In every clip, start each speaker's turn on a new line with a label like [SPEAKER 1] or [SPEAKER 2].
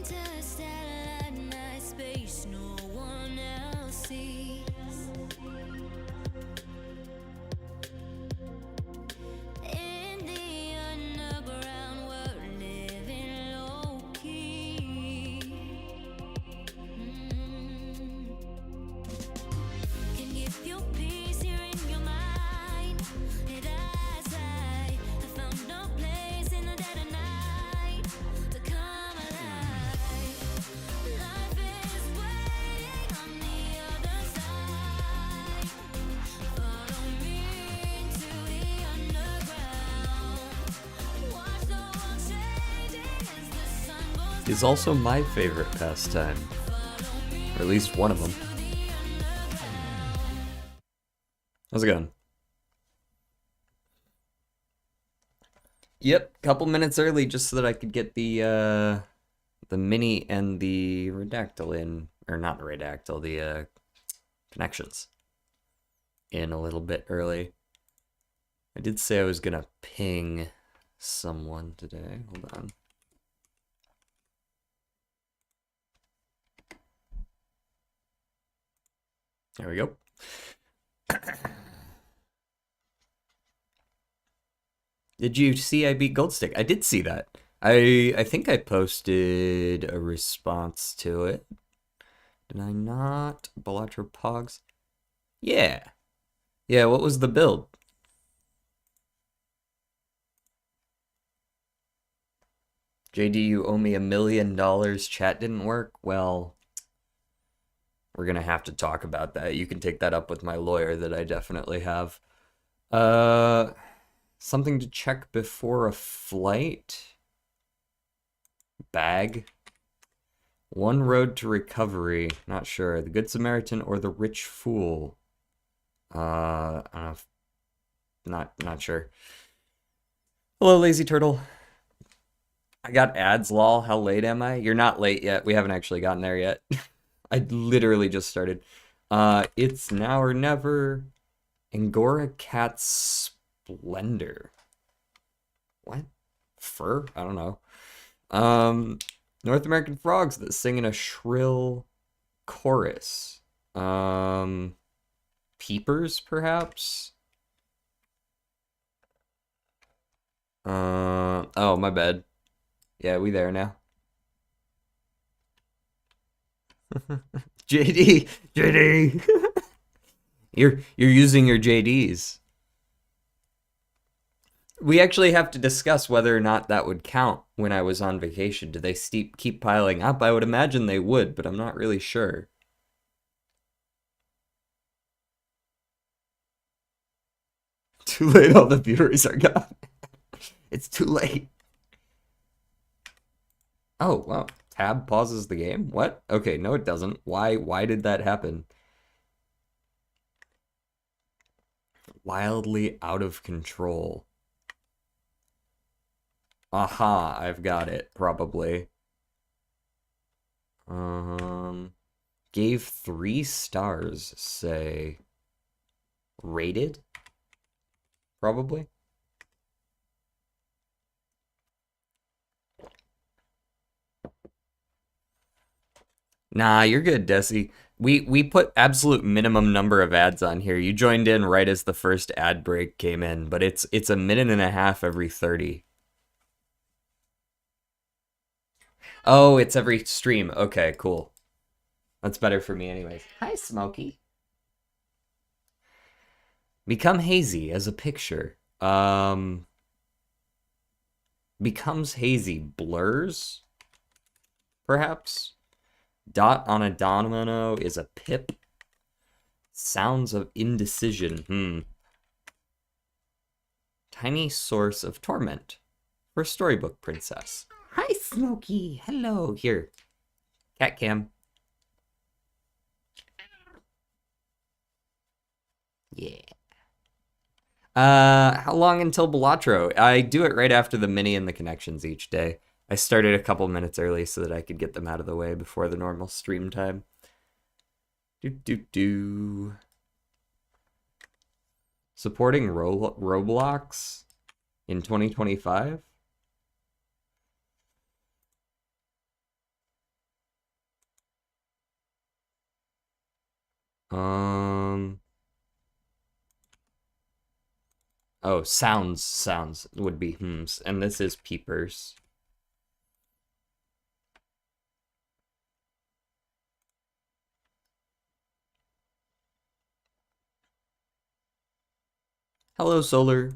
[SPEAKER 1] Interstellar night space, no one else sees. In the underground, we're living low key. Can give you peace here in your mind. And as I found no place in the dead of night to come alive. Life is waiting on the other side. Follow me into the underground. Watch the world changing as the sun goes
[SPEAKER 2] Is also my favorite pastime. Or at least one of them. How's it going? Yep, couple minutes early just so that I could get the mini and the redactyl in, or not the redactyl, the connections in a little bit early. I did say I was gonna ping someone today. Hold on. There we go. Did you see I beat Goldstick? I did see that. I think I posted a response to it. Did I not? Balatro Pogs? Yeah. Yeah, what was the build? JD, you owe me $1 million. Chat didn't work? Well, we're gonna have to talk about that. You can take that up with my lawyer that I definitely have. Something to check before a flight. Bag. One road to recovery. Not sure. The Good Samaritan or the Rich Fool. I don't know. Not sure. Hello, Lazy Turtle. I got ads, lol. How late am I? You're not late yet. We haven't actually gotten there yet. I literally just started. It's Now or Never. Angora Cat Splendor. What? Fur? I don't know. North American frogs that sing in a shrill chorus. Peepers, perhaps? Oh, my bad. Yeah, we there now. JD! You're using your JDs. We actually have to discuss whether or not that would count when I was on vacation. Do they keep piling up? I would imagine they would, but I'm not really sure. Too late, all the viewers are gone. It's too late. Oh, wow. Tab pauses the game? What? Okay, no it doesn't. Why did that happen? Wildly out of control. Aha, I've got it, probably. Gave 3 stars, say. Rated? Probably. Nah, you're good, Desi. We put absolute minimum number of ads on here. You joined in right as the first ad break came in, but it's a minute and a half every 30. Oh, it's every stream. Okay, cool. That's better for me anyways. Hi, Smokey. Become hazy as a picture. Becomes hazy. Blurs? Perhaps? Dot on a domino is a pip. Sounds of indecision. Tiny source of torment for Storybook Princess. Hi, Smokey. Hello. Here. Cat cam. Yeah. How long until Balatro? I do it right after the mini and the connections each day. I started a couple minutes early so that I could get them out of the way before the normal stream time. Supporting Roblox in 2025? Um. Oh, sounds would be hms, and this is peepers. Hello, Solar.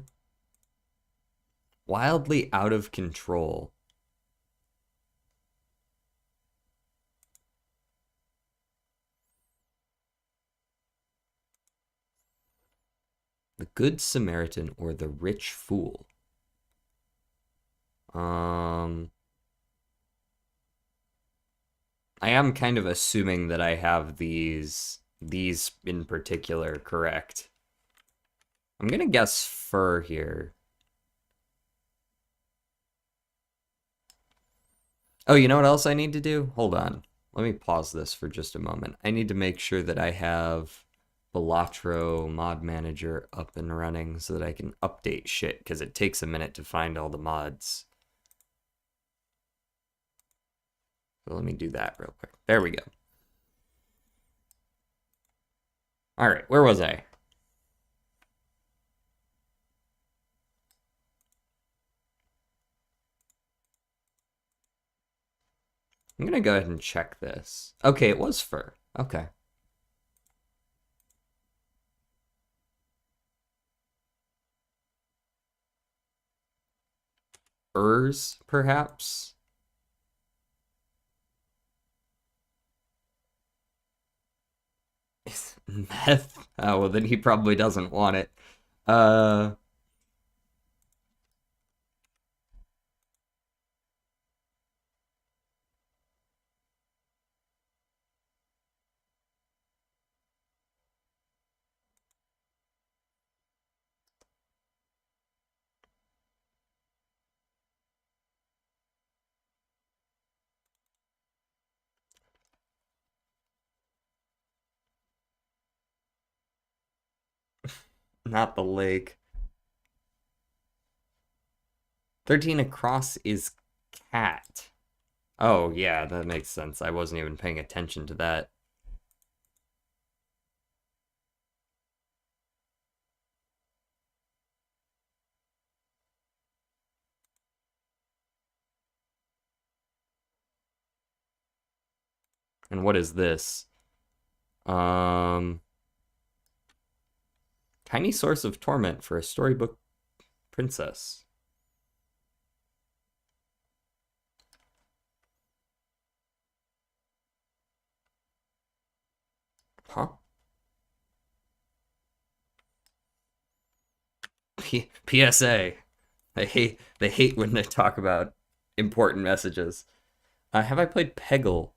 [SPEAKER 2] Wildly out of control. The Good Samaritan or the Rich Fool? Um, I am kind of assuming that I have these in particular correct. I'm gonna guess fur here. Oh, you know what else I need to do? Hold on. Let me pause this for just a moment. I need to make sure that I have Balatro mod manager up and running so that I can update shit because it takes a minute to find all the mods. So let me do that real quick. There we go. All right, where was I? I'm gonna go ahead and check this. Okay, it was fur. Okay. Urs, perhaps? Meth? Oh, well, then he probably doesn't want it. Uh, not the lake. 13 across is cat. Oh, yeah, that makes sense. I wasn't even paying attention to that. And what is this? Um, Tiny source of torment for a storybook princess. Huh? PSA. They hate when they talk about important messages. Have I played Peggle?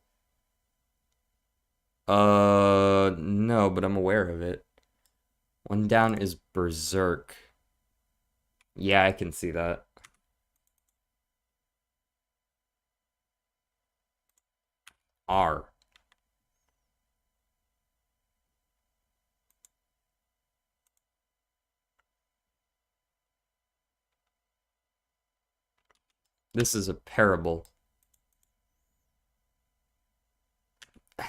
[SPEAKER 2] No, but I'm aware of it. One down is Berserk. Yeah, I can see that. R. This is a parable.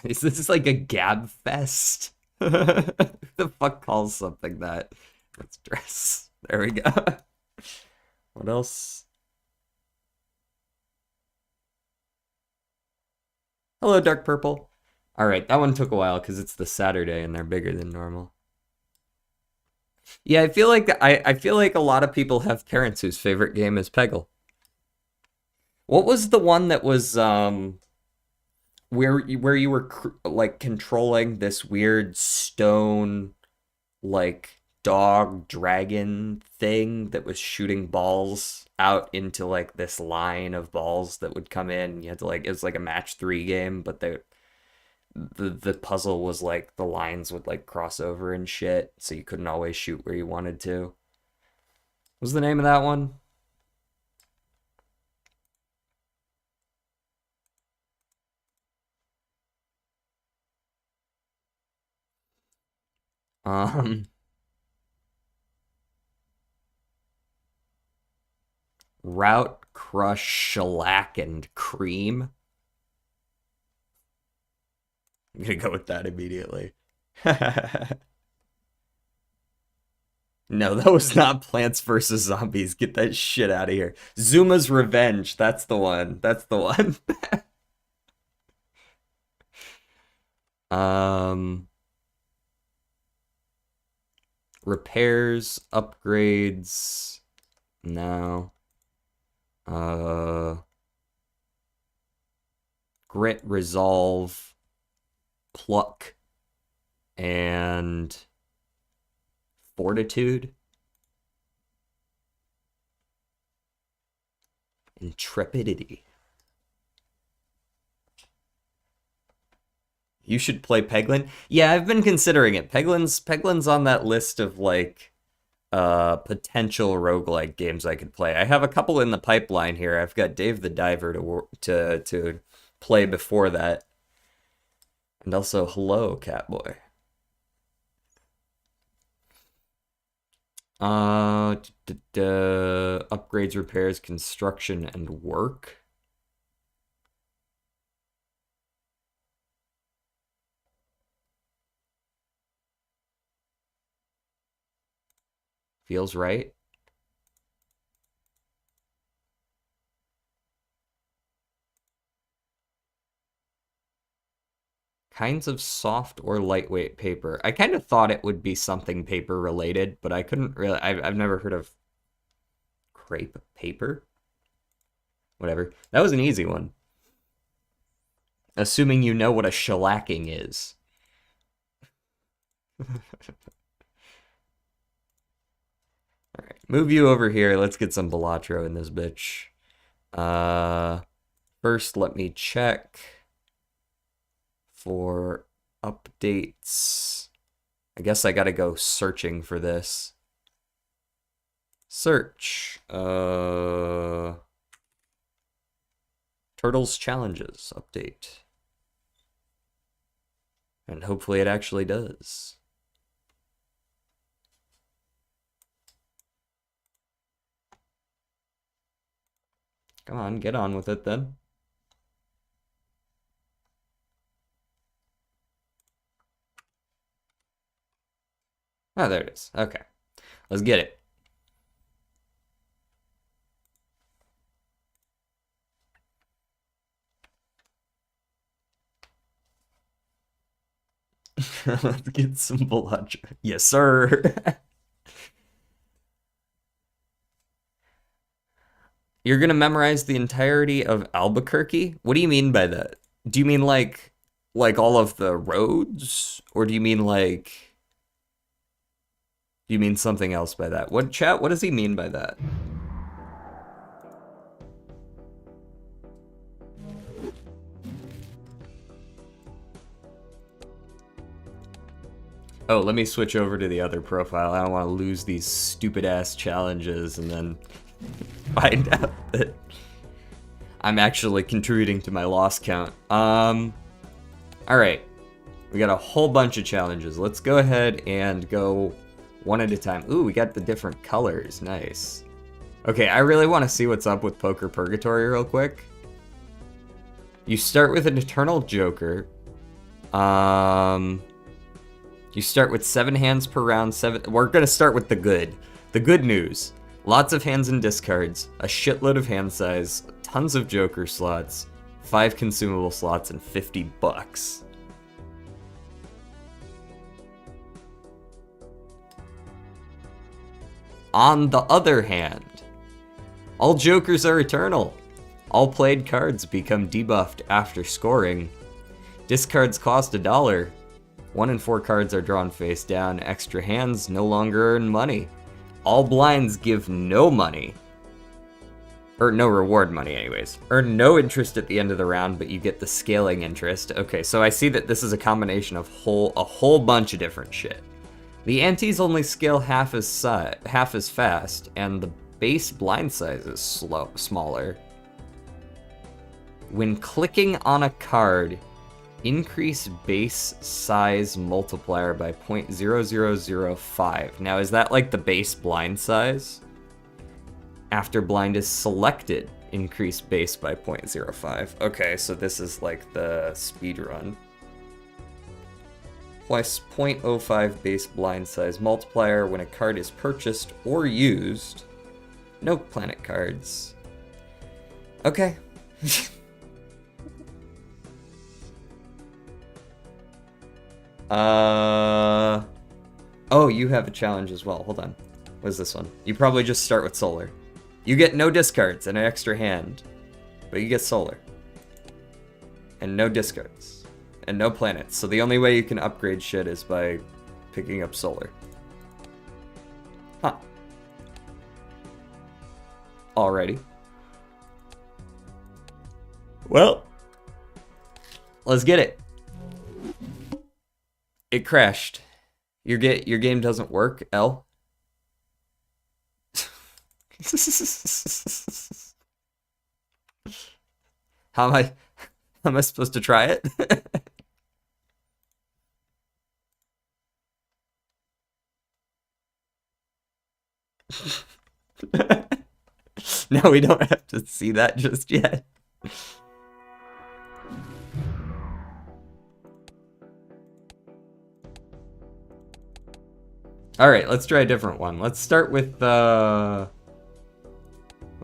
[SPEAKER 2] Is this like a gab fest? Who the fuck calls something that? Let's dress. There we go. What else? Hello, Dark Purple. All right, that one took a while because it's the Saturday and they're bigger than normal. Yeah, I feel like a lot of people have parents whose favorite game is Peggle. What was the one that was where you were like controlling this weird stone like dog dragon thing that was shooting balls out into like this line of balls that would come in. You had to like it was like a match 3 game, but the puzzle was like the lines would like cross over and shit, so you couldn't always shoot where you wanted to. What was the name of that one? Um Route Crush Shellac and Cream. I'm gonna go with that immediately. No, that was not Plants vs. Zombies. Get that shit out of here. Zuma's Revenge. That's the one. That's the one. um, repairs, upgrades. No. Uh, grit, resolve, pluck, and fortitude. Intrepidity. You should play Peglin. Yeah, I've been considering it. Peglin's on that list of like potential roguelike games I could play. I have a couple in the pipeline here. I've got Dave the Diver to play before that. And also hello, Catboy. Upgrades, repairs, construction, and work. Feels right. Kinds of soft or lightweight paper. I kind of thought it would be something paper related, but I couldn't really. I've never heard of crepe paper. Whatever. That was an easy one. Assuming you know what a shellacking is. Alright, move you over here. Let's get some Balatro in this bitch. First, let me check for updates. I guess I gotta go searching for this. Search. Turtles Challenges update. And hopefully it actually does. Come on, get on with it then. Oh, there it is. Okay. Let's get it. Let's get some Balatro. Yes, sir. You're gonna memorize the entirety of Albuquerque? What do you mean by that? Do you mean like all of the roads? Or do you mean like do you mean something else by that? What chat, what does he mean by that? Oh, let me switch over to the other profile. I don't want to lose these stupid ass challenges and then find out that I'm actually contributing to my loss count. Alright. We got a whole bunch of challenges. Let's go ahead and go one at a time. Ooh, we got the different colors. Nice. Okay, I really want to see what's up with Poker Purgatory real quick. You start with an Eternal Joker. You start with 7 hands per round. We're gonna start with the good. The good news. Lots of hands and discards, a shitload of hand size, tons of Joker slots, 5 consumable slots, and $50. On the other hand, all Jokers are eternal. All played cards become debuffed after scoring. Discards cost $1. 1 in 4 cards are drawn face down. Extra hands no longer earn money. All blinds give no money. Or no reward money anyways. Earn no interest at the end of the round, but you get the scaling interest. Okay, so I see that this is a combination of a whole bunch of different shit. The antes only scale half as fast, and the base blind size is smaller. When clicking on a card, increase base size multiplier by 0.0005. Now, is that like the base blind size? After blind is selected, increase base by 0.05. Okay, so this is like the speed run. plus 0.05 base blind size multiplier when a card is purchased or used. No planet cards. Okay. Oh, you have a challenge as well. Hold on. What is this one? You probably just start with solar. You get no discards and an extra hand, but you get solar. And no discards. And no planets. So the only way you can upgrade shit is by picking up solar. Huh. Alrighty. Well, let's get it. It crashed. Your game doesn't work, L. How am I supposed to try it? No, we don't have to see that just yet. Alright, let's try a different one. Let's start with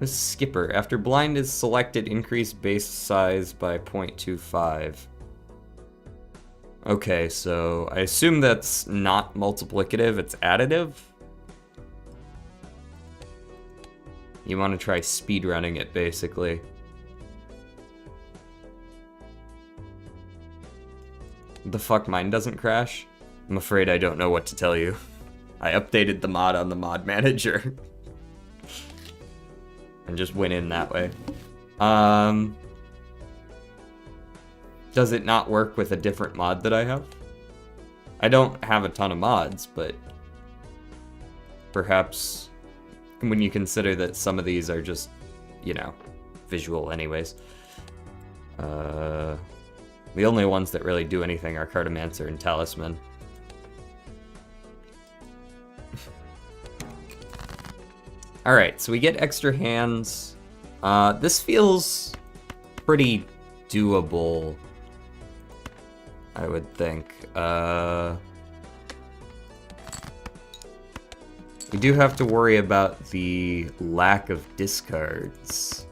[SPEAKER 2] Skipper. After blind is selected, increase base size by 0.25. Okay, so I assume that's not multiplicative, it's additive? You want to try speedrunning it, basically. The fuck, mine doesn't crash? I'm afraid I don't know what to tell you. I updated the mod on the mod manager. And just went in that way. Does it not work with a different mod that I have? I don't have a ton of mods, but perhaps when you consider that some of these are just, you know, visual anyways. The only ones that really do anything are Cartomancer and Talisman. Alright, so we get extra hands. This feels pretty doable, I would think. We do have to worry about the lack of discards.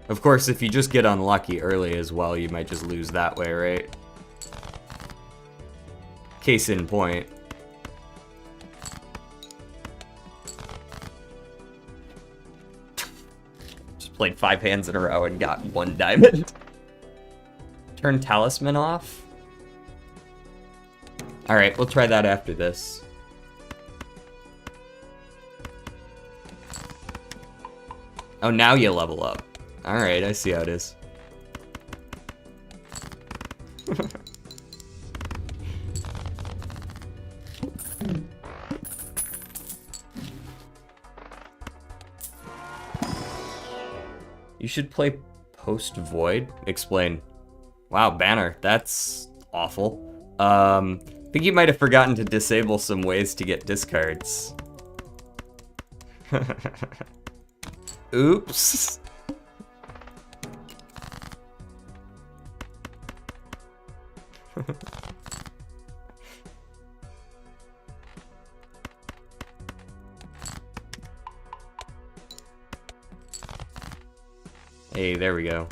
[SPEAKER 2] Of course, if you just get unlucky early as well, you might just lose that way, right? Case in point. Just played 5 hands in a row and got 1 diamond. Turn Talisman off? Alright, we'll try that after this. Oh, now you level up. Alright, I see how it is. You should play Post Void. Explain. Wow, banner. That's awful. I think you might have forgotten to disable some ways to get discards. Oops. Hey, there we go.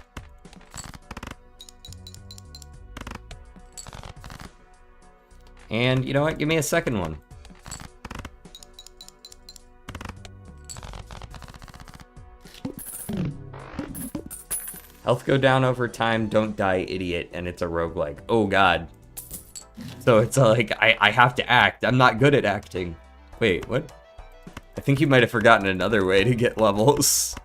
[SPEAKER 2] And you know what? Give me a second one. Health go down over time, don't die, idiot, and it's a roguelike. Oh god. So it's like, I have to act. I'm not good at acting. Wait, what? I think you might have forgotten another way to get levels.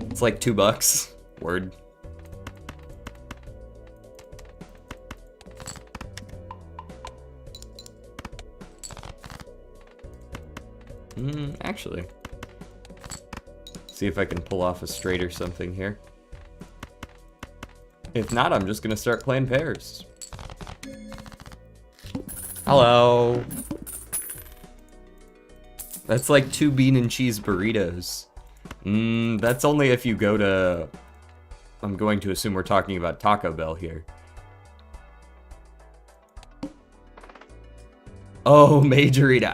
[SPEAKER 2] It's like $2. Word. Actually. See if I can pull off a straight or something here. If not, I'm just gonna start playing pairs. Hello. That's like 2 bean and cheese burritos. That's only if you go to... I'm going to assume we're talking about Taco Bell here. Oh, Majorita.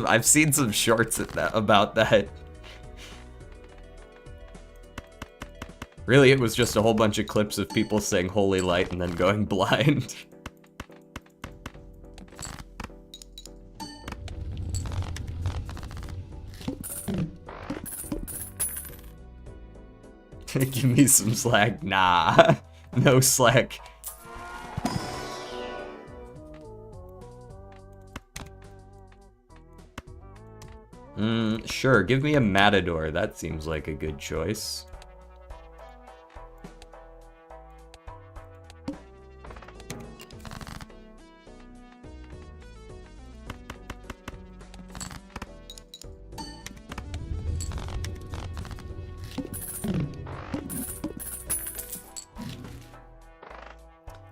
[SPEAKER 2] I've seen some shorts about that. Really, it was just a whole bunch of clips of people saying holy light and then going blind. Give me some slack. Nah, no slack. Sure, give me a Matador. That seems like a good choice.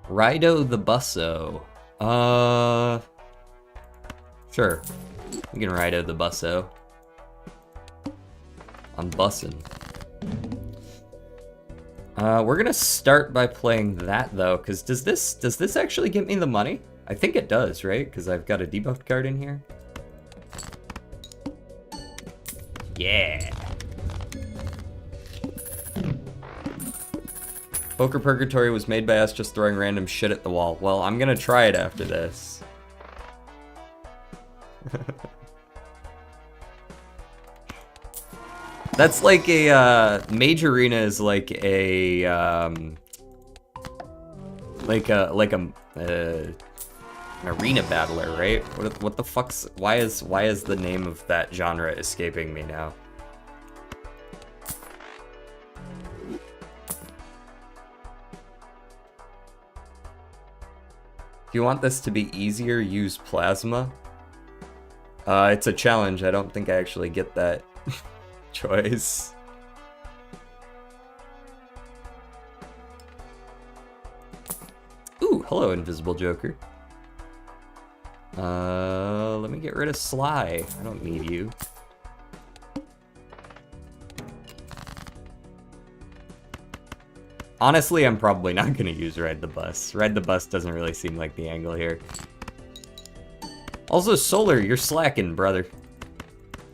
[SPEAKER 2] Rido the Busso. Sure. We can Rido the Busso. I'm bussin'. We're gonna start by playing that though, because does this actually get me the money? I think it does, right? Because I've got a debuffed card in here. Yeah. Poker Purgatory was made by us just throwing random shit at the wall. Well, I'm gonna try it after this. That's like a, Mage Arena is like a, an arena battler, right? What the fuck's, why is the name of that genre escaping me now? If you want this to be easier, use Plasma. It's a challenge. I don't think I actually get that choice. Ooh, hello, Invisible Joker. Let me get rid of Sly. I don't need you. Honestly, I'm probably not gonna use Ride the Bus. Ride the Bus doesn't really seem like the angle here. Also, Solar, you're slacking, brother.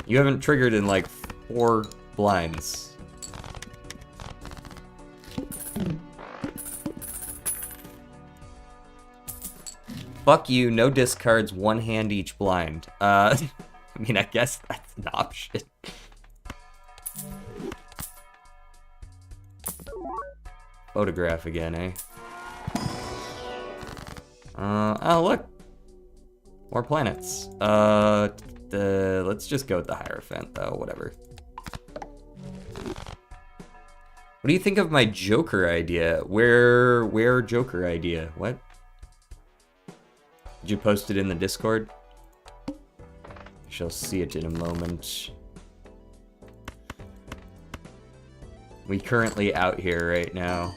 [SPEAKER 2] You haven't triggered in like 4 blinds. Fuck you, no discards, 1 hand each blind. I mean, I guess that's an option. Photograph again, eh? Oh, look. More planets. Let's just go with the Hierophant, though, whatever. What do you think of my Joker idea? Where Joker idea? What? Did you post it in the Discord? Shall see it in a moment. We currently out here right now.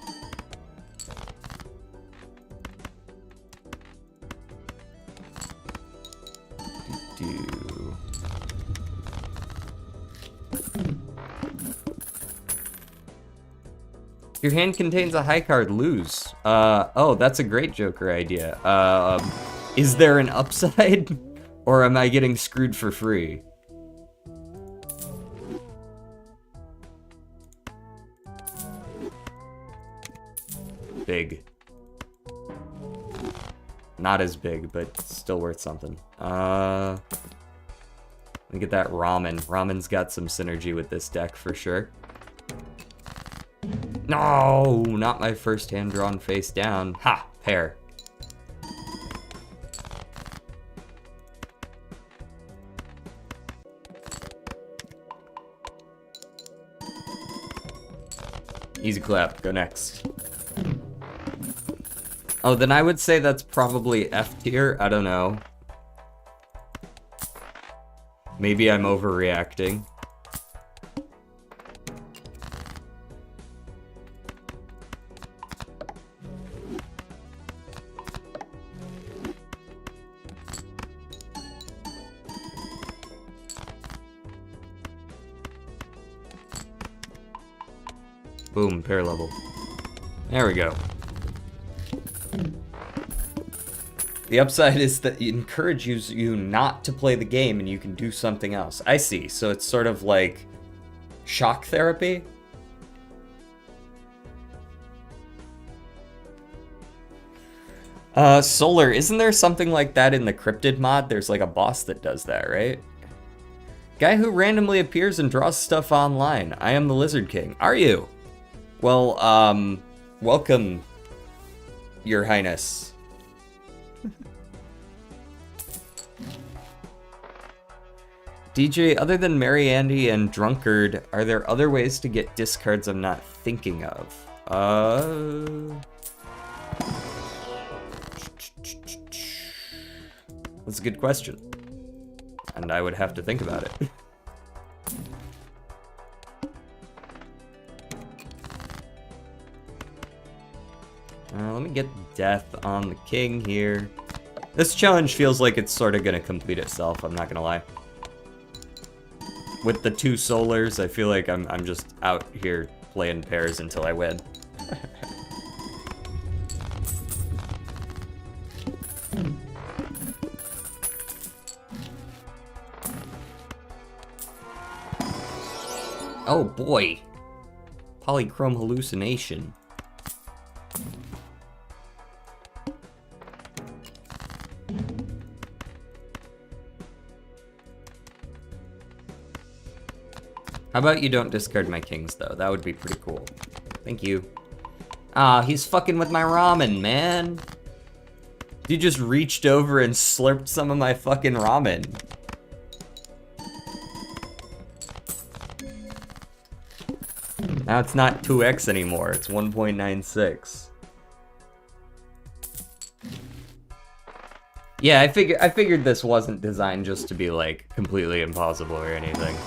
[SPEAKER 2] Your hand contains a high card, lose. Oh, that's a great Joker idea. Is there an upside? Or am I getting screwed for free? Big. Not as big, but still worth something. Let me get that Ramen. Ramen's got some synergy with this deck for sure. No, not my first hand drawn face down. Ha, pair. Easy clap, go next. Oh, then I would say that's probably F tier. I don't know. Maybe I'm overreacting. Boom, pair level. There we go. The upside is that it encourages you not to play the game and you can do something else. I see, so it's sort of like shock therapy? Solar, isn't there something like that in the Cryptid mod? There's like a boss that does that, right? Guy who randomly appears and draws stuff online. I am the Lizard King. Are you? Well, welcome, Your Highness. DJ, other than Mary Andy and Drunkard, are there other ways to get discards I'm not thinking of? That's a good question. And I would have to think about it. Let me get death on the king here. This challenge feels like it's sort of gonna complete itself, I'm not gonna lie. With the 2 solars, I feel like I'm just out here playing pairs until I win. Oh boy. Polychrome hallucination. How about you don't discard my kings, though? That would be pretty cool. Thank you. Ah, he's fucking with my ramen, man. You just reached over and slurped some of my fucking ramen. Now it's not 2x anymore, it's 1.96. Yeah, I figured this wasn't designed just to be like completely impossible or anything.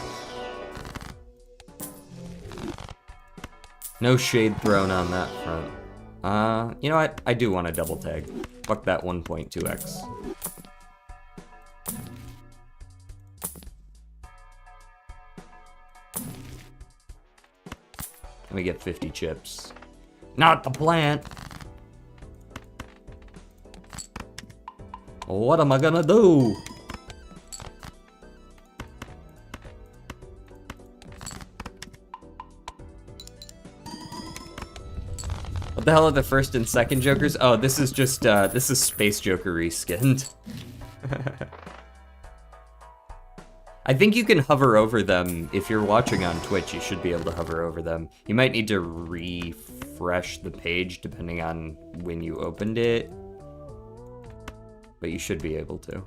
[SPEAKER 2] No shade thrown on that front. You know what? I do want a double tag. Fuck that 1.2x. Let me get 50 chips. Not the plant! What am I gonna do? What the hell are the first and second Jokers? Oh, this is just, this is Space Joker reskinned. I think you can hover over them. If you're watching on Twitch, you should be able to hover over them. You might need to refresh the page depending on when you opened it. But you should be able to.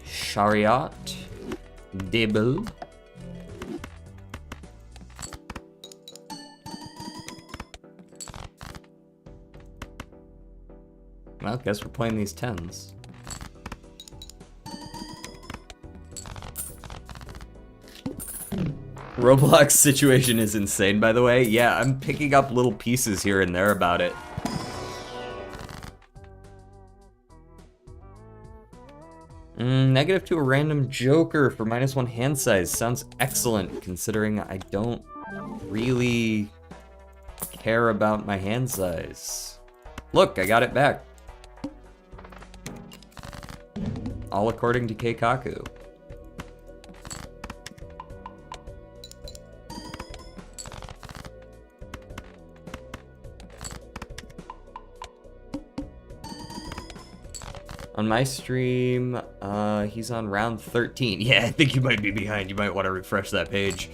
[SPEAKER 2] Chariot. Dibble. Well, guess we're playing these 10s. Roblox situation is insane, by the way. Yeah, I'm picking up little pieces here and there about it. Negative to a random Joker for -1 hand size. Sounds excellent, considering I don't really care about my hand size. Look, I got it back. All according to Keikaku. On my stream, he's on round 13. Yeah, I think you might be behind. You might want to refresh that page.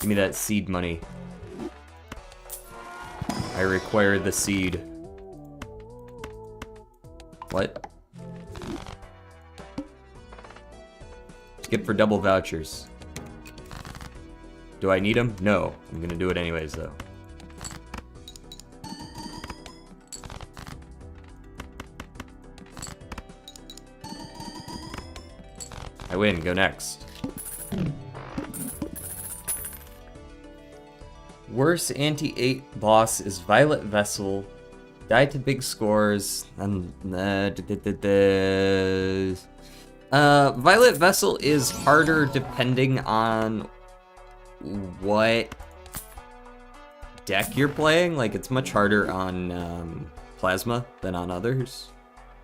[SPEAKER 2] Give me that seed money. I require the seed. What? Skip for double vouchers. Do I need them? No. I'm gonna do it anyways, though. I win. Go next. Worst anti-8 boss is Violet Vessel. Die to big scores. And Violet Vessel is harder depending on what deck you're playing. Like, it's much harder on Plasma than on others.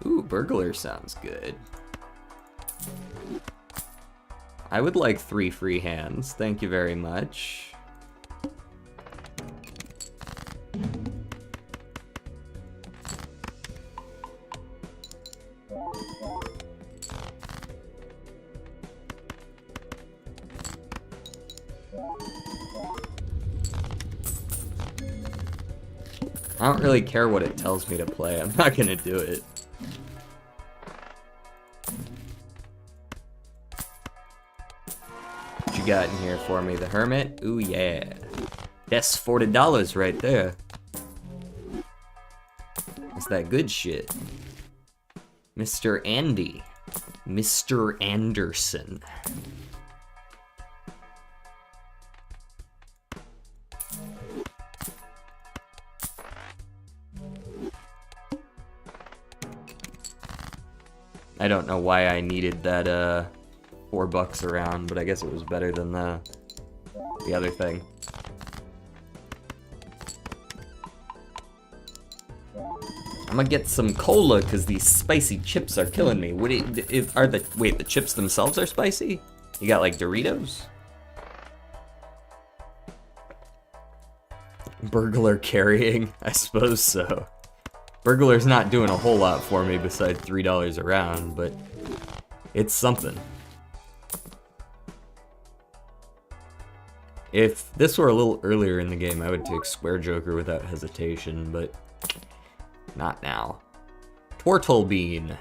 [SPEAKER 2] Ooh, Burglar sounds good. I would like 3 free hands. Thank you very much. I don't really care what it tells me to play. I'm not gonna do it. What you got in here for me? The Hermit? Ooh, yeah. That's $40 right there. That's that good shit. Mr. Andy. Mr. Anderson. I don't know why I needed that $4 around, but I guess it was better than the other thing. I'm gonna get some cola because these spicy chips are killing me. Wait, the chips themselves are spicy? You got like Doritos? Burglar carrying? I suppose so. Burglar's not doing a whole lot for me besides $3 a round, but it's something. If this were a little earlier in the game, I would take Square Joker without hesitation, but not now. Tortle Bean.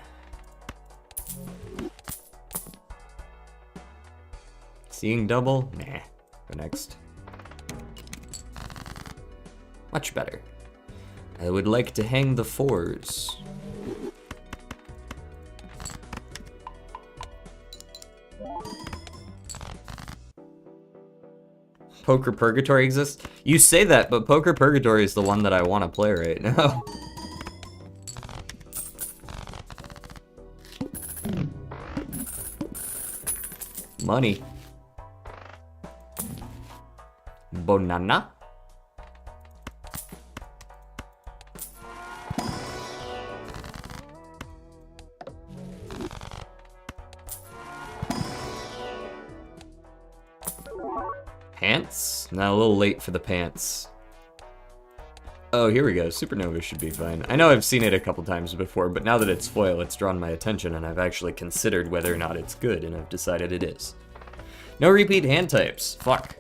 [SPEAKER 2] Seeing double? Nah. Go next. Much better. I would like to hang the 4s. Poker Purgatory exists? You say that, but Poker Purgatory is the one that I want to play right now. Money. Banana. Pants? Now a little late for the pants. Oh, here we go. Supernova should be fine. I know I've seen it a couple times before, but now that it's foil, it's drawn my attention, and I've actually considered whether or not it's good, and I've decided it is. No repeat hand types. Fuck.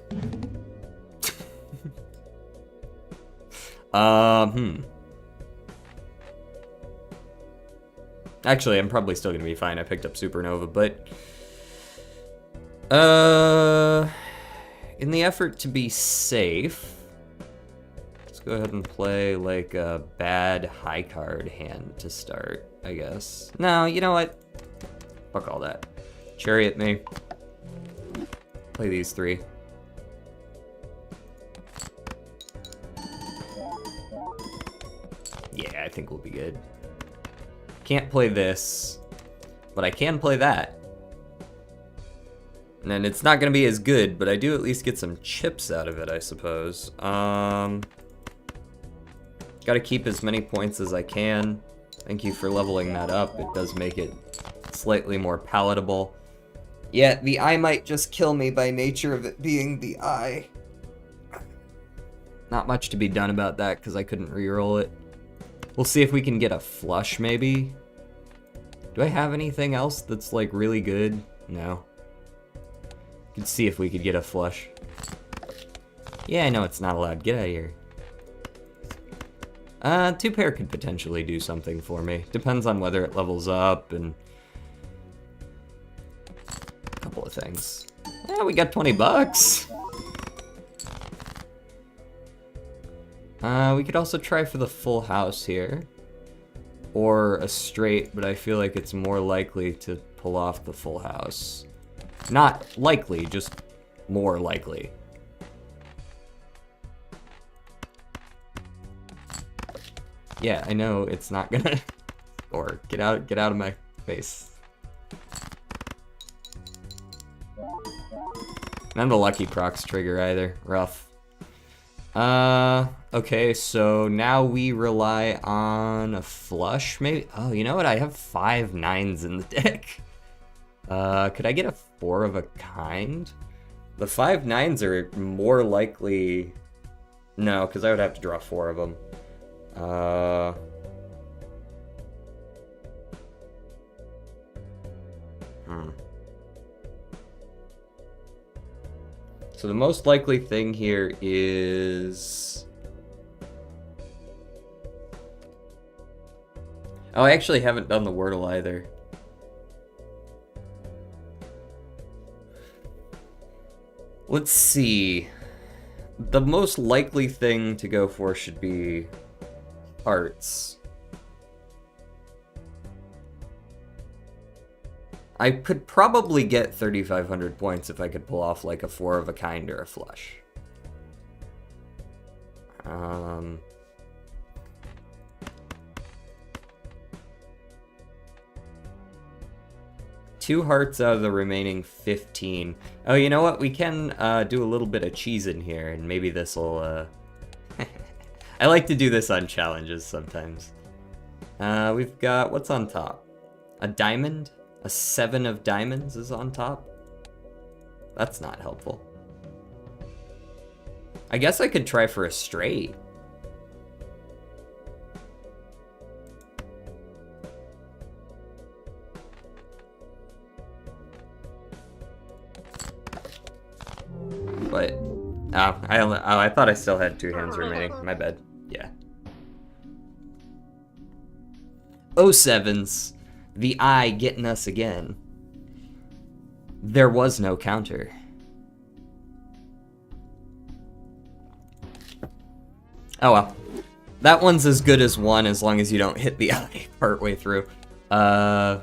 [SPEAKER 2] Actually, I'm probably still gonna be fine. I picked up Supernova, but... in the effort to be safe, let's go ahead and play like a bad high card hand to start, I guess. No, you know what? Fuck all that. Chariot me. Play these 3. Yeah, I think we'll be good. Can't play this, but I can play that. And it's not gonna be as good, but I do at least get some chips out of it, I suppose. Gotta keep as many points as I can. Thank you for leveling that up. It does make it slightly more palatable. Yeah, the eye might just kill me by nature of it being the eye. Not much to be done about that because I couldn't reroll it. We'll see if we can get a flush, maybe. Do I have anything else that's like really good? No. Let's see if we could get a flush. Yeah, I know it's not allowed. Get out of here. 2 pair could potentially do something for me. Depends on whether it levels up and a couple of things. Yeah, we got $20. We could also try for the full house here. Or a straight, but I feel like it's more likely to pull off the full house. Not likely, just more likely. Yeah, I know it's not gonna... Or get out of my face. None of the lucky procs trigger either. Rough. Okay, so now we rely on a flush, maybe? Oh, you know what? I have 5 9s in the deck. Could I get a 4 of a kind? The 5 9s are more likely... No, because I would have to draw 4 of them. So the most likely thing here is... Oh, I actually haven't done the Wordle either. Let's see. The most likely thing to go for should be hearts. I could probably get 3,500 points if I could pull off like a 4 of a kind or a flush. 2 hearts out of the remaining 15. Oh, you know what? We can do a little bit of cheese in here, and maybe this will... I like to do this on challenges sometimes. We've got... What's on top? A diamond? A 7 of diamonds is on top? That's not helpful. I guess I could try for a straight. But, I thought I still had 2 hands remaining. My bad. Yeah. Oh, sevens. The eye getting us again. There was no counter. Oh well. That one's as good as 1 as long as you don't hit the eye partway through. Because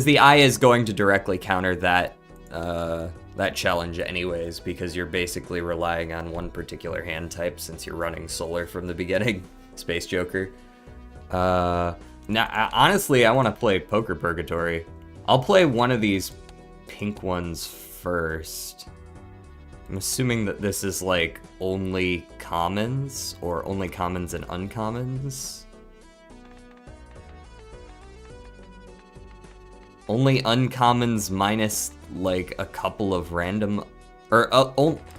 [SPEAKER 2] the eye is going to directly counter that that challenge anyways, because you're basically relying on one particular hand type since you're running solar from the beginning. Space Joker. Now, honestly, I want to play Poker Purgatory. I'll play one of these pink ones first. I'm assuming that this is like only commons, or only commons and uncommons. Only uncommons minus like a couple of random, or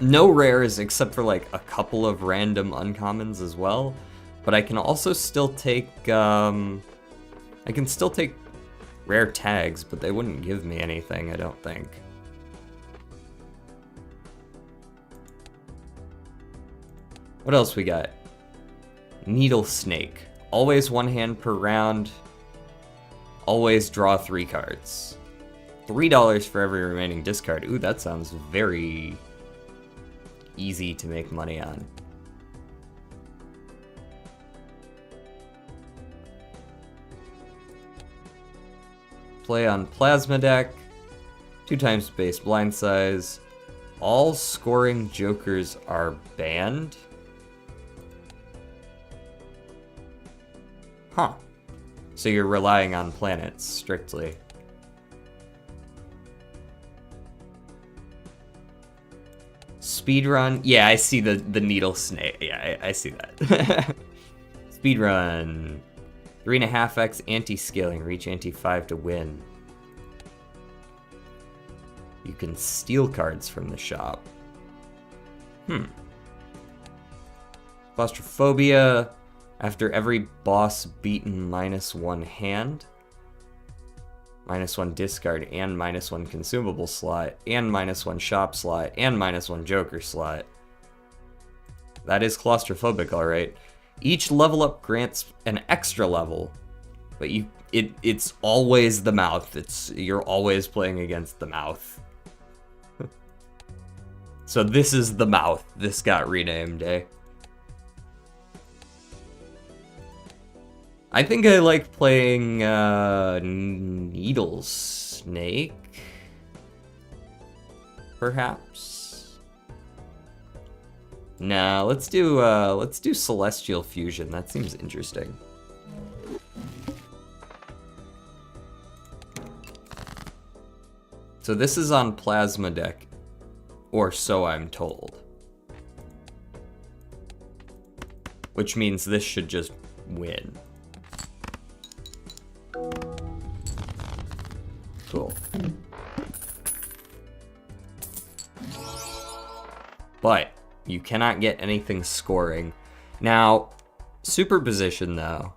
[SPEAKER 2] no rares except for like a couple of random uncommons as well. But I can also still take, I can still take rare tags, but they wouldn't give me anything, I don't think. What else we got? Needle Snake. Always 1 hand per round. Always draw 3 cards. $3 for every remaining discard. Ooh, that sounds very easy to make money on. Play on Plasma deck. 2 times base blind size. All scoring jokers are banned. Huh. So you're relying on planets strictly. Speedrun. Yeah, I see the needle snake. Yeah, I see that. Speedrun. 3.5x anti-scaling, reach anti-5 to win. You can steal cards from the shop. Claustrophobia. After every boss beaten, -1 hand. -1 discard, and -1 consumable slot, and -1 shop slot, and -1 joker slot. That is claustrophobic, alright. Each level up grants an extra level, but it's always the mouth. You're always playing against the mouth. So this is the mouth. This got renamed, eh? I think I like playing Needle Snake. Perhaps. Nah, let's do Celestial Fusion. That seems interesting. So this is on Plasma deck, or so I'm told. Which means this should just win. Cool. But you cannot get anything scoring. Now, superposition though,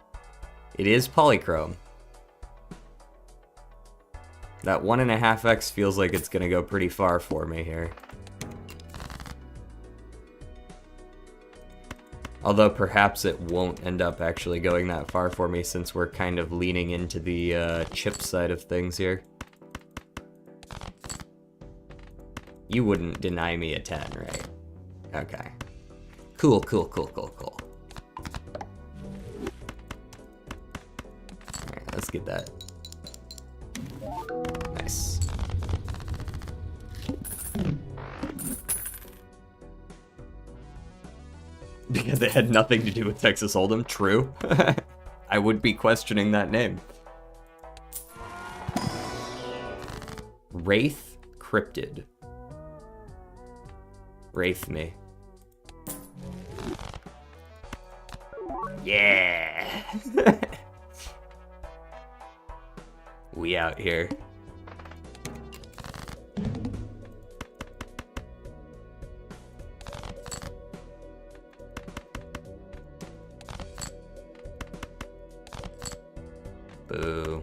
[SPEAKER 2] it is polychrome. That 1.5x feels like it's gonna go pretty far for me here. Although perhaps it won't end up actually going that far for me since we're kind of leaning into the chip side of things here. You wouldn't deny me a 10, right? Okay. Cool, cool, cool, cool, cool. Alright, let's get that. Nice. Because it had nothing to do with Texas Hold'em, true. I would be questioning that name. Wraith Cryptid. Wraith me. Yeah! We out here. Boo.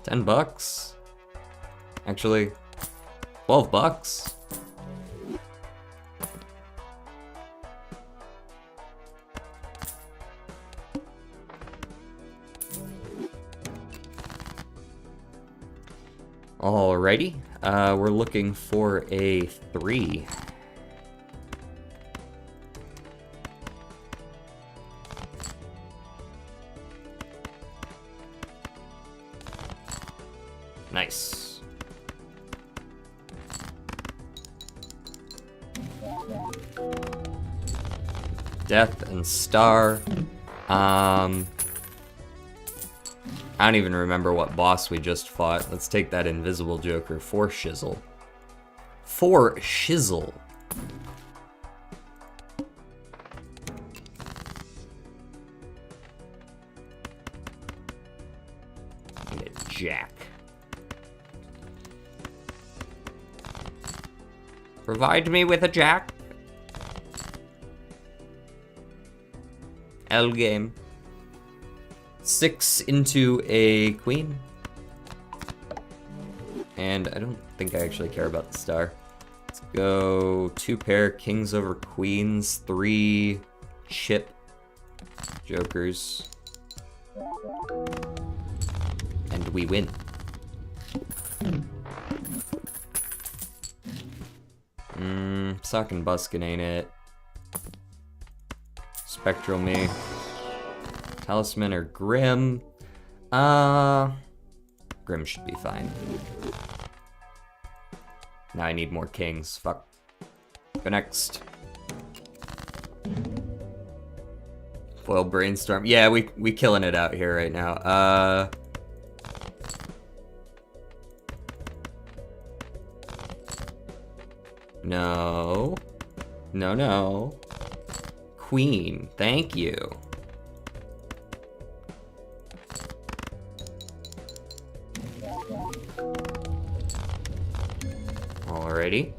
[SPEAKER 2] $10? Actually, $12? Alrighty, we're looking for a 3. Nice. Death and Star. I don't even remember what boss we just fought. Let's take that Invisible Joker for Shizzle. For Shizzle. Need a jack. Provide me with a jack. L game. 6 into a queen. And I don't think I actually care about the star. Let's go 2 pair, kings over queens, 3 chip jokers. And we win. Sock and buskin' ain't it. Spectral me. Talisman or Grim? Grim should be fine. Now I need more kings. Fuck. Go next. Foil Brainstorm. Yeah, we killing it out here right now. No. No, no. Queen. Thank you. Alrighty.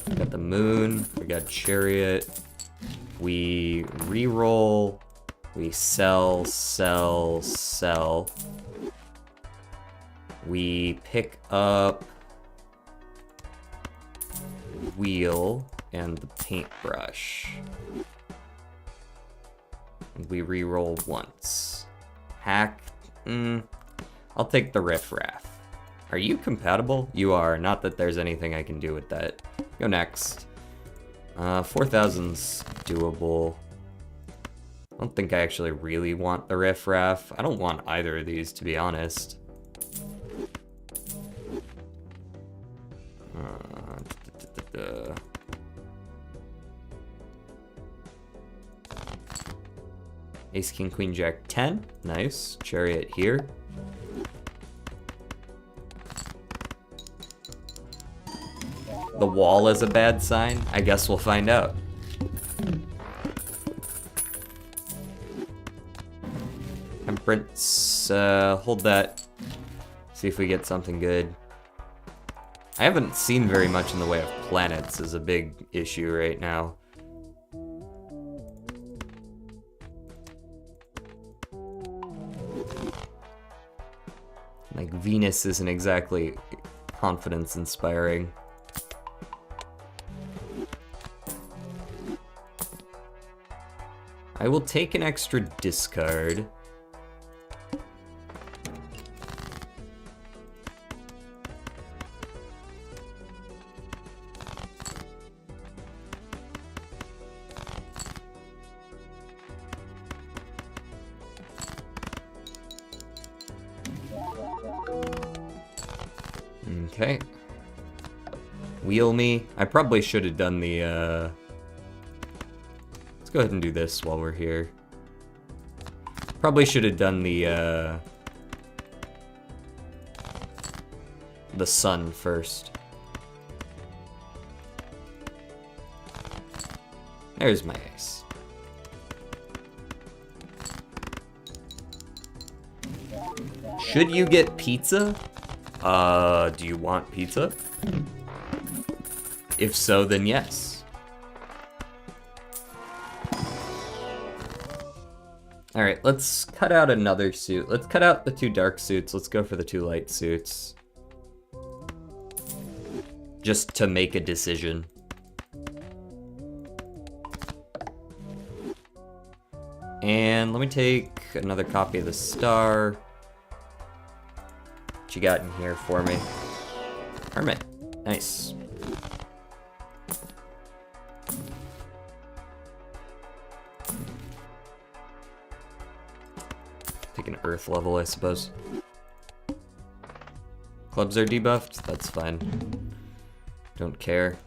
[SPEAKER 2] We got the moon. We got chariot. We re-roll. We sell, sell, sell. We pick up wheel. and the paintbrush. And we re-roll once. Hack. I'll take the riffraff. Are you compatible? You are. Not that there's anything I can do with that. Go next. 4,000's doable. I don't think I actually really want the riffraff. I don't want either of these, to be honest. Ace, King, Queen, Jack, 10. Nice. Chariot here. The wall is a bad sign? I guess we'll find out. Temperance, hold that. See if we get something good. I haven't seen very much in the way of planets is a big issue right now. Like, Venus isn't exactly confidence-inspiring. I will take an extra discard. Okay. Wheel me. I probably should have done the, Let's go ahead and do this while we're here. Probably should have done the sun first. There's my ace. Should you get pizza? Do you want pizza? If so, then yes. Alright, let's cut out another suit. Let's cut out the 2 dark suits. Let's go for the 2 light suits. Just to make a decision. And let me take another copy of the star. What you got in here for me? Hermit. Nice. Take an earth level, I suppose. Clubs are debuffed? That's fine. Don't care.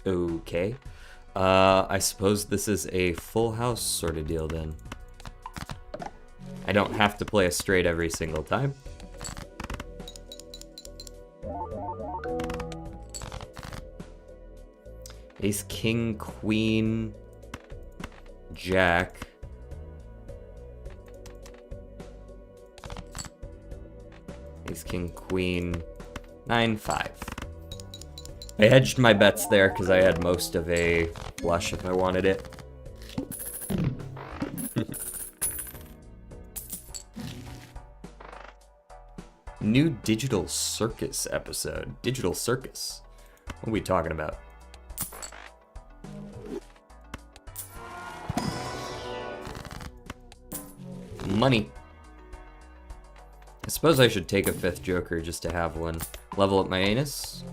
[SPEAKER 2] Okay. I suppose this is a full house sort of deal then. I don't have to play a straight every single time. Ace, King, Queen, Jack. Ace, King, Queen, 9, 5. I hedged my bets there because I had most of a flush if I wanted it. New Digital Circus episode. Digital Circus? What are we talking about? Money. I suppose I should take a 5th Joker just to have one. Level up my anus.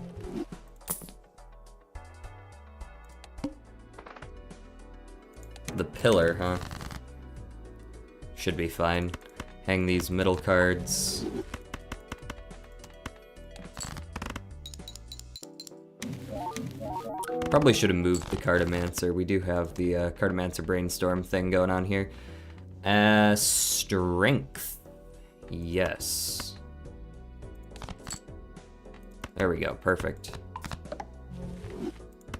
[SPEAKER 2] The pillar, huh? Should be fine. Hang these middle cards. Probably should have moved the Cartomancer. We do have the Cartomancer Brainstorm thing going on here. Strength. Yes. There we go, perfect.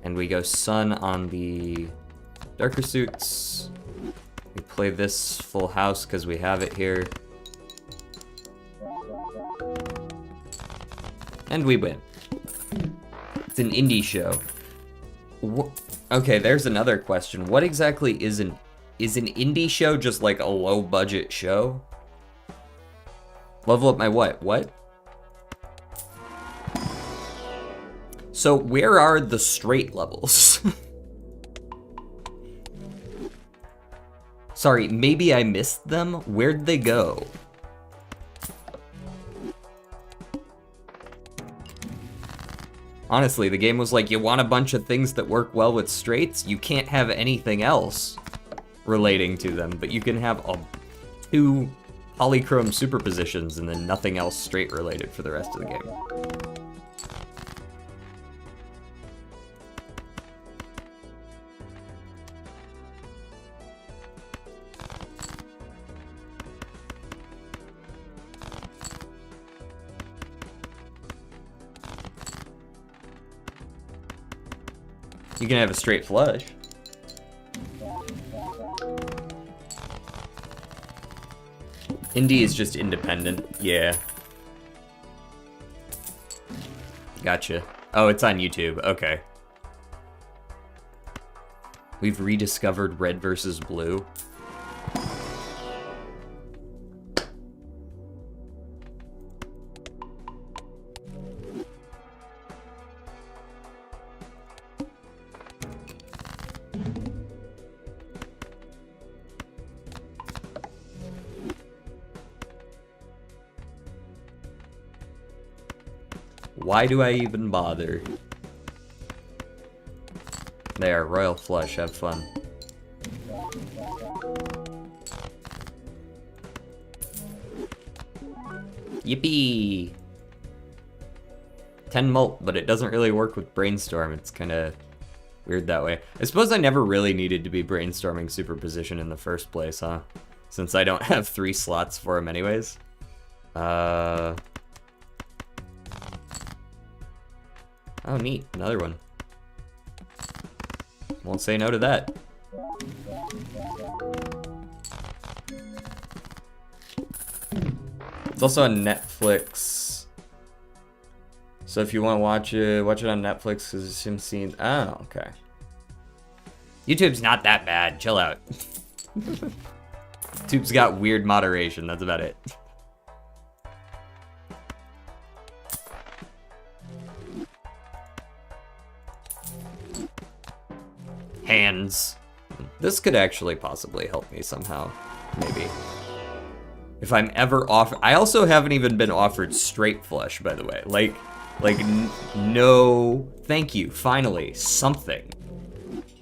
[SPEAKER 2] And we go Sun on the darker suits. We play this full house because we have it here. And we win. It's an indie show. Okay, there's another question. What exactly is an indie show just like a low budget show? Level up my what? What? So where are the straight levels? Sorry, maybe I missed them? Where'd they go? Honestly, the game was like, you want a bunch of things that work well with straights? You can't have anything else relating to them, but you can have two polychrome superpositions and then nothing else straight related for the rest of the game. You can have a straight flush. Indie is just independent, yeah. Gotcha. Oh, it's on YouTube, okay. We've rediscovered Red versus Blue. Why do I even bother? There, Royal Flush, have fun. Yippee! 10 mult, but it doesn't really work with Brainstorm. It's kind of weird that way. I suppose I never really needed to be brainstorming superposition in the first place, huh? Since I don't have 3 slots for him anyways. Oh, neat. Another one. Won't say no to that. It's also on Netflix. So if you want to watch it on Netflix because it's him seeing... Oh, okay. YouTube's not that bad. Chill out. YouTube's got weird moderation. That's about it. Hands. This could actually possibly help me somehow. Maybe. If I'm ever offered... I also haven't even been offered straight flush, by the way. Like no... Thank you. Finally. Something.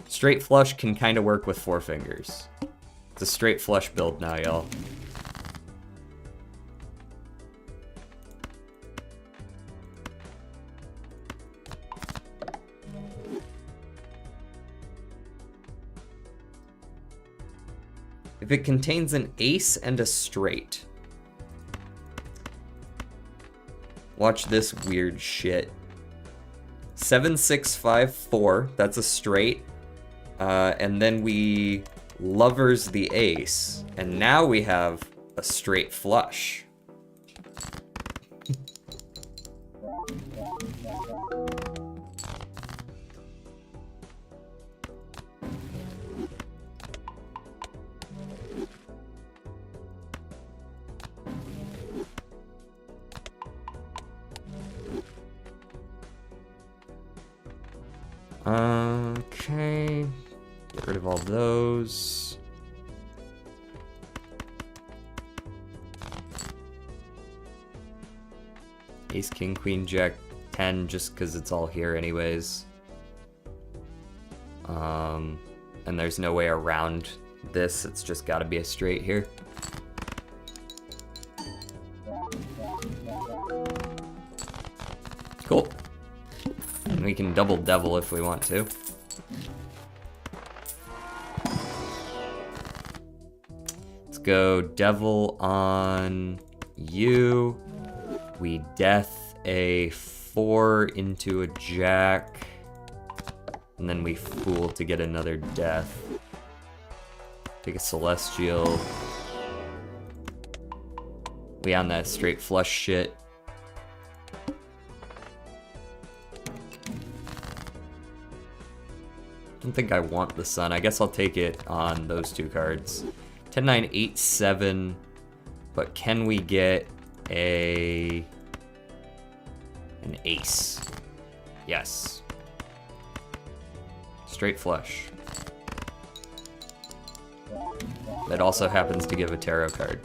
[SPEAKER 2] Straight flush can kind of work with 4 fingers. It's a straight flush build now, y'all. If it contains an ace and a straight. Watch this weird shit. 7654, that's a straight. And then we lovers the ace. And now we have a straight flush. Okay, get rid of all those. Ace, King, Queen, Jack, 10, just because it's all here anyways. And there's no way around this, it's just gotta be a straight here. Cool. And we can double devil if we want to. Let's go devil on you. We death a 4 into a jack. And then we fool to get another death. Take a celestial. We on that straight flush shit. don't think I want the sun. I guess I'll take it on those two cards. 10, 9, 8, 7. But can we get an ace? Yes. Straight flush. That also happens to give a tarot card.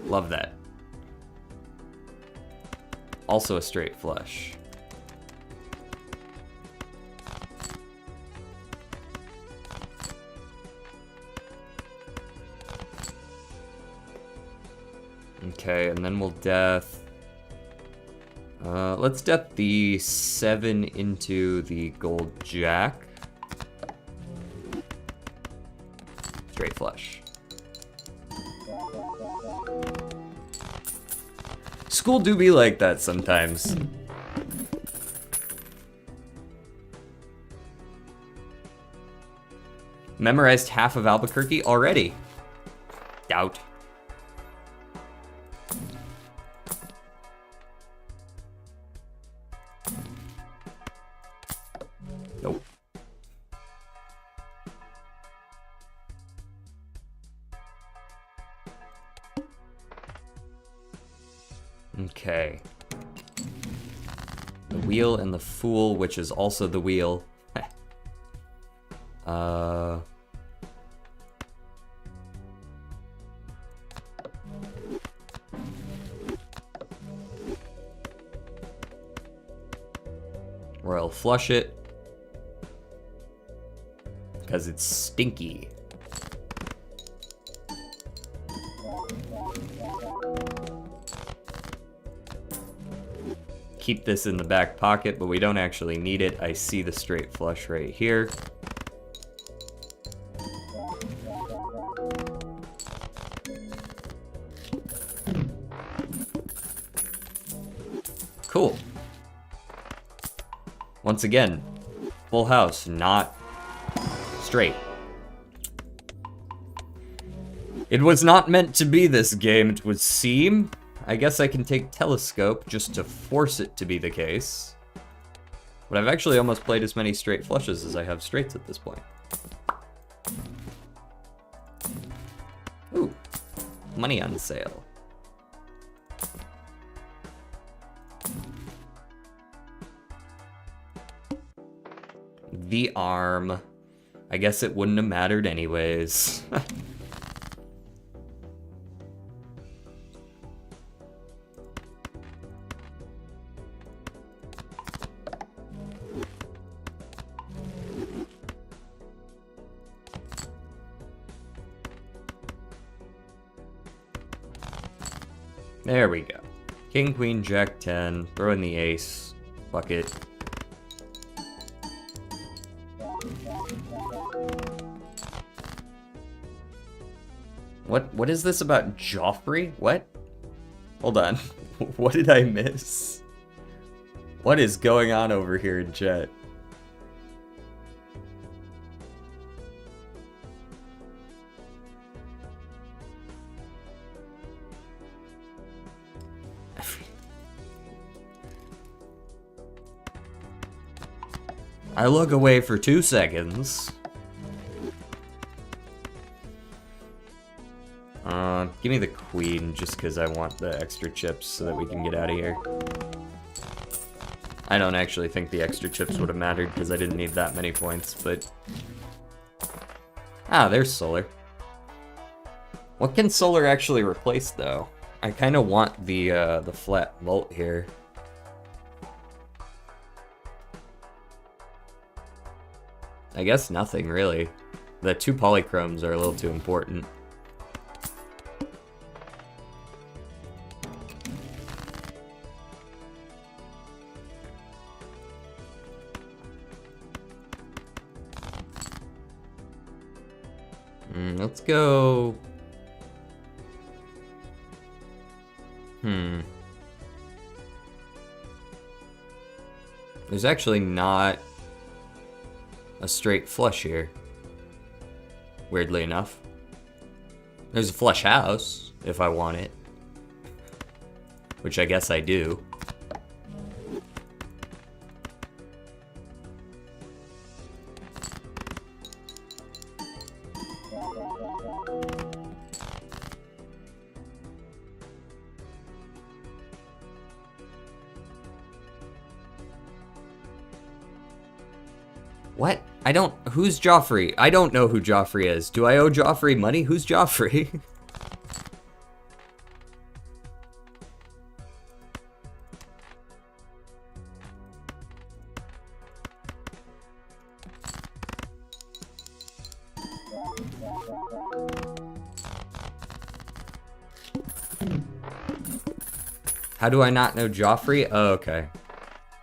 [SPEAKER 2] Love that. Also a straight flush. Okay, and then we'll death. Let's death the 7 into the gold jack. Straight flush. School do be like that sometimes. Memorized half of Albuquerque already. Doubt. Nope. Okay. The wheel and the fool, which is also the wheel. Royal flush it. Because it's stinky. Keep this in the back pocket, but we don't actually need it. I see the straight flush right here. Cool. Once again, full house, not straight. It was not meant to be this game, it would seem. I guess I can take Telescope just to force it to be the case. But I've actually almost played as many straight flushes as I have straights at this point. Ooh, money on sale. The arm. I guess it wouldn't have mattered anyways. There we go. King, queen, jack, 10. Throw in the ace. Bucket. What is this about Joffrey? What? Hold on. What did I miss? What is going on over here in chat? I look away for 2 seconds. Give me the queen just because I want the extra chips so that we can get out of here. I don't actually think the extra chips would have mattered because I didn't need that many points, but... Ah, there's solar. What can solar actually replace, though? I kind of want the flat vault here. I guess nothing, really. The 2 polychromes are a little too important. Let's go... There's actually not a straight flush here. Weirdly enough. There's a flush house, if I want it. Which I guess I do. What? Who's Joffrey? I don't know who Joffrey is. Do I owe Joffrey money? Who's Joffrey? How do I not know Joffrey? Oh, okay.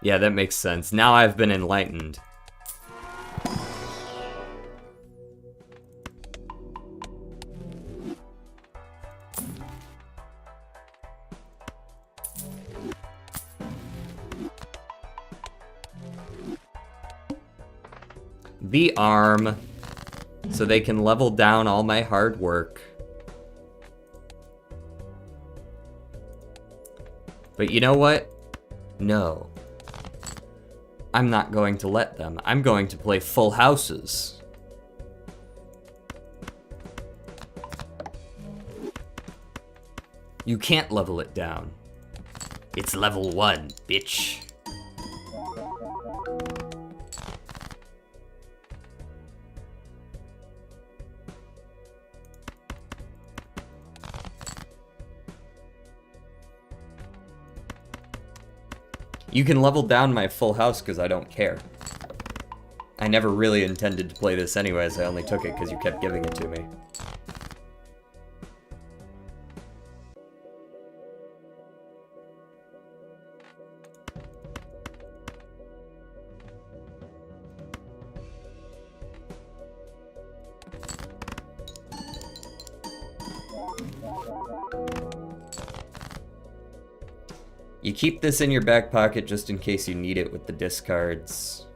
[SPEAKER 2] Yeah, that makes sense. Now I've been enlightened. The arm, so they can level down all my hard work. But you know what? No. I'm not going to let them. I'm going to play full houses. You can't level it down. It's level 1, bitch. You can level down my full house because I don't care. I never really intended to play this anyways, I only took it because you kept giving it to me. You keep this in your back pocket just in case you need it with the discards.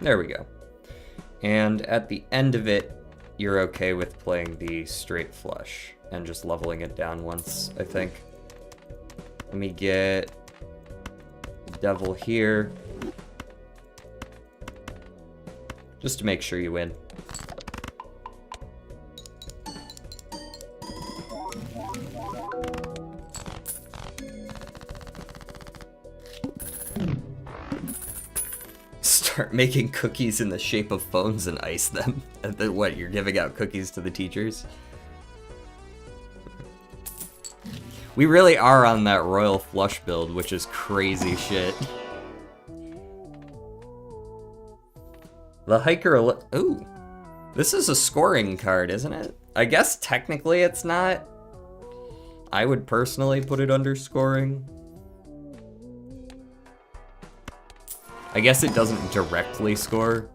[SPEAKER 2] There we go. And at the end of it, you're okay with playing the straight flush and just leveling it down once, I think. Let me get Devil here. Just to make sure you win. Start making cookies in the shape of phones and ice them. And then what, you're giving out cookies to the teachers? We really are on that royal flush build, which is crazy shit. The Hiker... Ooh. This is a scoring card, isn't it? I guess technically it's not. I would personally put it under scoring. I guess it doesn't directly score.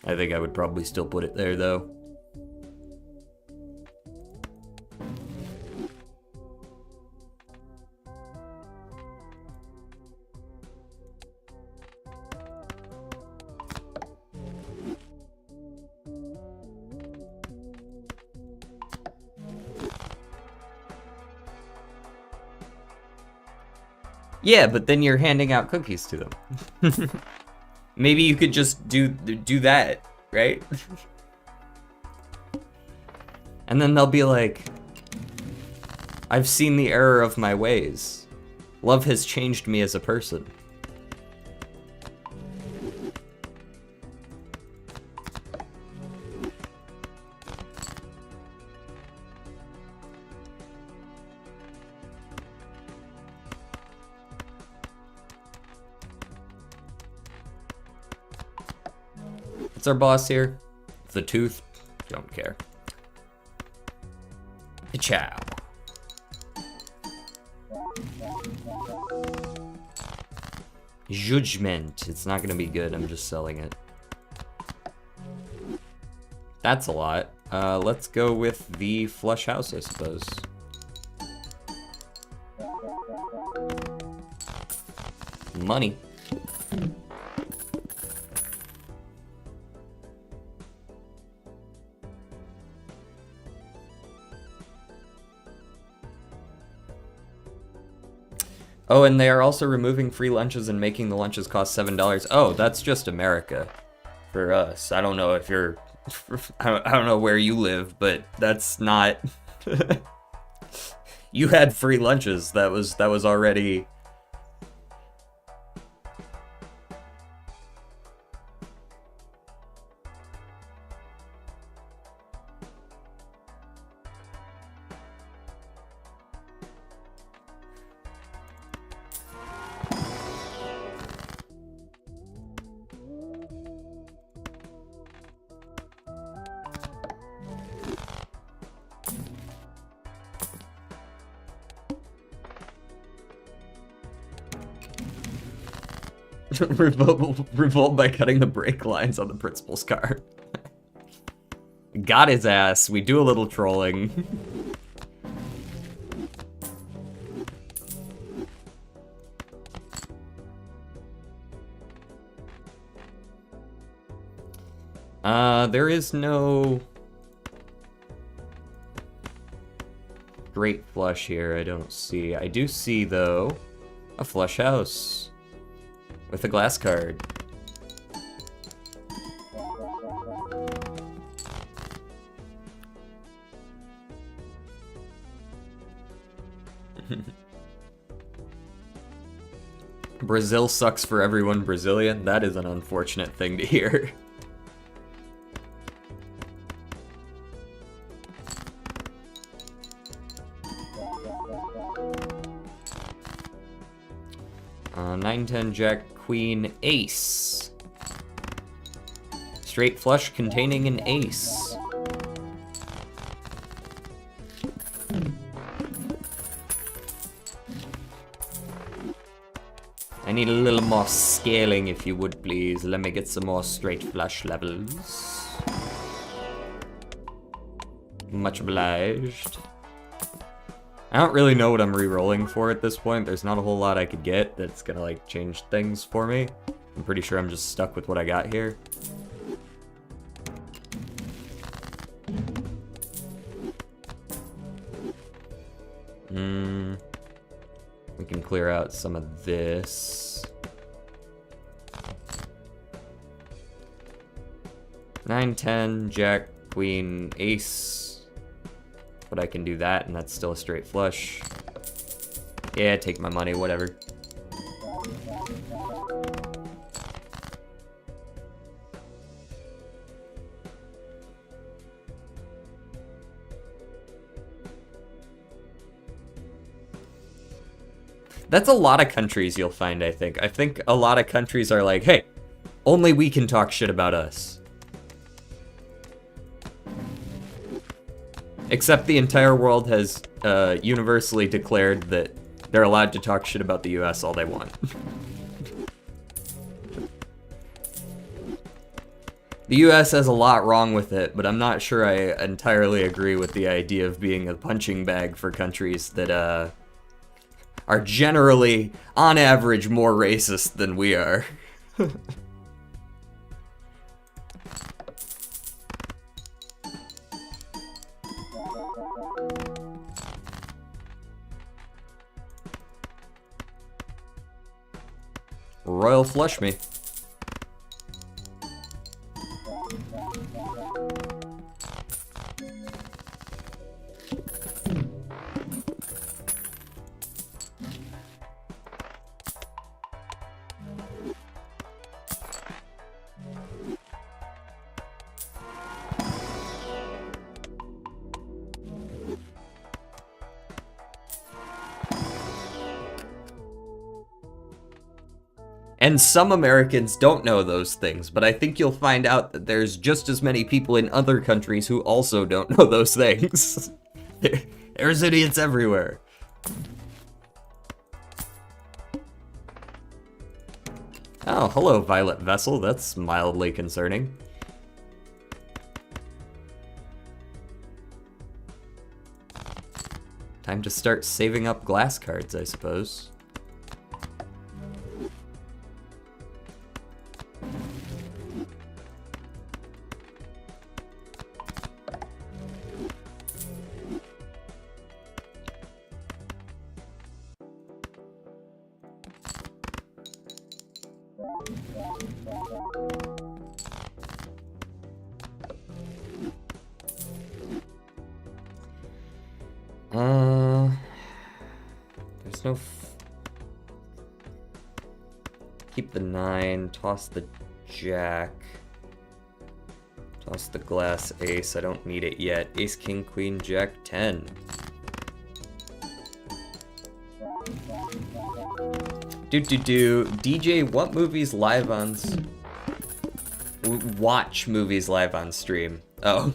[SPEAKER 2] I think I would probably still put it there, though. Yeah, but then you're handing out cookies to them. Maybe you could just do that, right? And then they'll be like, I've seen the error of my ways. Love has changed me as a person. What's our boss here? The tooth? Don't care. Ciao. Judgment. It's not gonna be good, I'm just selling it. That's a lot. Let's go with the flush house, I suppose. Money. Oh, and they are also removing free lunches and making the lunches cost $7. Oh, that's just America. for us. I don't know if you're... I don't know where you live, but that's not... You had free lunches. That was already... Revolt by cutting the brake lines on the principal's car. Got his ass. We do a little trolling. There is no great flush here, I don't see. I do see, though, a flush house with a glass card. Brazil sucks for everyone Brazilian. That is an unfortunate thing to hear. Nine, 10, Jack, Queen, Ace. Straight flush containing an ace. I need a little more scaling, if you would, please. Let me get some more straight flush levels. Much obliged. I don't really know what I'm re-rolling for at this point. There's not a whole lot I could get that's gonna, like, change things for me. I'm pretty sure I'm just stuck with what I got here. We can clear out some of this. 9, 10, Jack, Queen, Ace. But I can do that, and that's still a straight flush. Yeah, take my money, whatever. That's a lot of countries you'll find, I think. I think a lot of countries are like, hey, only we can talk shit about us. Except the entire world has universally declared that they're allowed to talk shit about the US all they want. The US has a lot wrong with it, but I'm not sure I entirely agree with the idea of being a punching bag for countries that are generally, on average, more racist than we are. Royal flush me. And some Americans don't know those things, but I think you'll find out that there's just as many people in other countries who also don't know those things. There's idiots everywhere. Oh, hello, Violet Vessel. That's mildly concerning. Time to start saving up glass cards, I suppose. no... Keep the 9, toss the jack. Toss the glass ace, I don't need it yet. Ace, king, queen, jack, 10. DJ, what movies live on... Watch movies live on stream. Oh.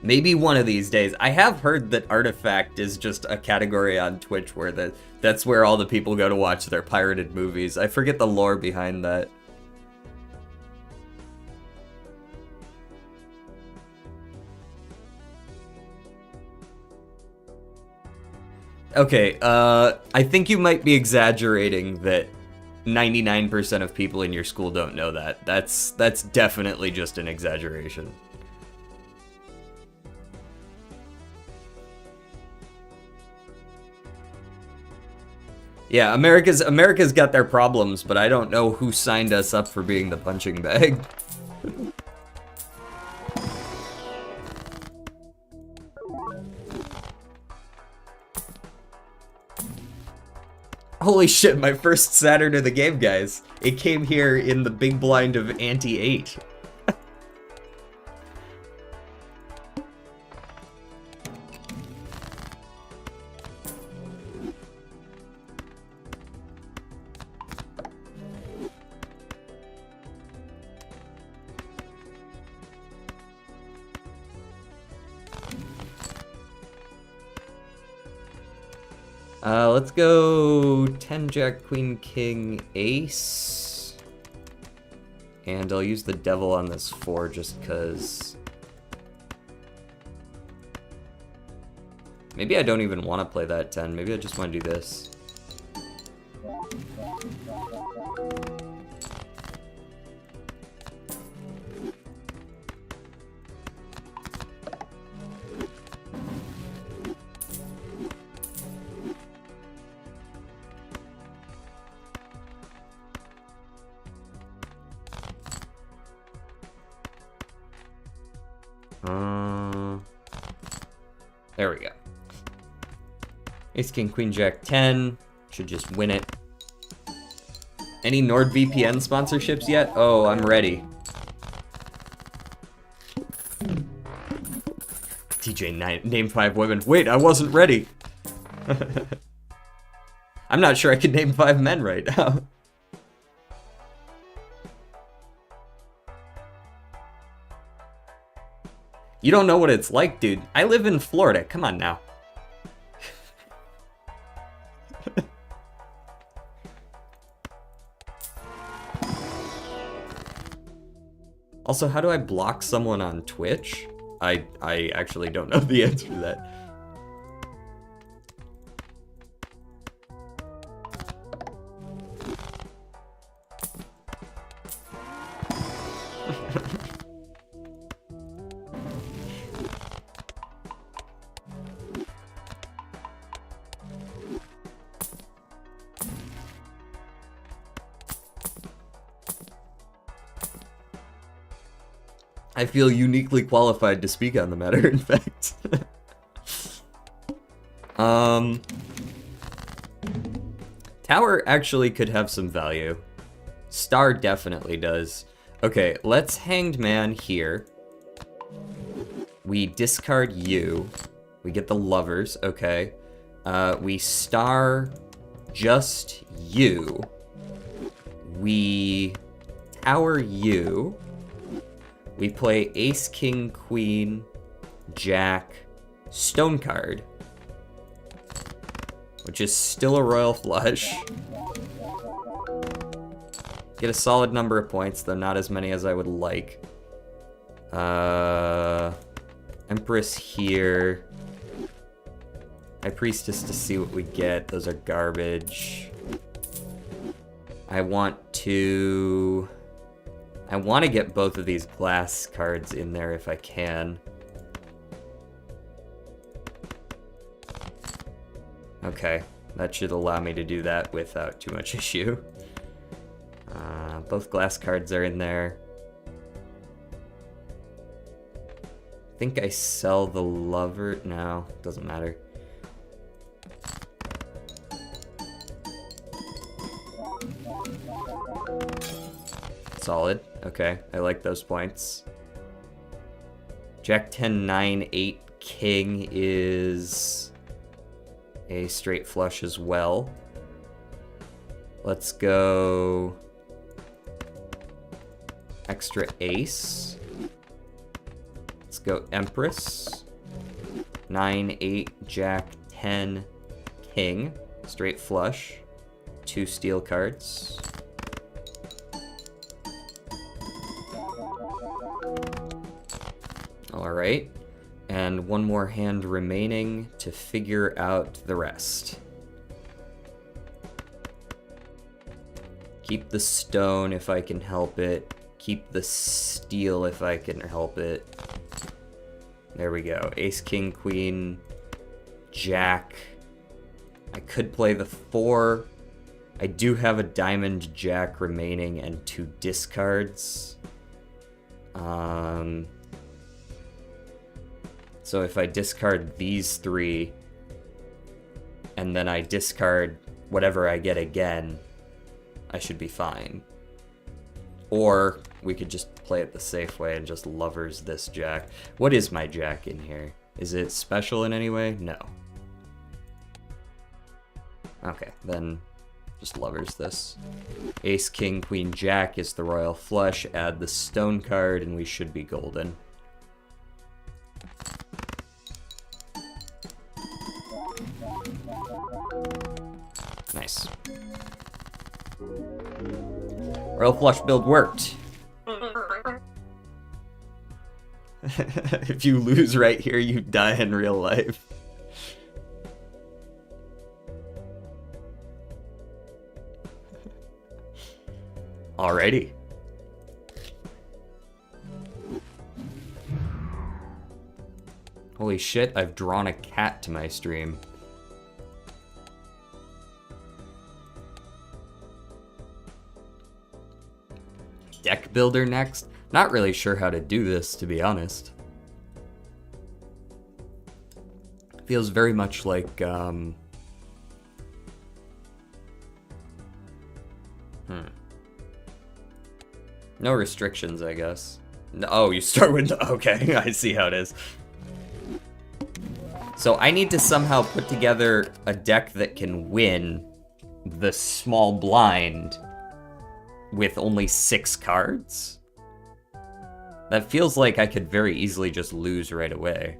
[SPEAKER 2] Maybe one of these days. I have heard that Artifact is just a category on Twitch where that's where all the people go to watch their pirated movies. I forget the lore behind that. Okay, I think you might be exaggerating that 99% of people in your school don't know that. That's definitely just an exaggeration. Yeah, America's got their problems, but I don't know who signed us up for being the punching bag. Holy shit, my first Saturn of the game, guys. It came here in the big blind of ante 8. Let's go 10, jack, queen, king, ace. And I'll use the devil on this 4 just because... Maybe I don't even want to play that 10. Maybe I just want to do this. There we go. Ace, king, queen, jack, 10. Should just win it. Any NordVPN sponsorships yet? Oh, I'm ready. DJ, name 5 women. Wait, I wasn't ready. I'm not sure I could name 5 men right now. You don't know what it's like, dude. I live in Florida. Come on now. Also, how do I block someone on Twitch? I actually don't know the answer to that. I feel uniquely qualified to speak on the matter, in fact. Tower actually could have some value. Star definitely does. Okay, let's Hanged Man here. We discard you. We get the lovers, okay. We star just you. We tower you. We play ace, king, queen, jack, stone card, which is still a royal flush. Get a solid number of points, though not as many as I would like. Empress here. High Priestess to see what we get. Those are garbage. I want to get both of these glass cards in there if I can. Okay, that should allow me to do that without too much issue. Both glass cards are in there. I think I sell the lover. No, doesn't matter. Solid. Okay, I like those points. Jack 10, 9, 8, king is a straight flush as well. Let's go extra ace. Let's go Empress. 9, 8, Jack, 10, king. Straight flush. 2 steel cards. Alright. And one more hand remaining to figure out the rest. Keep the stone if I can help it. Keep the steel if I can help it. There we go. Ace, king, queen, jack. I could play the 4. I do have a diamond jack remaining and 2 discards. So if I discard these 3, and then I discard whatever I get again, I should be fine. Or we could just play it the safe way and just lovers this jack. What is my jack in here? Is it special in any way? No. Okay, then just lovers this. Ace, king, queen, jack is the royal flush. Add the stone card and we should be golden. Nice. Royal flush build worked. If you lose right here, you die in real life. Alrighty. Holy shit, I've drawn a cat to my stream. Deck builder next? Not really sure how to do this, to be honest. Feels very much like, No restrictions, I guess. No, oh, you start with the... Okay, I see how it is. So I need to somehow put together a deck that can win the small blind with only 6 cards? That feels like I could very easily just lose right away.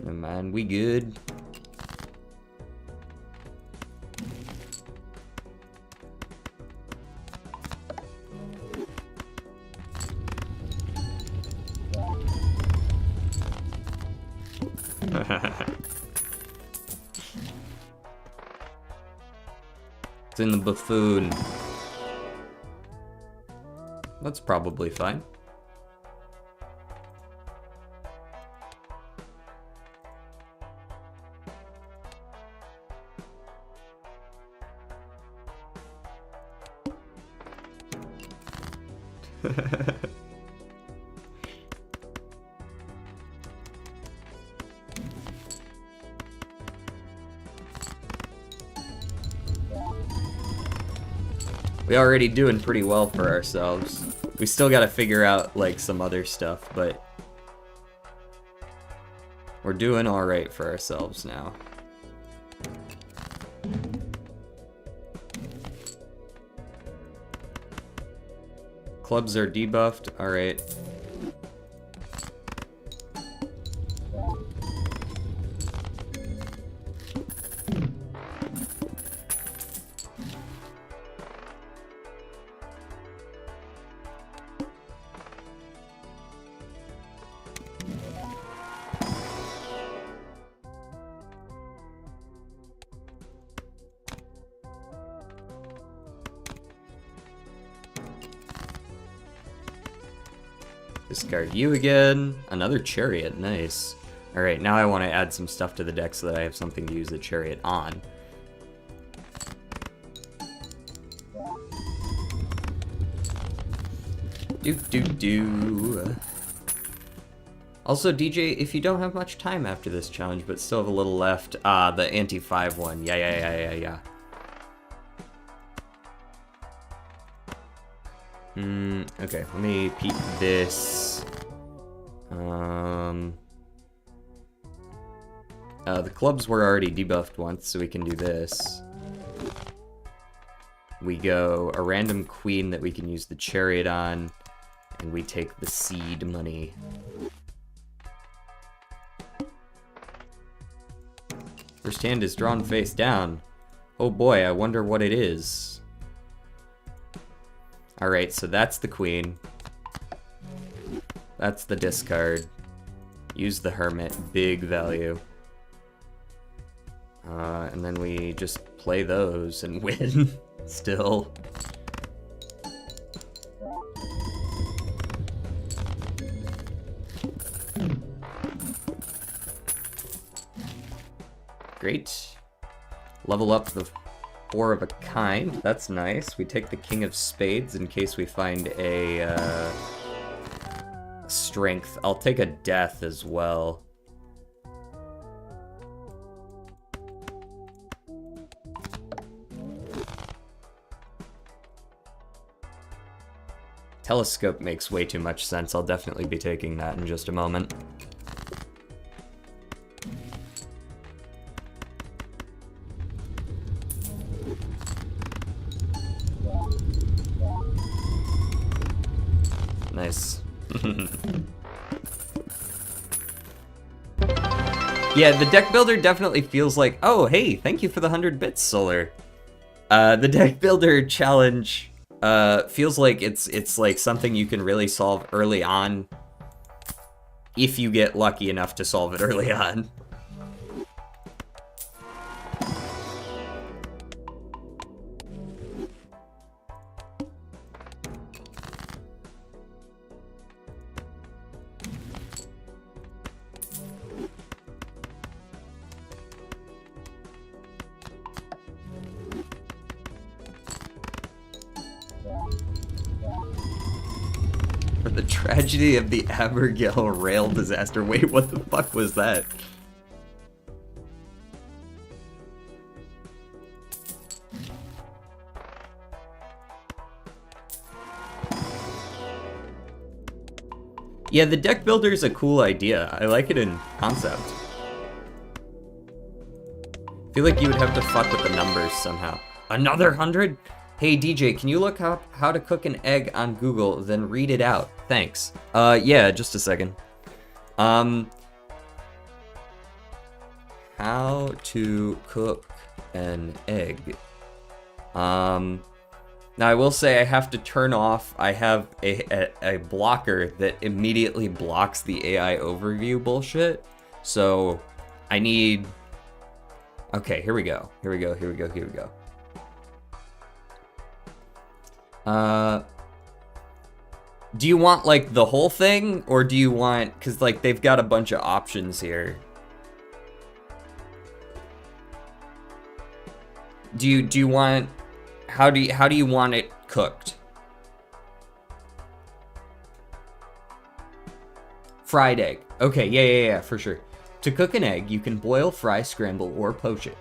[SPEAKER 2] Never mind, we good. It's in the buffoon. That's probably fine. We're already doing pretty well for ourselves. We still gotta figure out, like, some other stuff, but we're doing alright for ourselves now. Clubs are debuffed, alright. Discard you again. Another chariot, nice. Alright, now I want to add some stuff to the deck so that I have something to use the chariot on. Do. Also, DJ, if you don't have much time after this challenge, but still have a little left, the anti-5 one. Yeah. Okay, let me peep this. The clubs were already debuffed once, so we can do this. We go a random queen that we can use the chariot on, and we take the seed money. First hand is drawn face down. Oh boy, I wonder what it is. Alright, so that's the queen. That's the discard. Use the hermit, big value. And then we just play those and win, still. Great. Level up the 4 of a kind. That's nice. We take the king of spades in case we find a strength. I'll take a death as well. Telescope makes way too much sense. I'll definitely be taking that in just a moment. Nice. Yeah, the deck builder definitely feels like, oh, hey, thank you for the 100 bits, Solar. The deck builder challenge feels like it's like something you can really solve early on if you get lucky enough to solve it early on. For the tragedy of the Abigail rail disaster. Wait, what the fuck was that? Yeah, the deck builder is a cool idea. I like it in concept. I feel like you would have to fuck with the numbers somehow. Another 100? Hey DJ, can you look up how to cook an egg on Google, then read it out? Thanks. Yeah, just a second. How to cook an egg. Now I will say I have to turn off, I have a blocker that immediately blocks the AI overview bullshit. So I need, okay, here we go. Do you want like the whole thing, or do you want, cause like they've got a bunch of options here. Do you want, how do you want it cooked? Fried egg. Okay, yeah, for sure. To cook an egg, you can boil, fry, scramble, or poach it.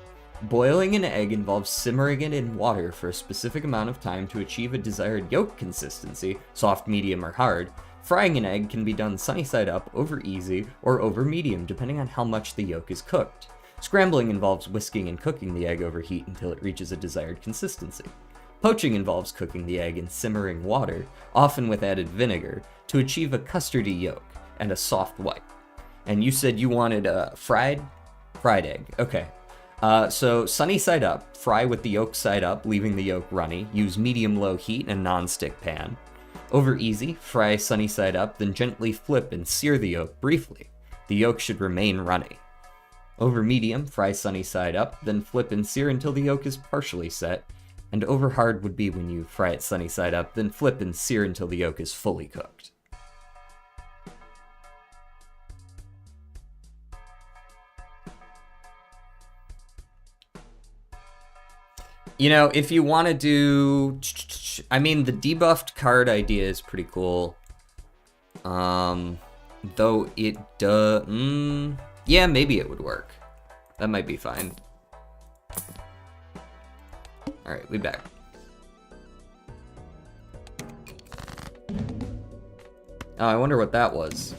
[SPEAKER 2] Boiling an egg involves simmering it in water for a specific amount of time to achieve a desired yolk consistency, soft, medium, or hard. Frying an egg can be done sunny side up, over easy, or over medium, depending on how much the yolk is cooked. Scrambling involves whisking and cooking the egg over heat until it reaches a desired consistency. Poaching involves cooking the egg in simmering water, often with added vinegar, to achieve a custardy yolk and a soft white. And you said you wanted a fried egg. Okay. So sunny side up, fry with the yolk side up, leaving the yolk runny. Use medium-low heat in a non-stick pan. Over easy, fry sunny side up, then gently flip and sear the yolk briefly. The yolk should remain runny. Over medium, fry sunny side up, then flip and sear until the yolk is partially set. And over hard would be when you fry it sunny side up, then flip and sear until the yolk is fully cooked. You know, if you want to do... I mean, the debuffed card idea is pretty cool. Though it does... yeah, maybe it would work. That might be fine. Alright, we back. Oh, I wonder what that was.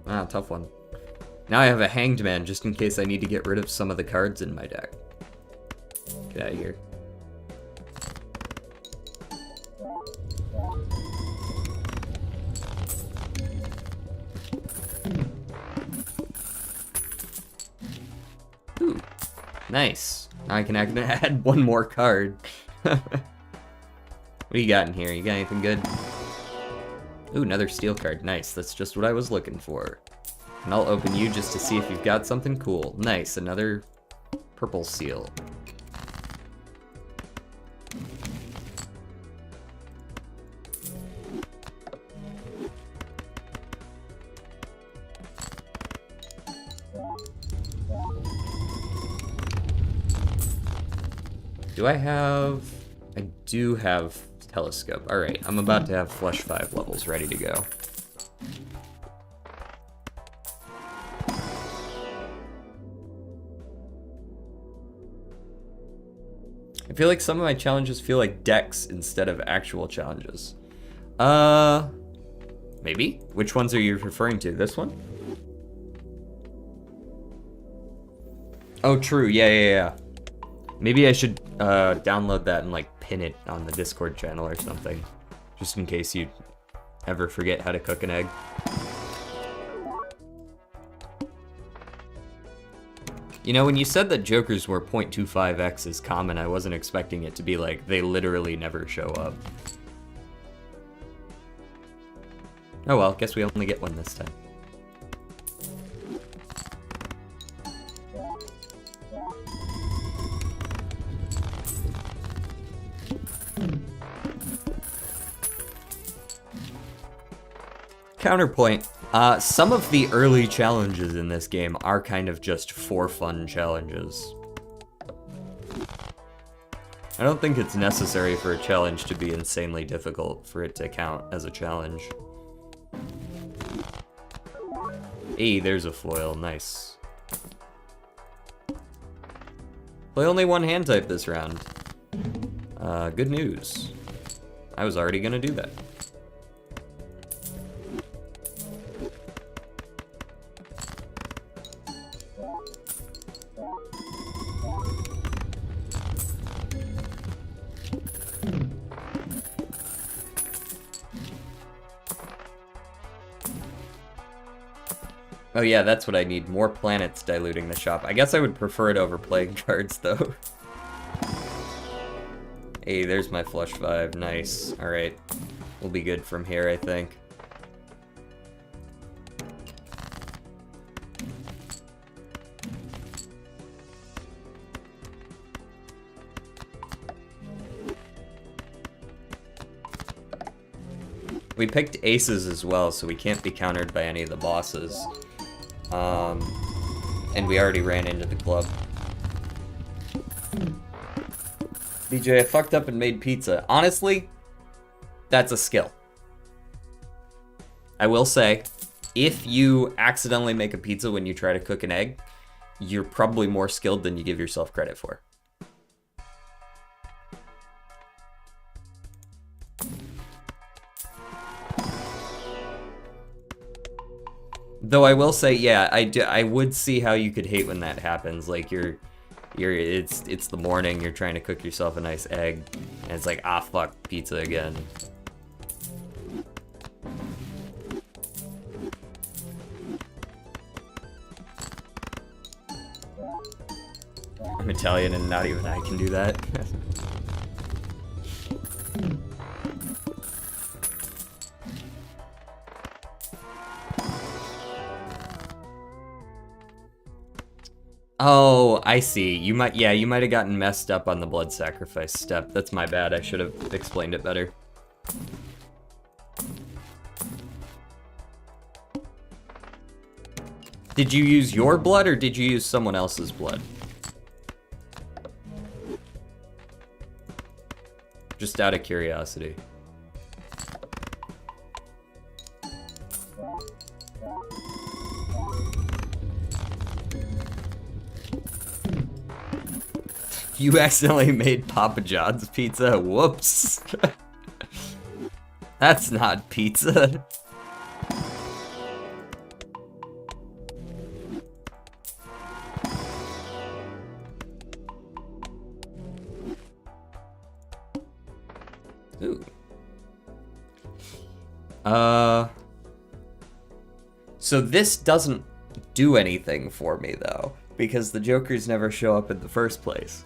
[SPEAKER 2] Ah, tough one. Now I have a Hanged Man just in case I need to get rid of some of the cards in my deck. Get out of here. Ooh, nice. Now I can add one more card. What do you got in here? You got anything good? Ooh, another steel card. Nice, that's just what I was looking for. And I'll open you just to see if you've got something cool. Nice, another purple seal. Do I have... I do have telescope. Alright, I'm about to have flush 5 levels ready to go. I feel like some of my challenges feel like decks instead of actual challenges. Maybe? Which ones are you referring to? This one? Oh, true. Yeah. Maybe I should download that and like pin it on the Discord channel or something. Just in case you ever forget how to cook an egg. You know, when you said that jokers were 0.25x is common, I wasn't expecting it to be like they literally never show up. Oh well, guess we only get one this time. Counterpoint. Some of the early challenges in this game are kind of just for fun challenges. I don't think it's necessary for a challenge to be insanely difficult for it to count as a challenge. Hey, there's a foil. Nice. Play only one hand type this round. Good news. I was already gonna do that. Oh yeah, that's what I need. More planets diluting the shop. I guess I would prefer it over playing cards, though. Hey, there's my flush 5. Nice. Alright. We'll be good from here, I think. We picked aces as well, so we can't be countered by any of the bosses. And we already ran into the club. BJ, I fucked up and made pizza. Honestly, that's a skill. I will say, if you accidentally make a pizza when you try to cook an egg, you're probably more skilled than you give yourself credit for. Though I will say, yeah, I would see how you could hate when that happens. Like it's the morning, you're trying to cook yourself a nice egg, and it's like, ah, fuck, pizza again. I'm Italian and not even I can do that. Oh, I see. You might have gotten messed up on the blood sacrifice step. That's my bad. I should have explained it better. Did you use your blood or did you use someone else's blood? Just out of curiosity. You accidentally made Papa John's pizza? Whoops. That's not pizza. Ooh. So this doesn't do anything for me though, because the jokers never show up in the first place.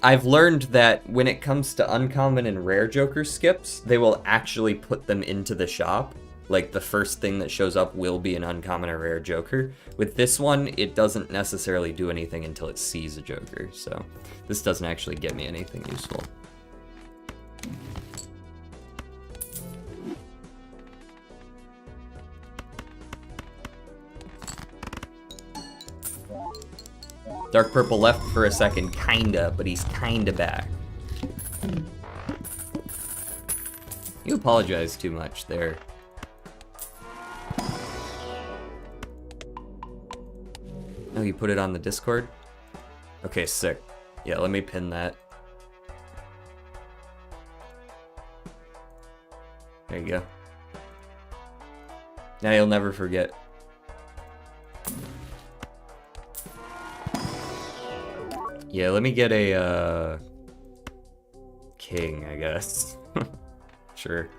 [SPEAKER 2] I've learned that when it comes to uncommon and rare joker skips, they will actually put them into the shop. Like, the first thing that shows up will be an uncommon or rare joker. With this one, it doesn't necessarily do anything until it sees a joker, so this doesn't actually get me anything useful. Dark Purple left for a second, kinda, but he's kinda back. You apologize too much there. Oh, you put it on the Discord? Okay, sick. Yeah, let me pin that. There you go. Now you'll never forget. Yeah, let me get a, king, I guess. Sure.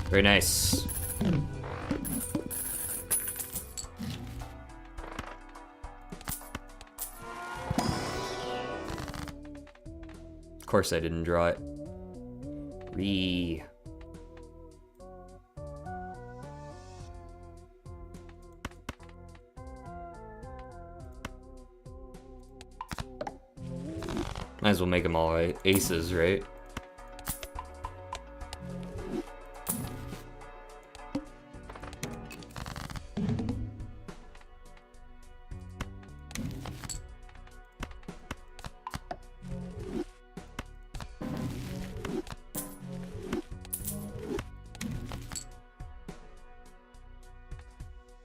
[SPEAKER 2] Very nice. Of course I didn't draw it. Might as well make them all aces, right?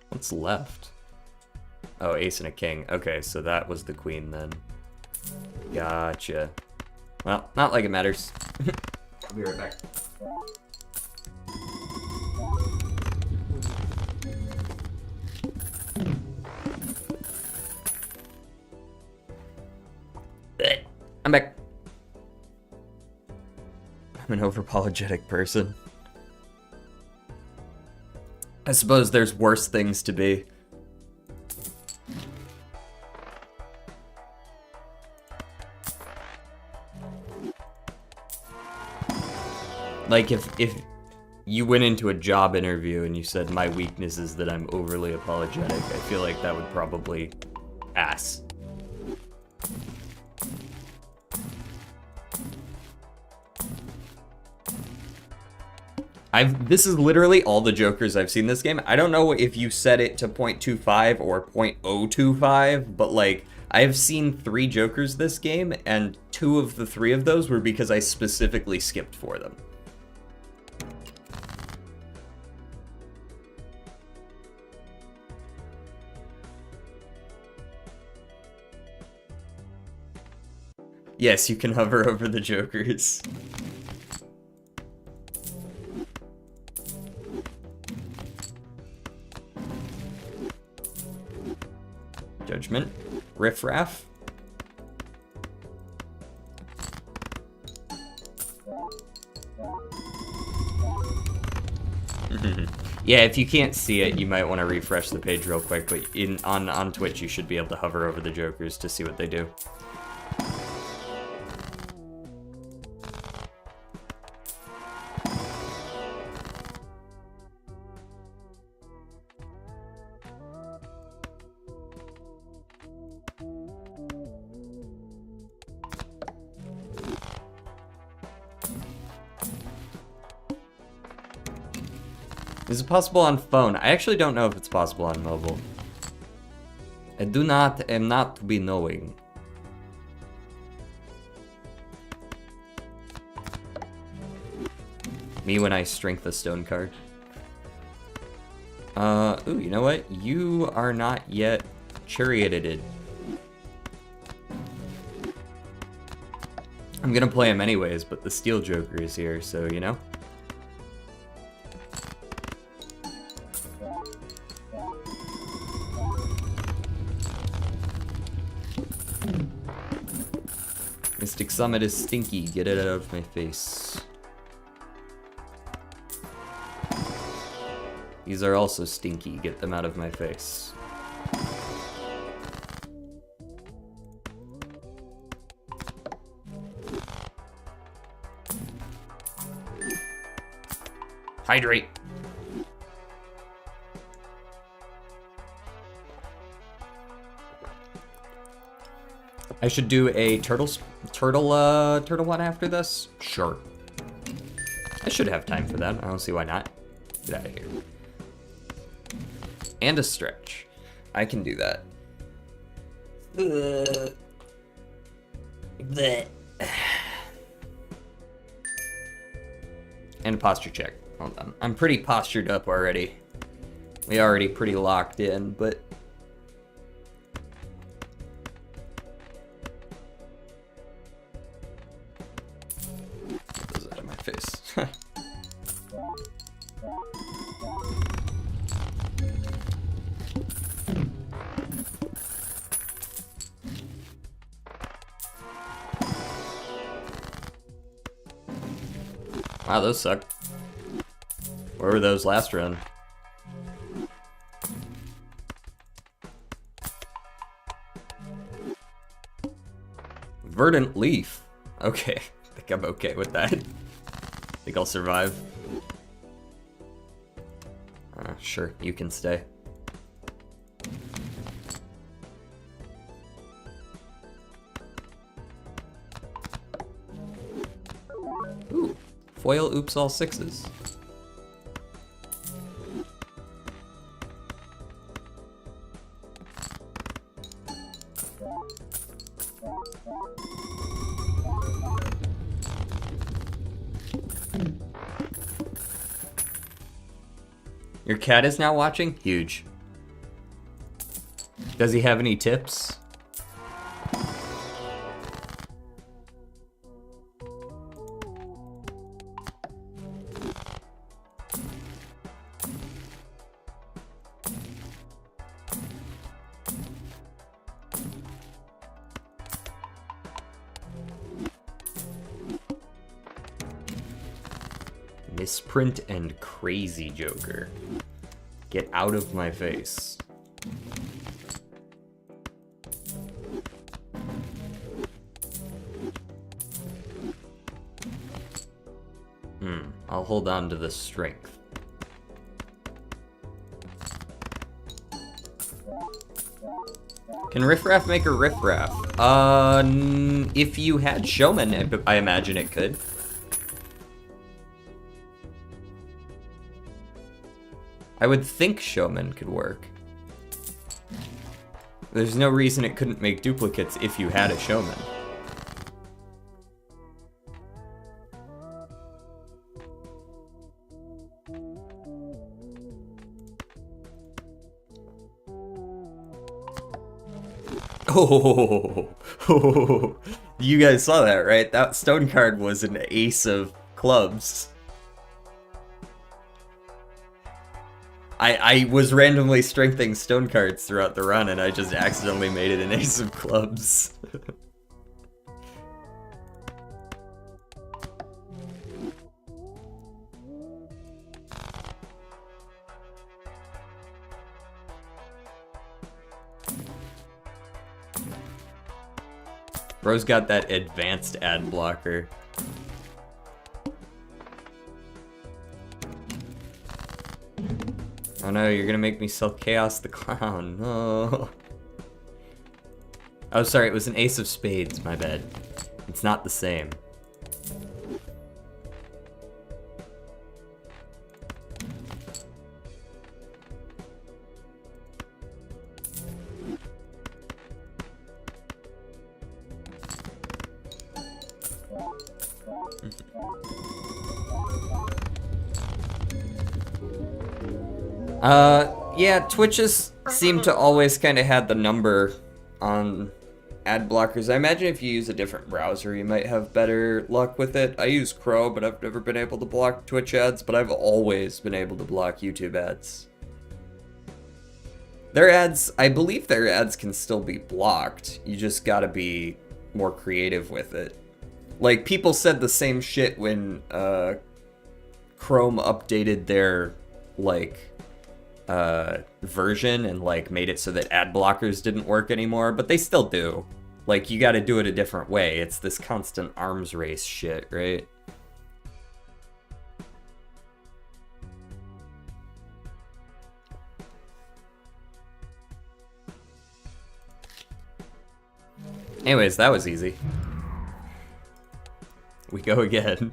[SPEAKER 2] What's left? Oh, ace and a king. Okay, so that was the queen then. Gotcha. Well, not like it matters. I'll be right back. I'm back. I'm an overapologetic person. I suppose there's worse things to be. Like if you went into a job interview and you said my weakness is that I'm overly apologetic, I feel like that would probably pass. This is literally all the jokers I've seen this game. I don't know if you set it to 0.25 or 0.025, but like, I've seen 3 jokers this game, and 2 of the 3 of those were because I specifically skipped for them. Yes, you can hover over the jokers. Judgment. Riffraff. Yeah, if you can't see it, you might want to refresh the page real quick, but on Twitch you should be able to hover over the jokers to see what they do. Is it possible on phone? I actually don't know if it's possible on mobile. I am not to be knowing. Me when I strength a stone card. Ooh, you know what? You are not yet charioted. I'm gonna play him anyways, but the Steel Joker is here, so you know. Mystic Summit is stinky. Get it out of my face. These are also stinky. Get them out of my face. Hydrate. I should do a turtle one after this? Sure. I should have time for that. I don't see why not. Get out of here. And a stretch. I can do that. And a posture check. Hold on. I'm pretty postured up already. We already pretty locked in, but... Get those out of my face. Wow, those suck. Where were those last run? Verdant Leaf. Okay, I think I'm okay with that. I think I'll survive. Sure, you can stay. Ooh, foil oops all sixes. Your cat is now watching? Huge. Does he have any tips? Misprint and Crazy Joker. Get out of my face. I'll hold on to the strength. Can Riffraff make a Riffraff? If you had Showman, I imagine it could. I would think Showman could work. There's no reason it couldn't make duplicates if you had a Showman. Oh, you guys saw that, right? That stone card was an ace of clubs. I was randomly strengthening stone cards throughout the run, and I just accidentally made it an ace of clubs. Bro's got that advanced ad blocker. Oh no, you're gonna make me sell Chaos the Clown. No. Oh, sorry, it was an ace of spades, my bad. It's not the same. Yeah, Twitches seem to always kind of had the number on ad blockers. I imagine if you use a different browser, you might have better luck with it. I use Chrome, but I've never been able to block Twitch ads, but I've always been able to block YouTube ads. Their ads, I believe their ads can still be blocked. You just gotta be more creative with it. Like, people said the same shit when Chrome updated their, like, version and, like, made it so that ad blockers didn't work anymore, but they still do. Like, you gotta do it a different way. It's this constant arms race shit, right? Anyways, that was easy. We go again.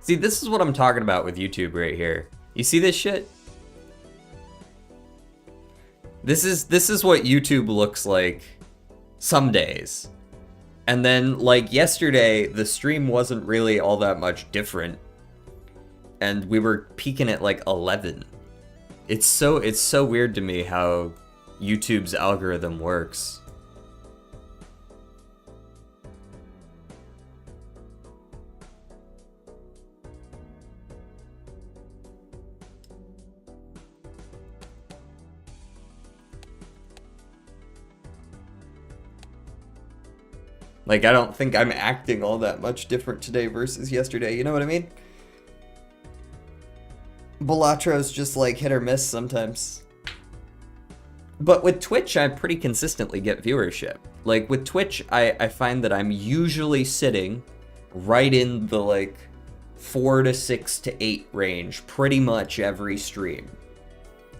[SPEAKER 2] See, this is what I'm talking about with YouTube right here. You see this shit? This is what YouTube looks like some days. And then, like, yesterday, the stream wasn't really all that much different. And we were peaking at, like, 11. It's so weird to me how YouTube's algorithm works. Like, I don't think I'm acting all that much different today versus yesterday, you know what I mean? Balatro's just like hit or miss sometimes. But with Twitch, I pretty consistently get viewership. Like, with Twitch, I find that I'm usually sitting right in the, like, 4 to 6 to 8 range pretty much every stream.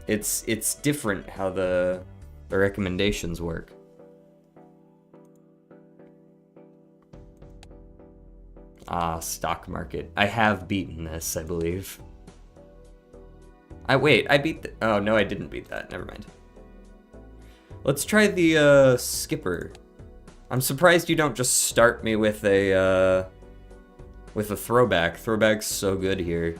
[SPEAKER 2] It's different how the recommendations work. Ah, stock market. I have beaten this, I believe. I beat the... Oh, no, I didn't beat that. Never mind. Let's try the, skipper. I'm surprised you don't just start me with a throwback. Throwback's so good here.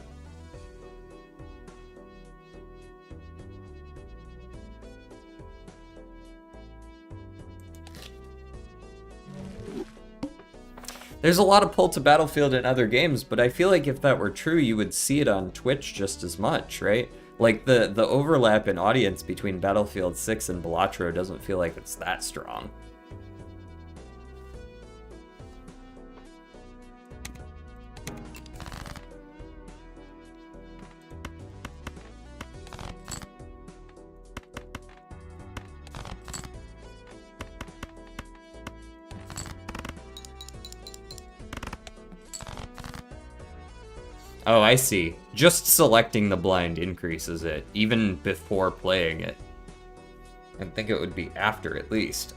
[SPEAKER 2] There's a lot of pull to Battlefield in other games, but I feel like if that were true, you would see it on Twitch just as much, right? Like, the overlap in audience between Battlefield 6 and Balatro doesn't feel like it's that strong. Oh, I see. Just selecting the blind increases it, even before playing it. I think it would be after, at least.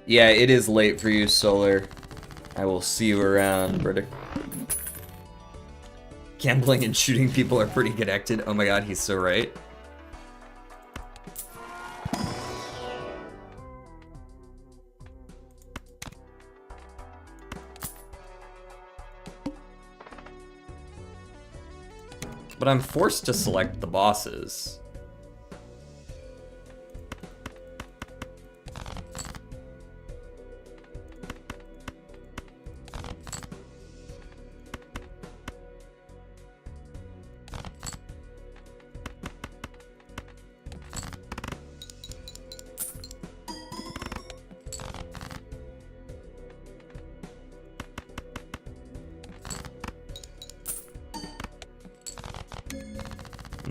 [SPEAKER 2] Yeah, it is late for you, Solar. I will see you around, brother. Gambling and shooting people are pretty connected. Oh my god, he's so right. But I'm forced to select the bosses.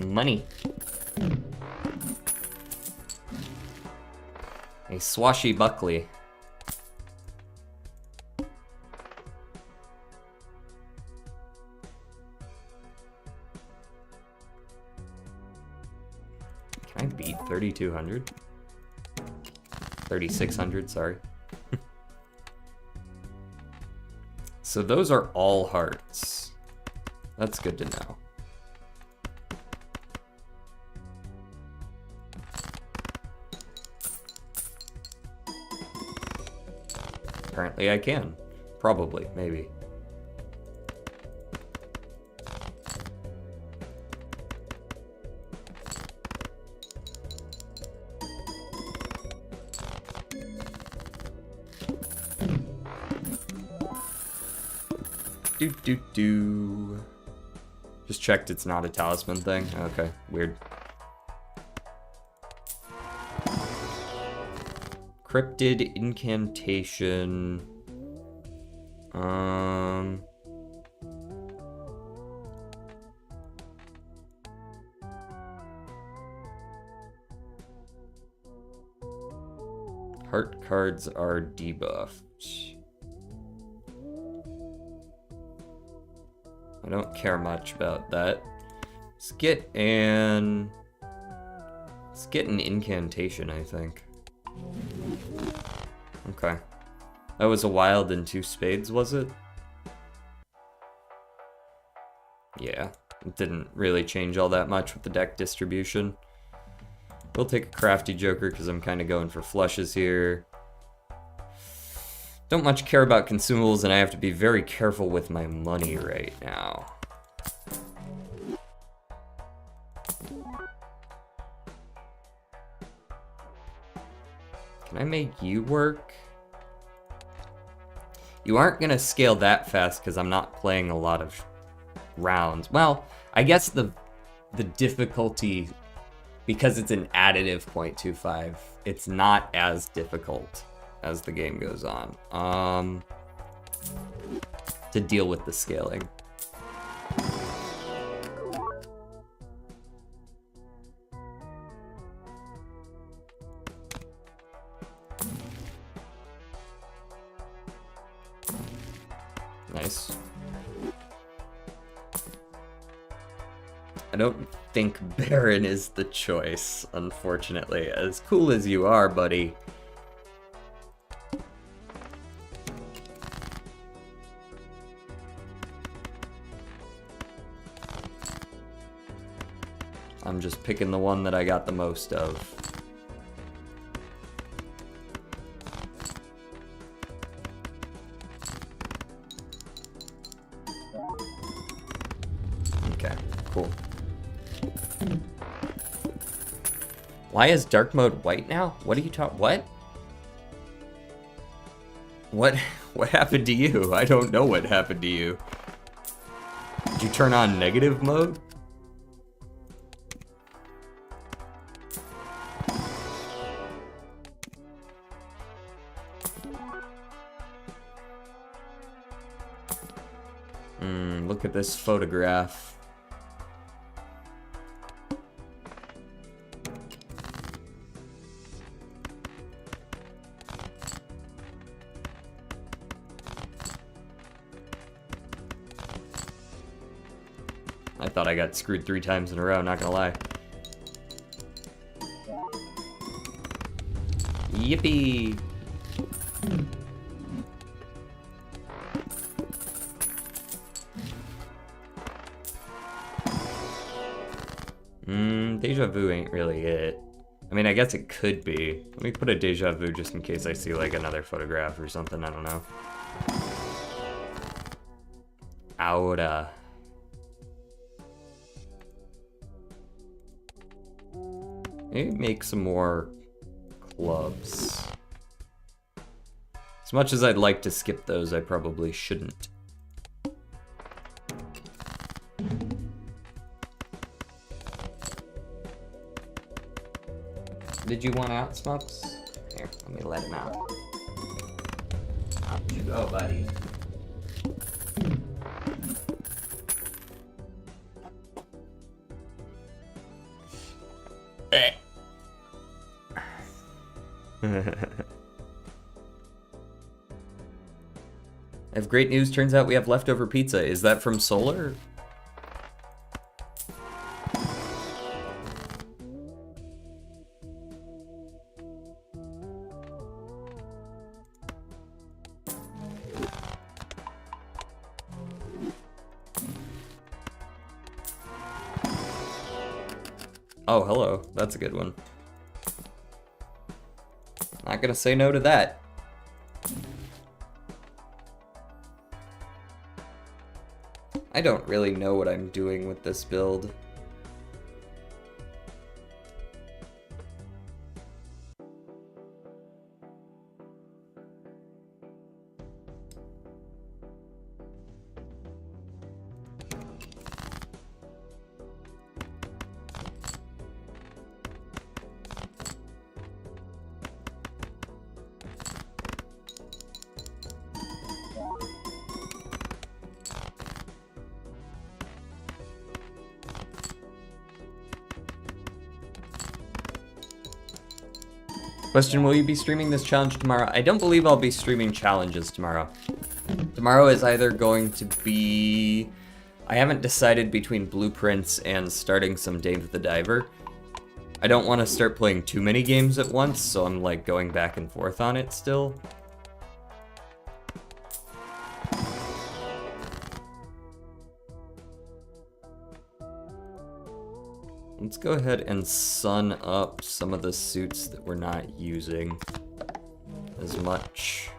[SPEAKER 2] Money. A swashbuckly. Can I beat 3,200. 3,600, sorry. So those are all hearts. That's good to know. Apparently I can. Probably, maybe. Do. Just checked it's not a talisman thing. Okay, weird. Cryptid incantation. Heart cards are debuffed. I don't care much about that. Let's get an incantation, I think. Okay. That was a wild and 2 spades, was it? Yeah, it didn't really change all that much with the deck distribution. We'll take a crafty joker because I'm kind of going for flushes here. Don't much care about consumables, and I have to be very careful with my money right now. Can I make you work? You aren't gonna scale that fast because I'm not playing a lot of rounds. Well, I guess the difficulty, because it's an additive 0.25, it's not as difficult as the game goes on to deal with the scaling. Nice. I don't think Baron is the choice, unfortunately. As cool as you are, buddy. I'm just picking the one that I got the most of. Okay, cool. Why is dark mode white now? What are you talking? What? What happened to you? I don't know what happened to you. Did you turn on negative mode? Look at this photograph. I thought I got screwed 3 times in a row, not gonna lie. Yippee! Deja vu ain't really it. I mean, I guess it could be. Let me put a deja vu just in case I see like another photograph or something, I don't know. Aura. Maybe make some more clubs. As much as I'd like to skip those, I probably shouldn't. Did you want out, Smokes? Here, let me let him out. Out you go, buddy. I have great news. Turns out we have leftover pizza. Is that from Solar? Oh, hello. That's a good one. Not gonna say no to that. I don't really know what I'm doing with this build. Question, will you be streaming this challenge tomorrow? I don't believe I'll be streaming challenges tomorrow. Tomorrow is either going to be... I haven't decided between blueprints and starting some Dave the Diver. I don't want to start playing too many games at once, so I'm like going back and forth on it still. Let's go ahead and sun up some of the suits that we're not using as much.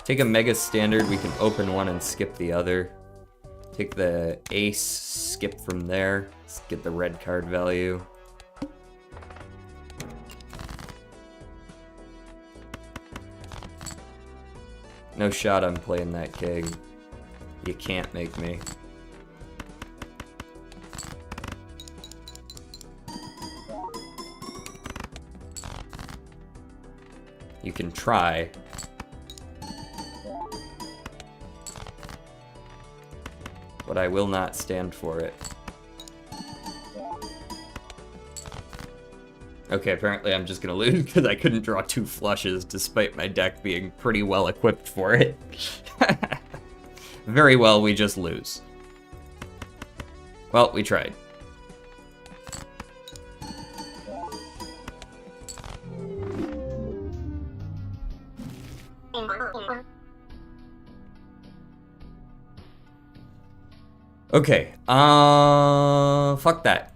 [SPEAKER 2] Take a mega standard, we can open one and skip the other. Take the ace, skip from there, let's get the red card value. No shot I'm playing that king. You can't make me. You can try. But I will not stand for it. Okay, apparently I'm just gonna lose because I couldn't draw 2 flushes despite my deck being pretty well equipped for it. Very well, we just lose. Well, we tried. Okay, fuck that.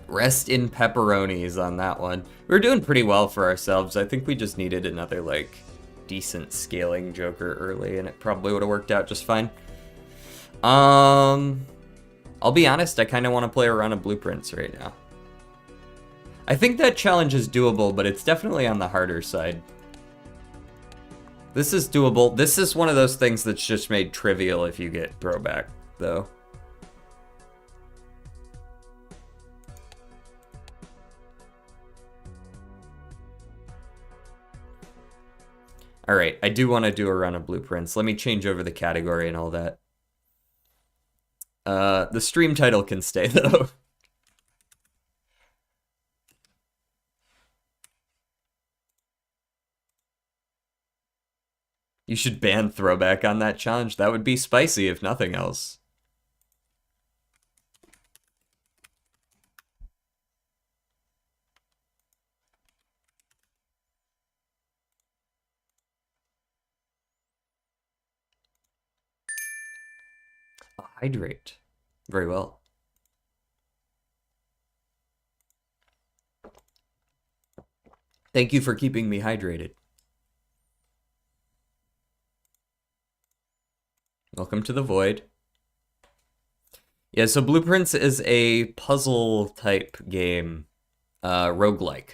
[SPEAKER 2] Rest in pepperonis on that one. We were doing pretty well for ourselves. I think we just needed another, like, decent scaling joker early, and it probably would have worked out just fine. I'll be honest, I kind of want to play a run of blueprints right now. I think that challenge is doable, but it's definitely on the harder side. This is doable. This is one of those things that's just made trivial if you get throwback, though. Alright, I do want to do a run of blueprints. Let me change over the category and all that. The stream title can stay, though. You should ban throwback on that challenge. That would be spicy, if nothing else. Hydrate. Very well. Thank you for keeping me hydrated. Welcome to the void. Yeah, so Blueprints is a puzzle type game, roguelike.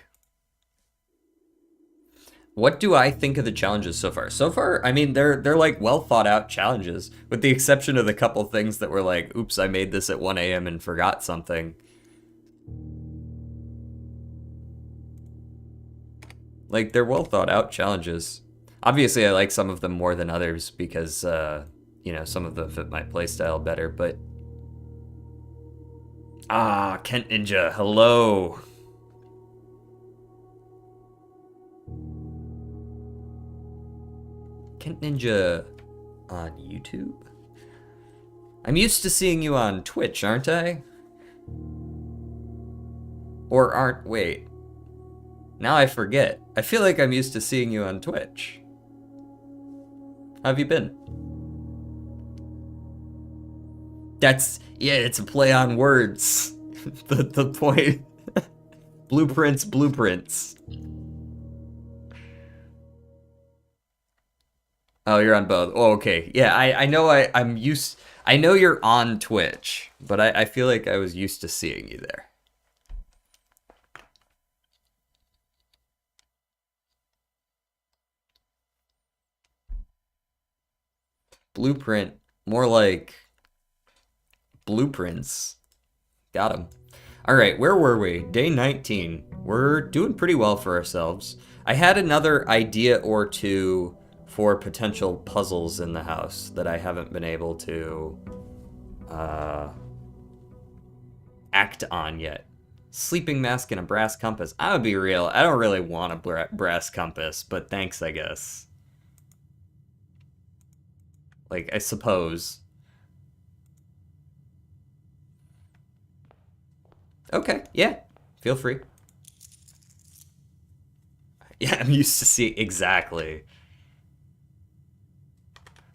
[SPEAKER 2] What do I think of the challenges so far? So far, I mean, they're like well thought out challenges, with the exception of the couple things that were like, oops, I made this at 1 a.m. and forgot something. Like, they're well thought out challenges. Obviously, I like some of them more than others because, you know, some of them fit my playstyle better, but... Ah, Kent Ninja, hello! Kent Ninja on YouTube? I'm used to seeing you on Twitch, aren't I? Or aren't... wait. Now I forget. I feel like I'm used to seeing you on Twitch. How have you been? Yeah, it's a play on words. The point. Blueprints. Oh, you're on both. Oh, okay. Yeah, I know I know you're on Twitch, but I feel like I was used to seeing you there. Blueprint, more like blueprints. Got him. All right, where were we? Day 19. We're doing pretty well for ourselves. I had another idea or two for potential puzzles in the house that I haven't been able to act on yet. Sleeping mask and a brass compass. I would be real. I don't really want a brass compass, but thanks, I guess. Like, I suppose. Okay, yeah. Feel free. Yeah, I'm used to seeing exactly.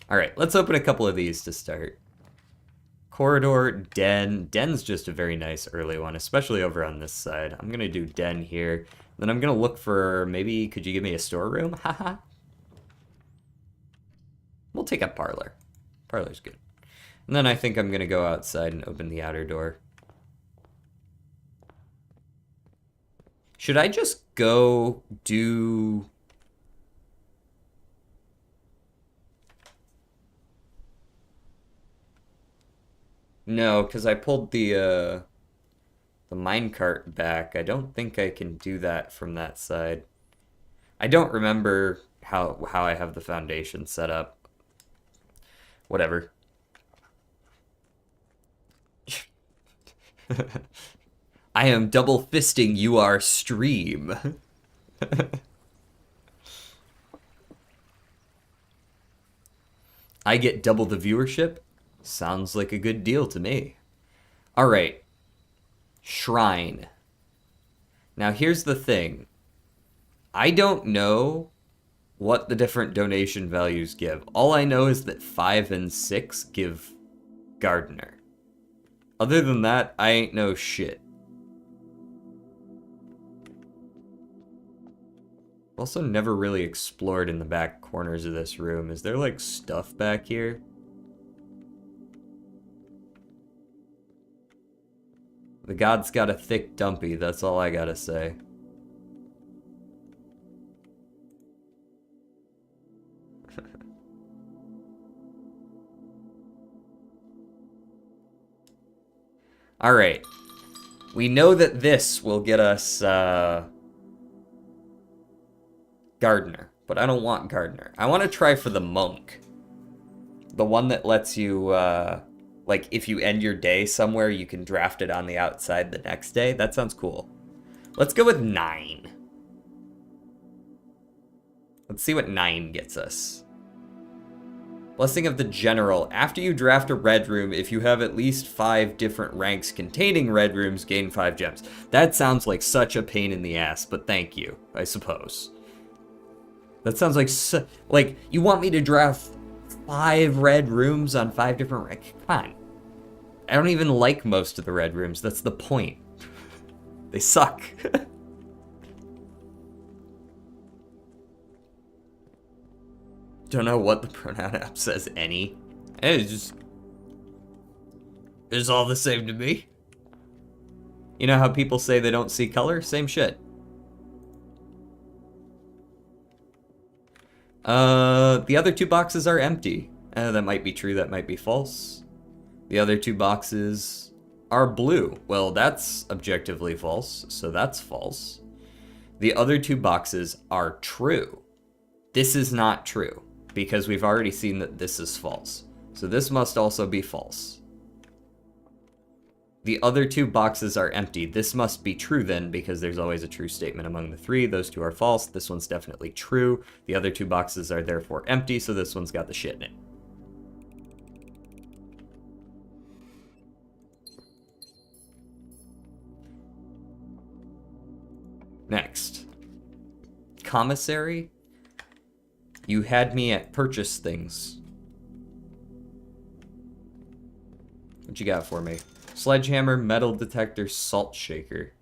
[SPEAKER 2] All right, let's open a couple of these to start. Corridor, den. Den's just a very nice early one, especially over on this side. I'm gonna do den here. Then I'm gonna look for, maybe, could you give me a storeroom? Haha. We'll take a parlor. Parlor's good. And then I think I'm gonna go outside and open the outer door. Should I just go do... No, because I pulled the minecart back. I don't think I can do that from that side. I don't remember how I have the foundation set up. Whatever. I am double fisting UR stream. I get double the viewership? Sounds like a good deal to me. All right. Shrine. Now here's the thing. I don't know what the different donation values give. All I know is that 5 and 6 give gardener. Other than that, I ain't know shit. Also never really explored in the back corners of this room. Is there like stuff back here? The god's got a thick dumpy, that's all I gotta say. Alright. We know that this will get us, gardener. But I don't want gardener. I want to try for the monk. The one that lets you, like, if you end your day somewhere, you can draft it on the outside the next day. That sounds cool. Let's go with 9. Let's see what 9 gets us. Blessing of the General. After you draft a red room, if you have at least 5 different ranks containing red rooms, gain 5 gems. That sounds like such a pain in the ass, but thank you, I suppose. That sounds like you want me to draft 5 red rooms on 5 different ranks? Come on. I don't even like most of the red rooms. That's the point. They suck. Don't know what the pronoun app says, any. It's all the same to me. You know how people say they don't see color? Same shit. The other 2 boxes are empty. That might be true, that might be false. The other 2 boxes are blue. Well, that's objectively false, so that's false. The other 2 boxes are true. This is not true, because we've already seen that this is false. So this must also be false. The other 2 boxes are empty. This must be true then, because there's always a true statement among the 3. Those 2 are false. This one's definitely true. The other 2 boxes are therefore empty, so this one's got the shit in it. Next. Commissary? You had me at purchase things. What you got for me? Sledgehammer, metal detector, salt shaker.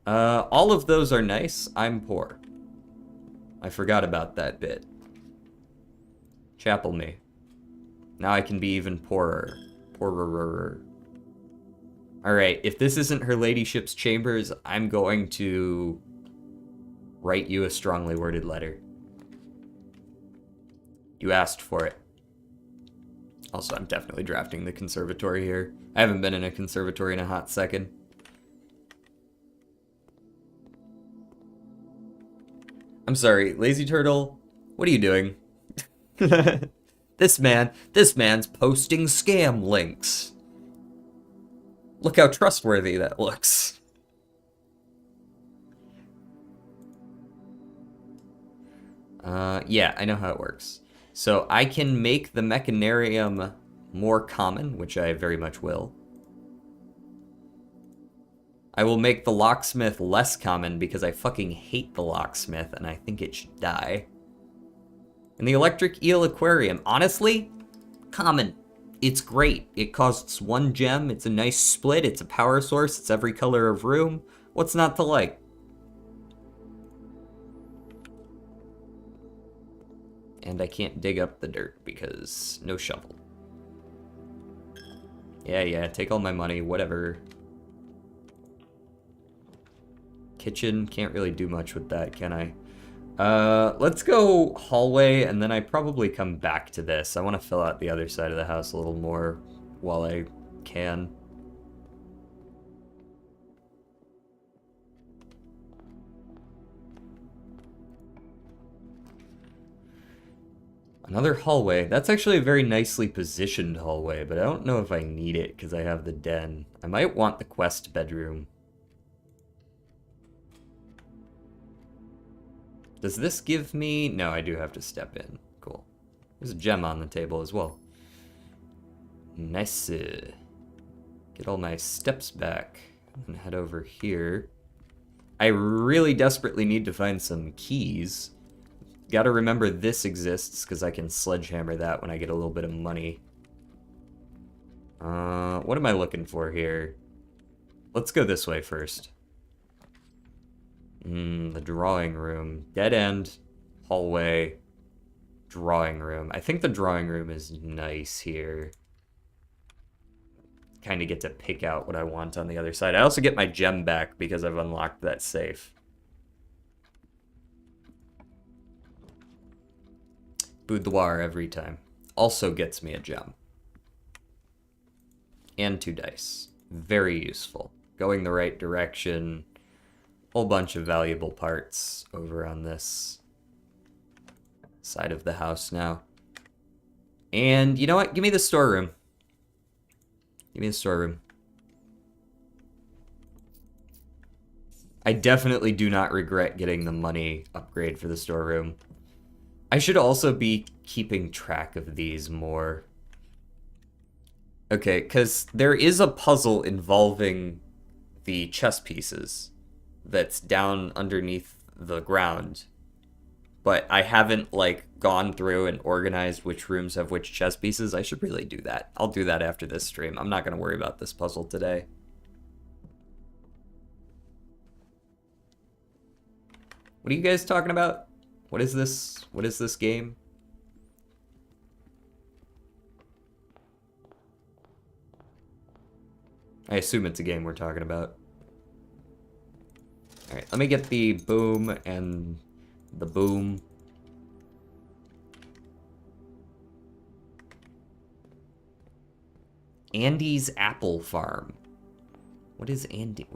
[SPEAKER 2] All of those are nice. I'm poor. I forgot about that bit. Chapel me. Now I can be even poorer. Poorer. Alright, if this isn't her ladyship's chambers, I'm going to write you a strongly worded letter. You asked for it. Also, I'm definitely drafting the conservatory here. I haven't been in a conservatory in a hot second. I'm sorry, Lazy Turtle, what are you doing? This man's posting scam links. Look how trustworthy that looks. Yeah, I know how it works. So I can make the mechanarium more common, which I very much will. I will make the locksmith less common because I fucking hate the locksmith and I think it should die. And the electric eel aquarium, honestly, common. It's great. It costs 1 gem, it's a nice split, it's a power source, it's every color of room. What's not to like? And I can't dig up the dirt because no shovel. Yeah, take all my money, whatever. Kitchen, can't really do much with that, can I? Let's go hallway, and then I probably come back to this. I want to fill out the other side of the house a little more while I can. Another hallway. That's actually a very nicely positioned hallway, but I don't know if I need it because I have the den. I might want the quest bedroom. Does this give me... No, I do have to step in. Cool. There's a gem on the table as well. Nice. Get all my steps back and head over here. I really desperately need to find some keys. Gotta remember this exists because I can sledgehammer that when I get a little bit of money. What am I looking for here? Let's go this way first. The drawing room. Dead end, hallway, drawing room. I think the drawing room is nice here. Kind of get to pick out what I want on the other side. I also get my gem back because I've unlocked that safe. Boudoir every time. Also gets me a gem. And 2 dice. Very useful. Going the right direction. Whole bunch of valuable parts over on this side of the house now. And you know what? Give me the storeroom. Give me the storeroom. I definitely do not regret getting the money upgrade for the storeroom. I should also be keeping track of these more. Okay, because there is a puzzle involving the chess pieces that's down underneath the ground, but I haven't like gone through and organized which rooms have which chess pieces. I should really do that. I'll do that after this stream. I'm not going to worry about this puzzle today. What are you guys talking about? What is this? What is this game? I assume it's a game we're talking about. Alright, let me get the boom and the boom. Andy's Apple Farm. What is Andy?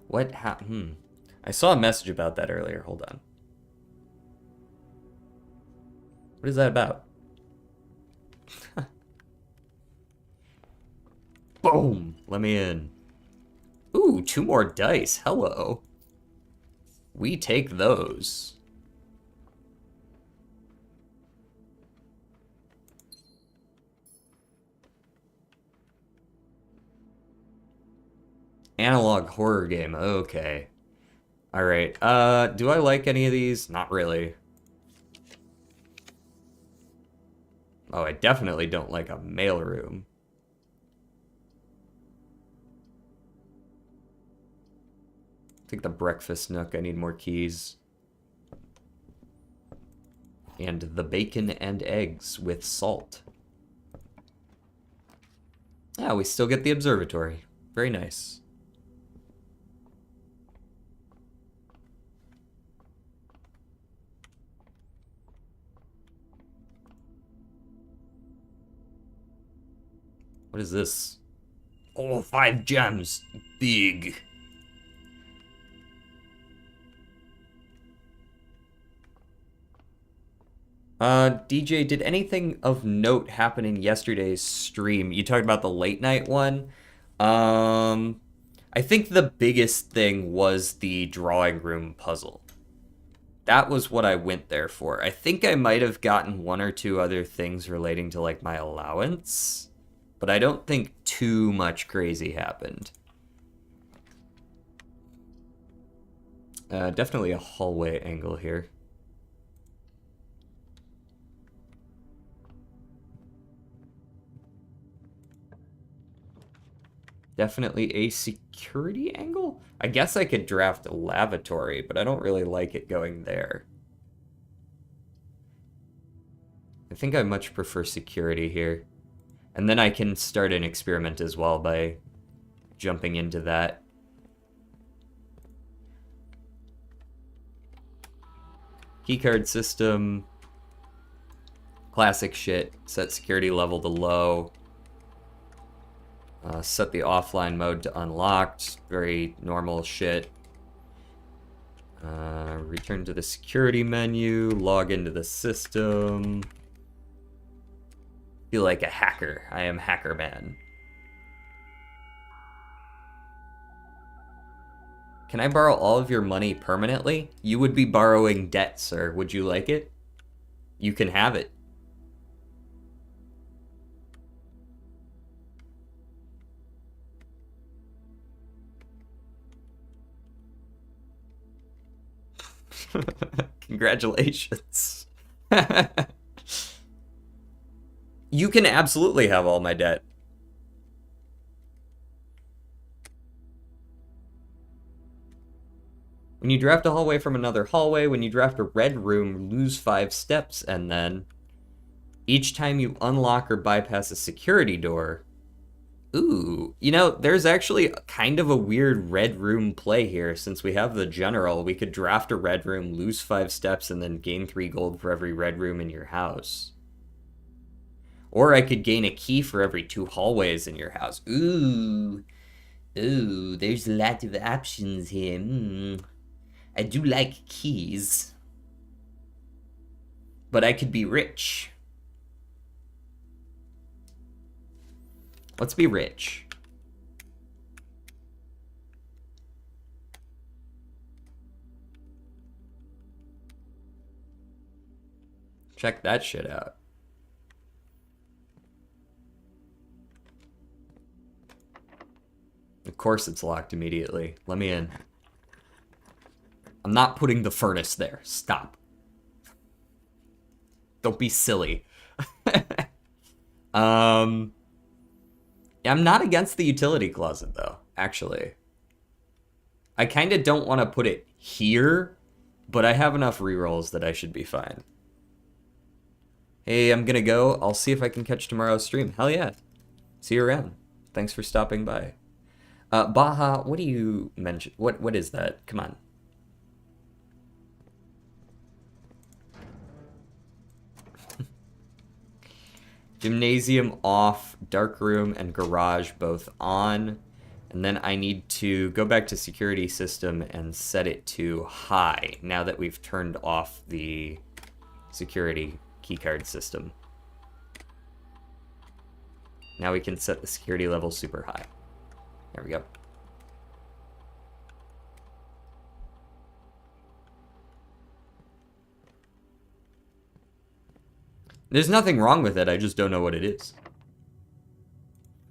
[SPEAKER 2] What I saw a message about that earlier. Hold on. What is that about? Boom! Let me in. Ooh, 2 more dice. Hello. We take those. Analog horror game. Okay. Alright. Do I like any of these? Not really. Oh, I definitely don't like a mailroom. Take the breakfast nook. I need more keys. And the bacon and eggs with salt. Yeah, we still get the observatory. Very nice. What is this? Oh, 5 gems. Big. DJ, did anything of note happen in yesterday's stream? You talked about the late night one. I think the biggest thing was the drawing room puzzle. That was what I went there for. I think I might have gotten 1 or 2 other things relating to like my allowance, but I don't think too much crazy happened. Definitely a hallway angle here. Definitely a security angle? I guess I could draft a lavatory, but I don't really like it going there. I think I much prefer security here. And then I can start an experiment as well by jumping into that. Keycard system. Classic shit. Set security level to low. Set the offline mode to unlocked. Very normal shit. Return to the security menu. Log into the system. Feel like a hacker. I am Hacker Man. Can I borrow all of your money permanently? You would be borrowing debt, sir. Would you like it? You can have it. Congratulations. You can absolutely have all my debt. When you draft a hallway from another hallway, when you draft a red room, lose 5 steps, and then each time you unlock or bypass a security door. Ooh, you know, there's actually kind of a weird red room play here. Since we have the general, we could draft a red room, lose 5 steps, and then gain 3 gold for every red room in your house. Or I could gain a key for every 2 hallways in your house. Ooh, there's a lot of options here. I do like keys. But I could be rich. Let's be rich. Check that shit out. Of course it's locked immediately. Let me in. I'm not putting the furnace there. Stop. Don't be silly. I'm not against the utility closet, though, actually. I kind of don't want to put it here, but I have enough rerolls that I should be fine. Hey, I'm gonna go. I'll see if I can catch tomorrow's stream. Hell yeah. See you around. Thanks for stopping by. Baha, what do you mention? What is that? Come on. Gymnasium off, dark room and garage both on. And then I need to go back to security system and set it to high now that we've turned off the security keycard system. Now we can set the security level super high. There we go. There's nothing wrong with it, I just don't know what it is.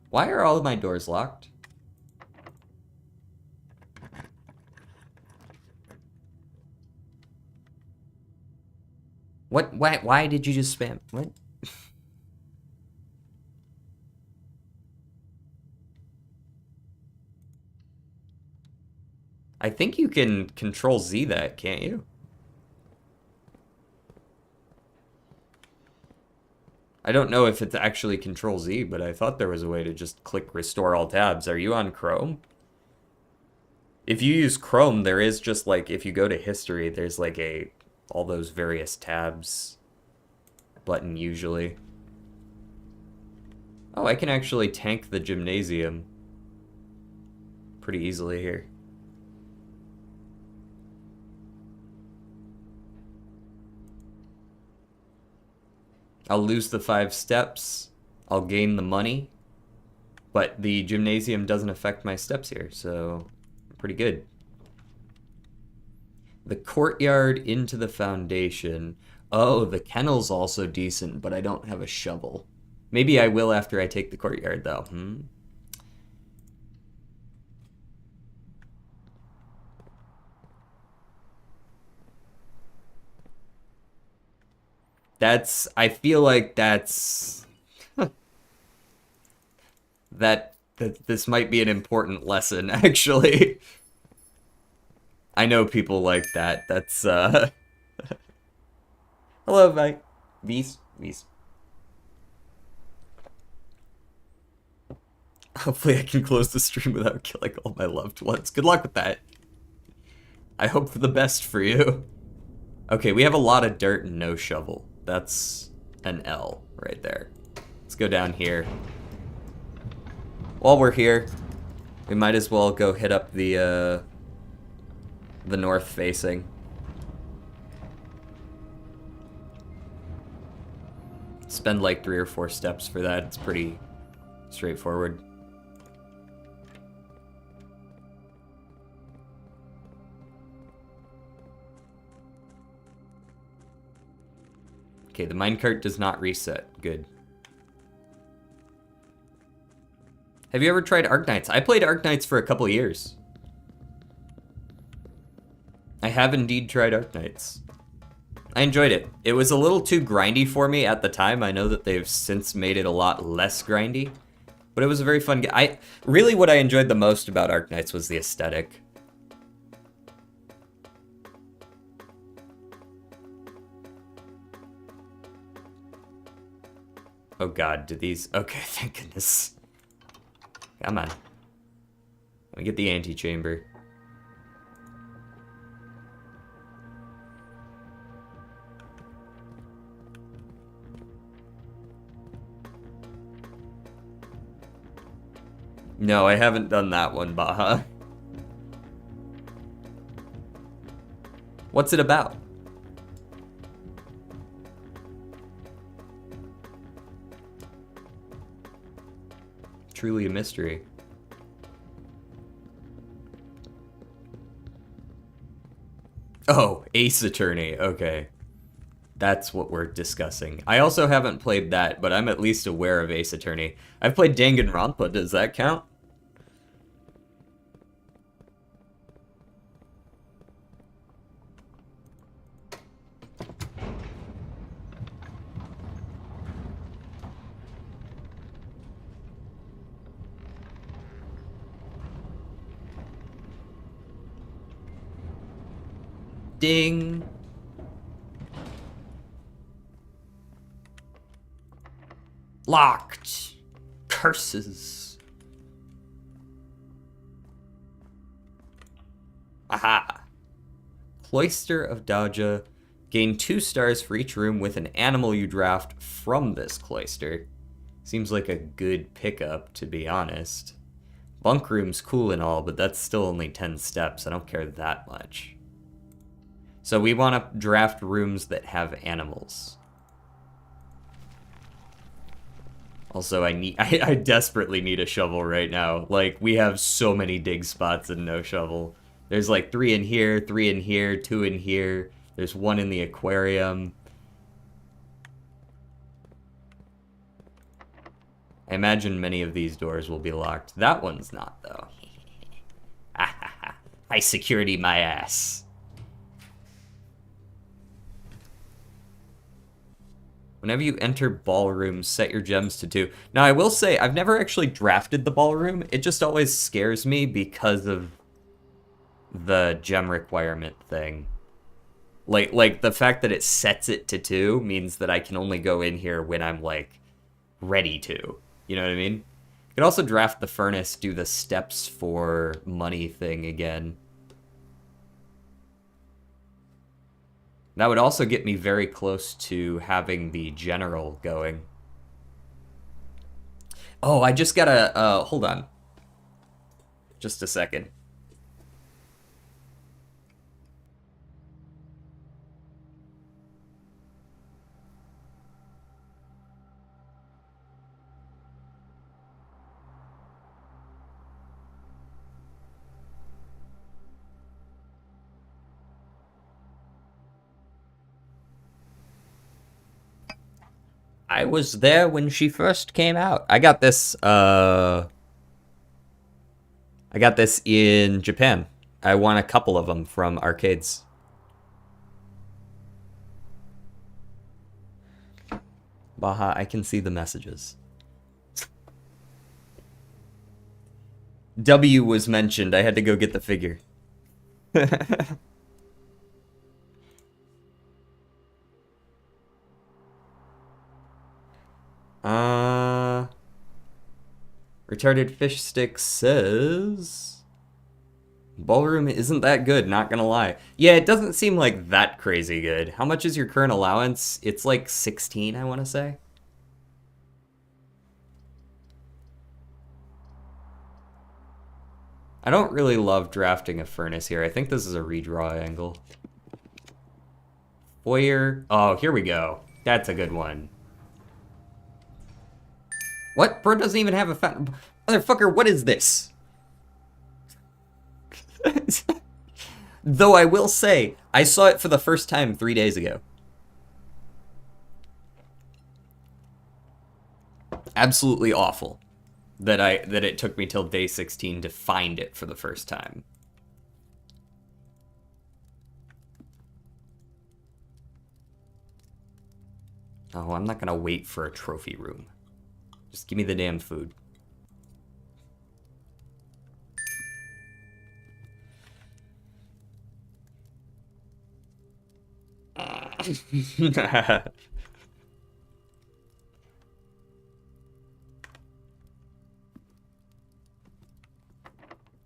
[SPEAKER 2] Why are all of my doors locked? What? Why did you just spam? What? I think you can Control Z that, can't you? I don't know if it's actually Control Z, but I thought there was a way to just click Restore All Tabs. Are you on Chrome? If you use Chrome, there is just like, if you go to History, there's like all those various tabs button usually. Oh, I can actually tank the gymnasium pretty easily here. I'll lose the 5 steps. I'll gain the money. But the gymnasium doesn't affect my steps here, so pretty good. The courtyard into the foundation. Oh, the kennel's also decent, but I don't have a shovel. Maybe I will after I take the courtyard, though. I feel like that's that this might be an important lesson, actually. I know people like that. That's hello, Mike. Beast. Hopefully I can close the stream without killing all my loved ones. Good luck with that. I hope for the best for you. Okay, we have a lot of dirt and no shovel. That's an L right there. Let's go down here. While we're here, we might as well go hit up the north facing. Spend like 3 or 4 steps for that. It's pretty straightforward. Okay, the minecart does not reset. Good. Have you ever tried Arknights? I played Arknights for a couple years. I have indeed tried Arknights. I enjoyed it. It was a little too grindy for me at the time. I know that they've since made it a lot less grindy, but it was a very fun game. Really what I enjoyed the most about Arknights was the aesthetic. Oh god, did these... Okay, thank goodness. Come on. Let me get the antechamber. No, I haven't done that one, Baha. What's it about? Truly a mystery. Oh, Ace Attorney. Okay. That's what we're discussing. I also haven't played that, but I'm at least aware of Ace Attorney. I've played Danganronpa. Does that count? Ding. Locked. Curses. Aha. Cloister of Daja. Gain 2 stars for each room with an animal you draft from this cloister. Seems like a good pickup, to be honest. Bunk room's cool and all, but that's still only 10 steps. I don't care that much. So we want to draft rooms that have animals. Also, I desperately need a shovel right now. Like, we have so many dig spots and no shovel. There's like 3 in here, 3 in here, 2 in here. There's 1 in the aquarium. I imagine many of these doors will be locked. That one's not, though. High security my ass. Whenever you enter ballroom, set your gems to 2. Now, I will say, I've never actually drafted the ballroom. It just always scares me because of the gem requirement thing. Like the fact that it sets it to 2 means that I can only go in here when I'm like ready to. You know what I mean? You can also draft the furnace, do the steps for money thing again. That would also get me very close to having the general going. Oh, I just gotta, hold on. Just a second. I was there when she first came out. I got this in Japan. I won a couple of them from arcades. Baha, I can see the messages. W was mentioned. I had to go get the figure. Retarded Fish Stick says Ballroom isn't that good, not gonna lie. Yeah, it doesn't seem like that crazy good. How much is your current allowance? It's like 16, I want to say. I don't really love drafting a furnace here. I think this is a redraw angle. Foyer. Oh, here we go. That's a good one. What? Bro doesn't even have a fountain. Motherfucker, what is this? Though I will say, I saw it for the first time 3 days ago. Absolutely awful that it took me till day 16 to find it for the first time. Oh, I'm not gonna wait for a trophy room. Just give me the damn food.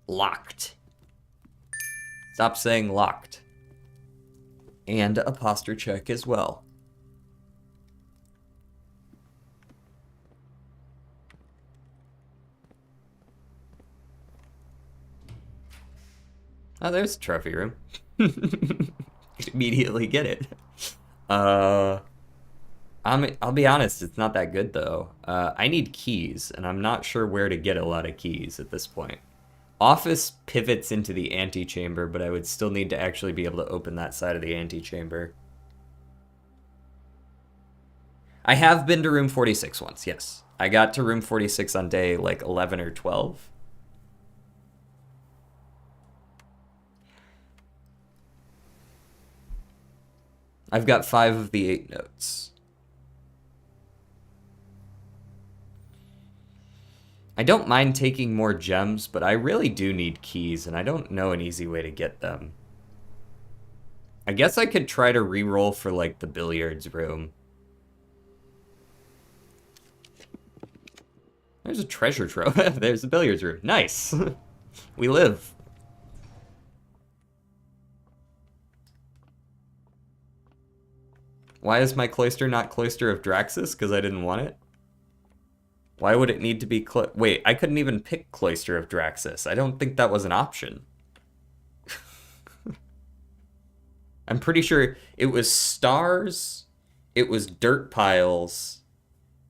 [SPEAKER 2] Locked. Stop saying locked. And a posture check as well. Oh, there's a trophy room. Immediately get it. I'll be honest, it's not that good though. I need keys, and I'm not sure where to get a lot of keys at this point. Office pivots into the antechamber, but I would still need to actually be able to open that side of the antechamber. I have been to room 46 once, yes. I got to room 46 on day like 11 or 12. I've got 5 of the 8 notes. I don't mind taking more gems, but I really do need keys, and I don't know an easy way to get them. I guess I could try to re-roll for, like, the billiards room. There's a treasure trove. There's the billiards room. Nice. We live. Why is my cloister not Cloister of Draxus? Because I didn't want it? Why would it need to be wait, I couldn't even pick Cloister of Draxus. I don't think that was an option. I'm pretty sure it was stars, it was dirt piles,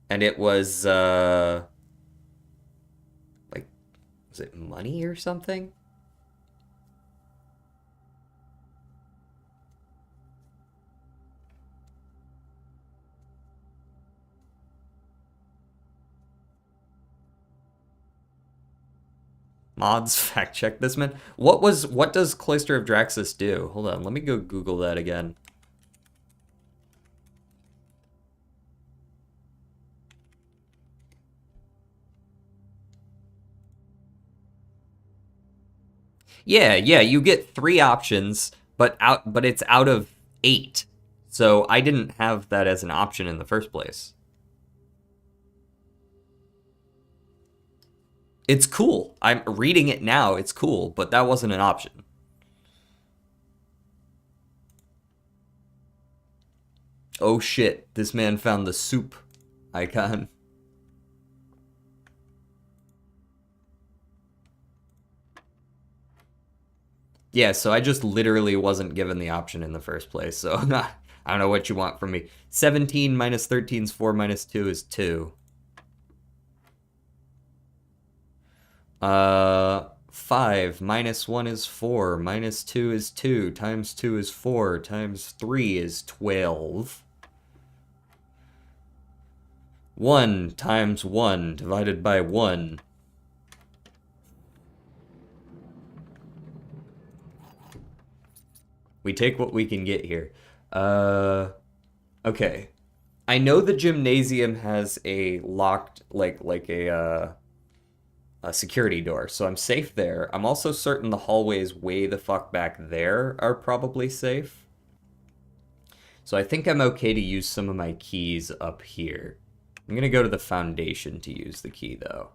[SPEAKER 2] and it was, like, was it money or something? Mods, fact check this, man. What does Cloister of Draxus do? Hold on, let me go Google that again. Yeah, yeah, you get 3 options, but it's out of 8. So I didn't have that as an option in the first place. It's cool. I'm reading it now. It's cool, but that wasn't an option. Oh shit, this man found the soup icon. Yeah, so I just literally wasn't given the option in the first place, so I don't know what you want from me. 17 minus 13 is 4 minus 2 is 2. 5 minus 1 is 4, minus 2 is 2, times 2 is 4, times 3 is 12. 1 times 1 divided by 1. We take what we can get here. Okay. I know the gymnasium has a locked, like a security door, so I'm safe there. I'm also certain the hallways way the fuck back there are probably safe. So I think I'm okay to use some of my keys up here. I'm gonna go to the foundation to use the key, though.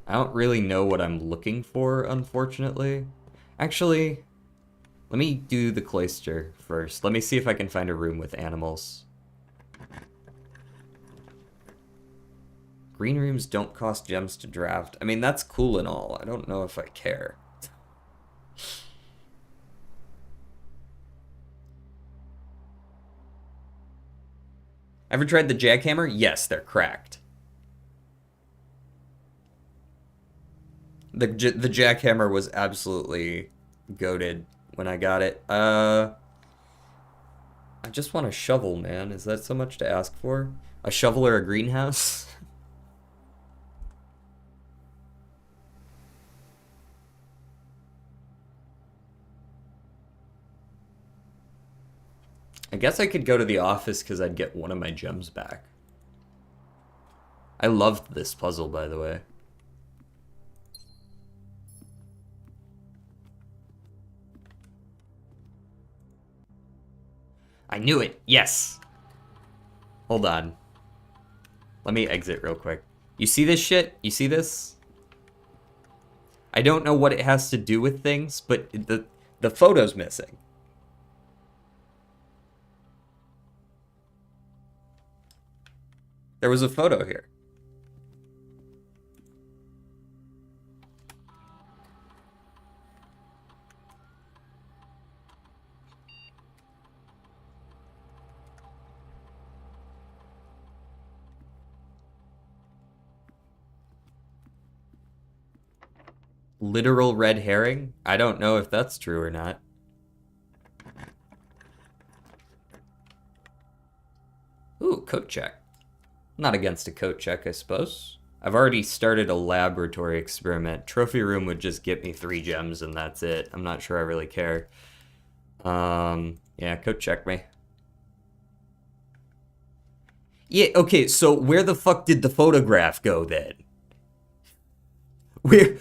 [SPEAKER 2] I don't really know what I'm looking for, unfortunately. Actually, let me do the cloister first. Let me see if I can find a room with animals. Green rooms don't cost gems to draft. I mean, that's cool and all. I don't know if I care. Ever tried the jackhammer? Yes, they're cracked. The jackhammer was absolutely goated when I got it. I just want a shovel, man. Is that so much to ask for? A shovel or a greenhouse? I guess I could go to the office because I'd get one of my gems back. I loved this puzzle, by the way. I knew it. Yes. Hold on. Let me exit real quick. You see this shit? You see this? I don't know what it has to do with things, but the photo's missing. There was a photo here. Literal red herring? I don't know if that's true or not. Ooh, coat check. Not against a coat check, I suppose. I've already started a laboratory experiment. Trophy room would just get me 3 gems and that's it. I'm not sure I really care. Yeah, coat check me. Yeah, okay, so where the fuck did the photograph go then? Where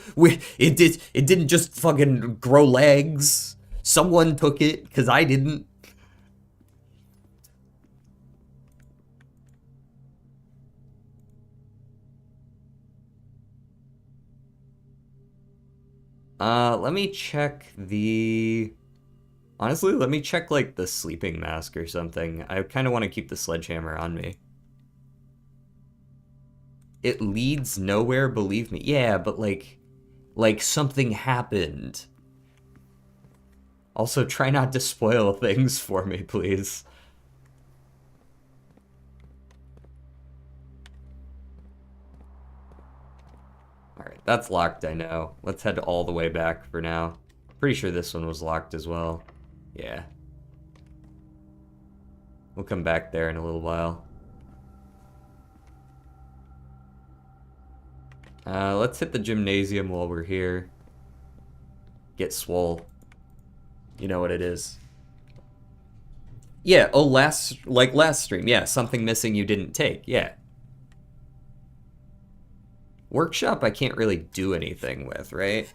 [SPEAKER 2] it didn't just fucking grow legs. Someone took it, because I didn't. Let me check the... Honestly, let me check, like, the sleeping mask or something. I kind of want to keep the sledgehammer on me. It leads nowhere, believe me. Yeah, but, like something happened. Also, try not to spoil things for me, please. Alright, that's locked, I know. Let's head all the way back for now. Pretty sure this one was locked as well. Yeah. We'll come back there in a little while. Let's hit the gymnasium while we're here. Get swole. You know what it is. Yeah, oh, last stream. Yeah, something missing you didn't take. Yeah. Workshop I can't really do anything with, right?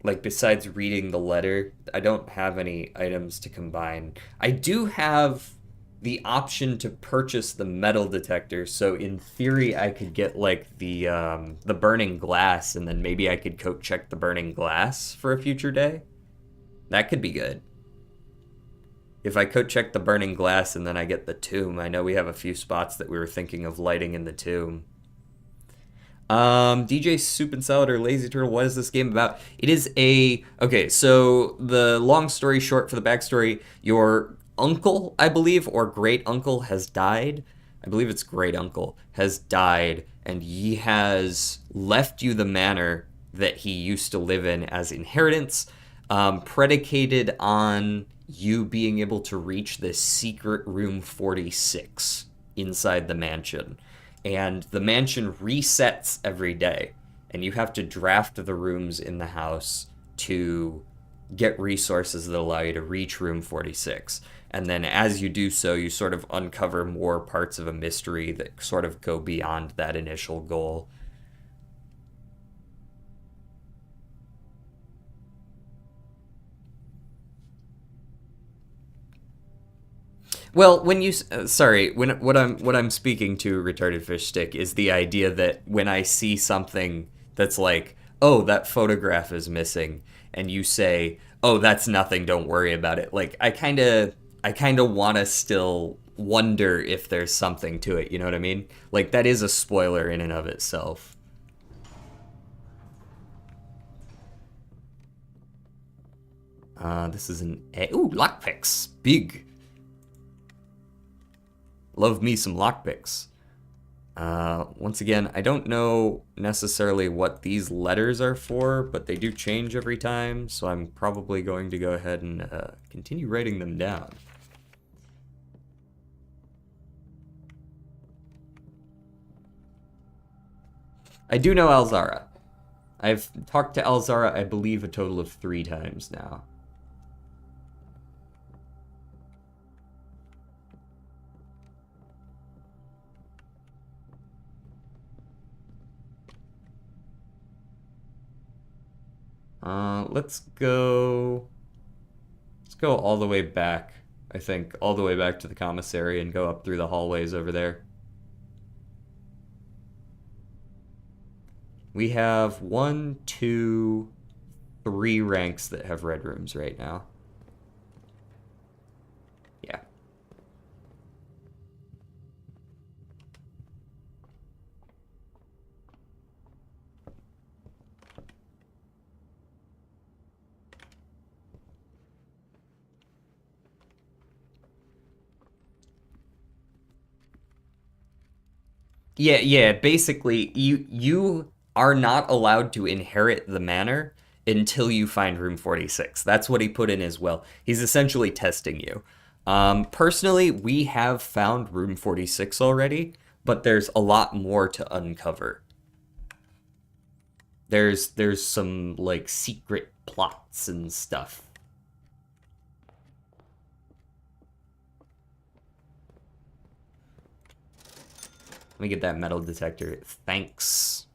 [SPEAKER 2] Like, besides reading the letter, I don't have any items to combine. I do have the option to purchase the metal detector, so in theory I could get like the burning glass, and then maybe I could coat check the burning glass for a future day. That could be good. If I coat check the burning glass and then I get the tomb, I know we have a few spots that we were thinking of lighting in the tomb. DJ Soup and Salad or Lazy Turtle, what is this game about? It is okay, so the long story short for the backstory, your uncle, I believe, or great uncle has died. I believe it's great uncle has died, and he has left you the manor that he used to live in as inheritance, predicated on you being able to reach the secret room 46 inside the mansion. And the mansion resets every day, and you have to draft the rooms in the house to get resources that allow you to reach room 46. And then as you do so, you sort of uncover more parts of a mystery that sort of go beyond that initial goal. Well, when you sorry, when what I'm speaking to, retarded fish stick, is the idea that when I see something that's like, oh, that photograph is missing, and you say, oh, that's nothing, don't worry about it. Like, I kind of want to still wonder if there's something to it. You know what I mean? Like, that is a spoiler in and of itself. This is ooh, lockpicks, big. Love me some lockpicks. Once again, I don't know necessarily what these letters are for, but they do change every time, so I'm probably going to go ahead and continue writing them down. I do know Alzara. I've talked to Alzara, I believe, a total of 3 times now. Let's go all the way back, I think, all the way back to the commissary and go up through the hallways over there. We have 1, 2, 3 ranks that have red rooms right now. Yeah. Yeah, basically, you are not allowed to inherit the manor until you find room 46. That's what he put in as well. He's essentially testing you. Personally, we have found room 46 already, but there's a lot more to uncover. There's some, like, secret plots and stuff. Let me get that metal detector. Thanks.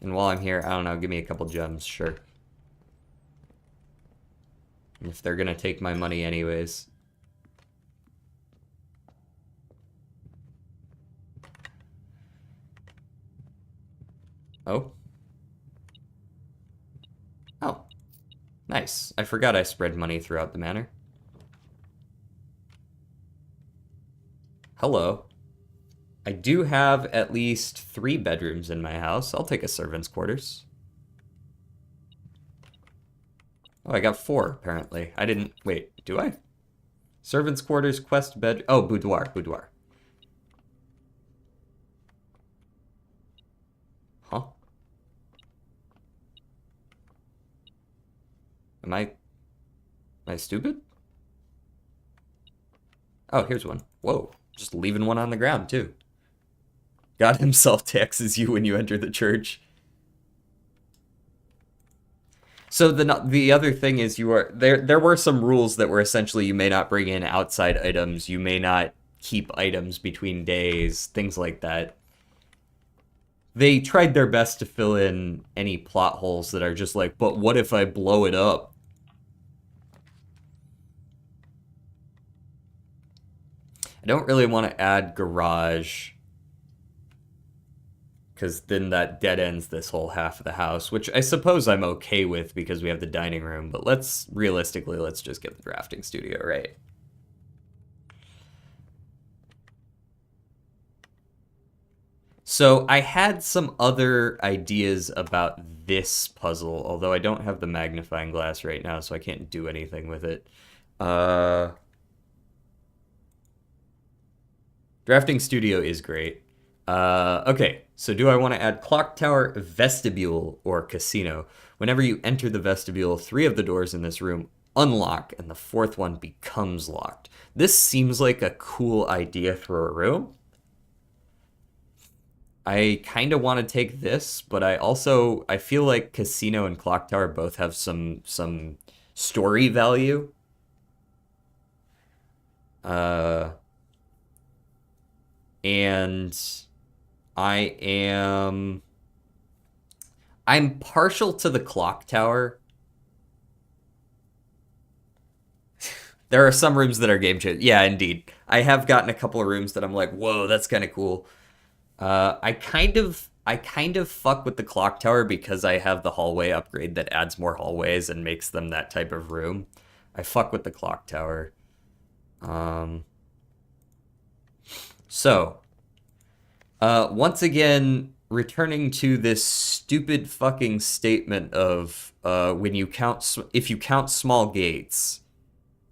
[SPEAKER 2] And while I'm here, I don't know, give me a couple gems, sure. If they're gonna take my money anyways. Oh. Oh. Nice. I forgot I spread money throughout the manor. Hello. I do have at least 3 bedrooms in my house. I'll take a servant's quarters. Oh, I got 4, apparently. I didn't... Wait, do I? Servant's quarters, quest bed... Oh, boudoir. Huh? Am I stupid? Oh, here's one. Whoa, just leaving one on the ground, too. God himself taxes you when you enter the church. So the other thing is there were some rules that were essentially you may not bring in outside items, you may not keep items between days, things like that. they tried their best to fill in any plot holes that are just like, but what if I blow it up? I don't really want to add garage, because then that dead ends this whole half of the house, which I suppose I'm okay with because we have the dining room, but let's just get the drafting studio right. So I had some other ideas about this puzzle, although I don't have the magnifying glass right now, so I can't do anything with it. Drafting studio is great. Okay, so do I want to add clock tower, vestibule, or casino? Whenever you enter the vestibule, 3 of the doors in this room unlock, and the 4th one becomes locked. This seems like a cool idea for a room. I kind of want to take this, but I feel like casino and clock tower both have some story value. And I'm partial to the clock tower. There are some rooms that are game changing. Yeah, indeed. I have gotten a couple of rooms that I'm like, whoa, that's kind of cool. I kind of fuck with the clock tower because I have the hallway upgrade that adds more hallways and makes them that type of room. I fuck with the clock tower. So, once again, returning to this stupid fucking statement of if you count small gates,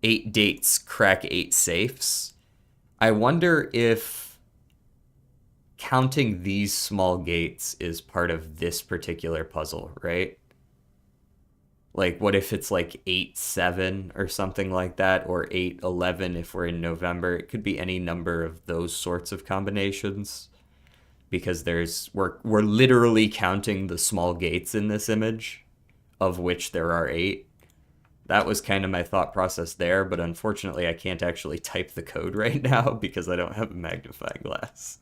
[SPEAKER 2] 8 dates crack 8 safes. I wonder if counting these small gates is part of this particular puzzle, right? Like, what if it's like 8-7 or something like that, or 8-11 if we're in November? It could be any number of those sorts of combinations, because we're literally counting the small gates in this image, of which there are 8. That was kind of my thought process there, but unfortunately I can't actually type the code right now because I don't have a magnifying glass.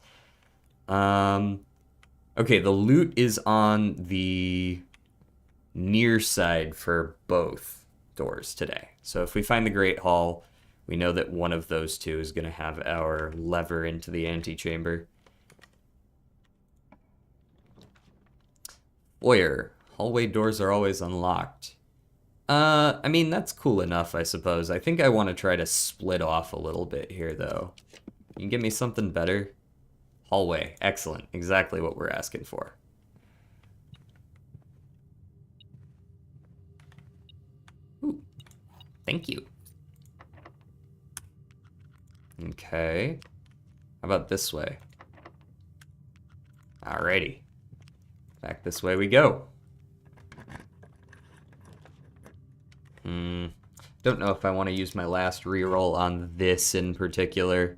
[SPEAKER 2] Okay, the loot is on the near side for both doors today. So if we find the Great Hall, we know that one of those two is going to have our lever into the antechamber. Foyer. Hallway doors are always unlocked. I mean, that's cool enough, I suppose. I think I want to try to split off a little bit here, though. You can give me something better? Hallway. Excellent. Exactly what we're asking for. Ooh. Thank you. Okay. How about this way? Alrighty. Back this way we go. Don't know if I want to use my last reroll on this in particular.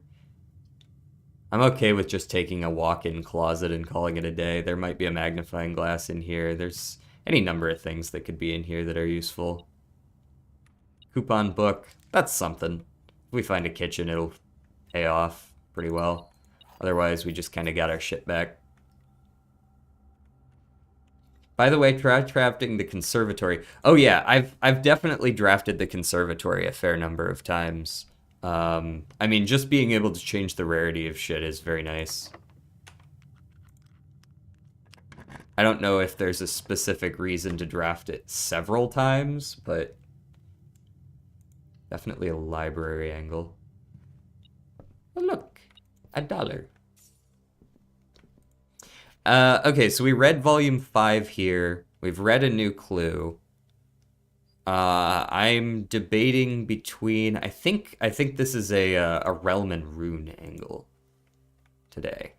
[SPEAKER 2] I'm okay with just taking a walk-in closet and calling it a day. There might be a magnifying glass in here. There's any number of things that could be in here that are useful. Coupon book. That's something. If we find a kitchen, it'll pay off pretty well. Otherwise, we just kind of got our shit back. By the way, try drafting the conservatory. Oh yeah, I've definitely drafted the conservatory a fair number of times. I mean, just being able to change the rarity of shit is very nice. I don't know if there's a specific reason to draft it several times, but definitely a library angle. Oh, look, $1. Okay, so we read volume 5 here. We've read a new clue. I'm debating between. I think this is a realm and rune angle today.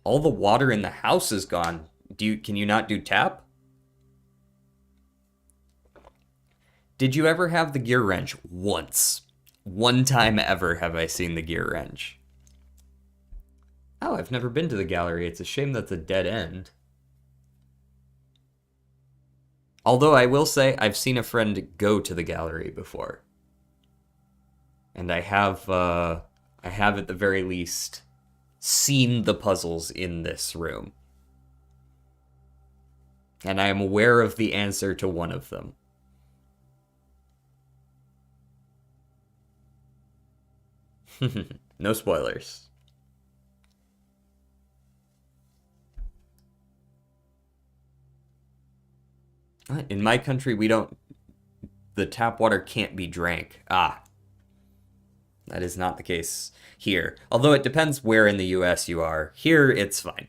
[SPEAKER 2] All the water in the house is gone. Can you not do tap? Did you ever have the gear wrench? Once. One time ever have I seen the gear wrench. Oh, I've never been to the gallery. It's a shame that's a dead end. Although I will say I've seen a friend go to the gallery before. And I have I have at the very least seen the puzzles in this room. And I am aware of the answer to one of them. No spoilers. In my country, we don't... The tap water can't be drank. Ah. That is not the case here. Although it depends where in the US you are. Here, it's fine.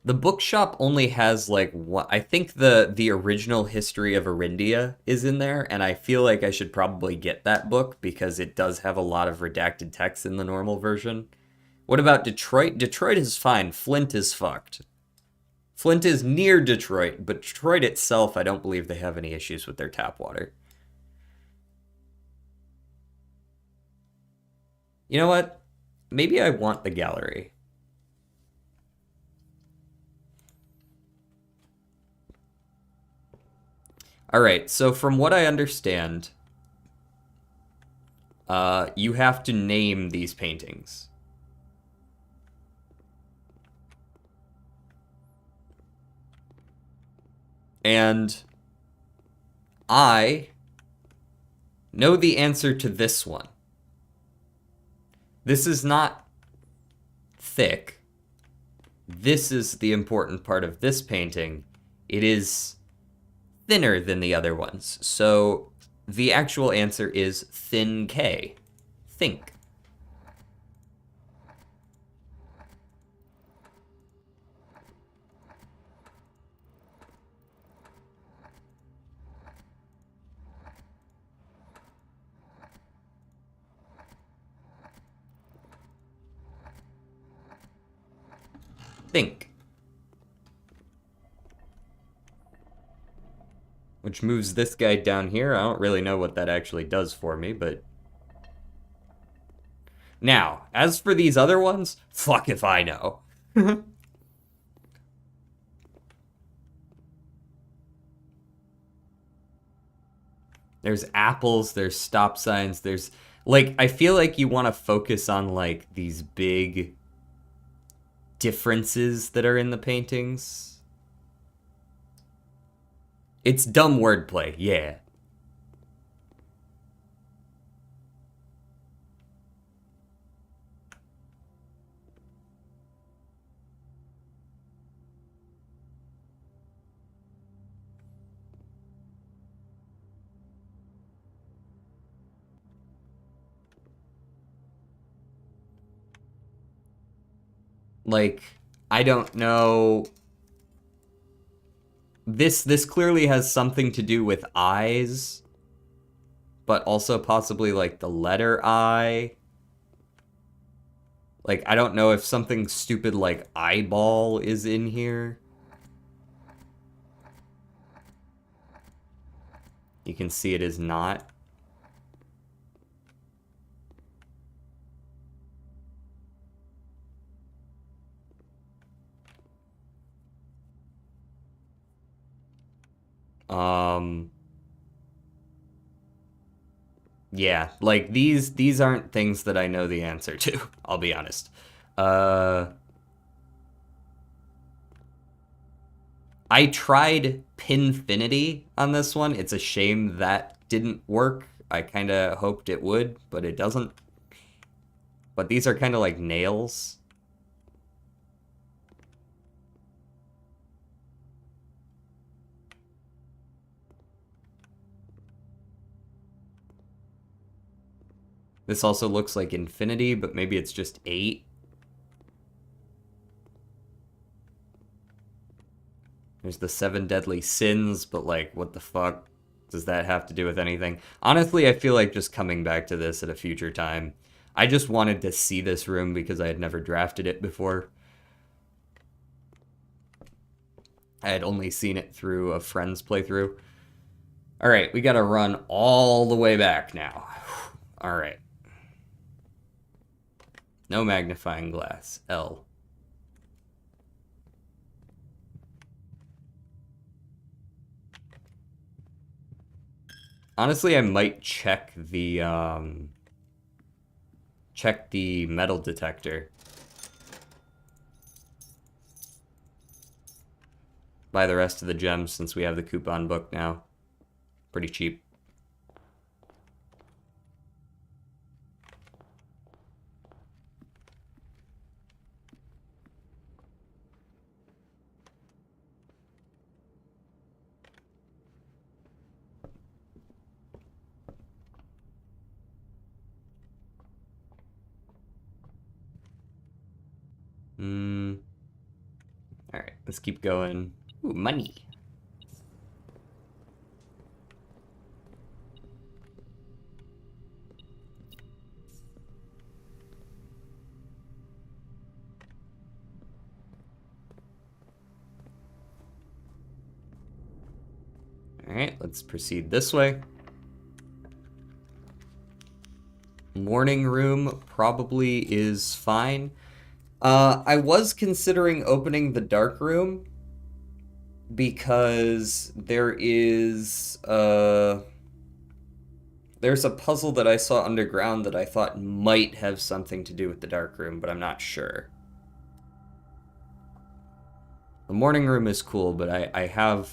[SPEAKER 2] The bookshop only has like what I think the original history of Arindia is in there, and I feel like I should probably get that book because it does have a lot of redacted text in the normal version. What about Detroit? Detroit is fine. Flint is fucked. Flint is near Detroit, but Detroit itself, I don't believe they have any issues with their tap water. You know what? Maybe I want the gallery. Alright, so from what I understand, you have to name these paintings. And I know the answer to this one. This is not thick. This is the important part of this painting. It is thinner than the other ones. So the actual answer is thin K. Think. Think. Which moves this guy down here. I don't really know what that actually does for me, but... Now, as for these other ones, fuck if I know. There's apples, there's stop signs, there's... Like, I feel like you want to focus on, like, these big differences that are in the paintings. It's dumb wordplay, yeah. Like, I don't know. This clearly has something to do with eyes, but also possibly like the letter I. Like, I don't know if something stupid like eyeball is in here. You can see it is not. Yeah, like these aren't things that I know the answer to, I'll be honest. I tried Pinfinity on this one. It's a shame that didn't work. I kind of hoped it would, but it doesn't. But these are kind of like nails. This also looks like infinity, but maybe it's just 8. There's the 7 deadly sins, but like, what the fuck does that have to do with anything? Honestly, I feel like just coming back to this at a future time. I just wanted to see this room because I had never drafted it before. I had only seen it through a friend's playthrough. Alright, we gotta run all the way back now. Alright. No magnifying glass. L. Honestly, I might check the metal detector. Buy the rest of the gems since we have the coupon book now. Pretty cheap. Alright, let's keep going. Ooh, money. Alright, let's proceed this way. Morning room probably is fine. I was considering opening the dark room because there's a puzzle that I saw underground that I thought might have something to do with the dark room, but I'm not sure. The morning room is cool, but I have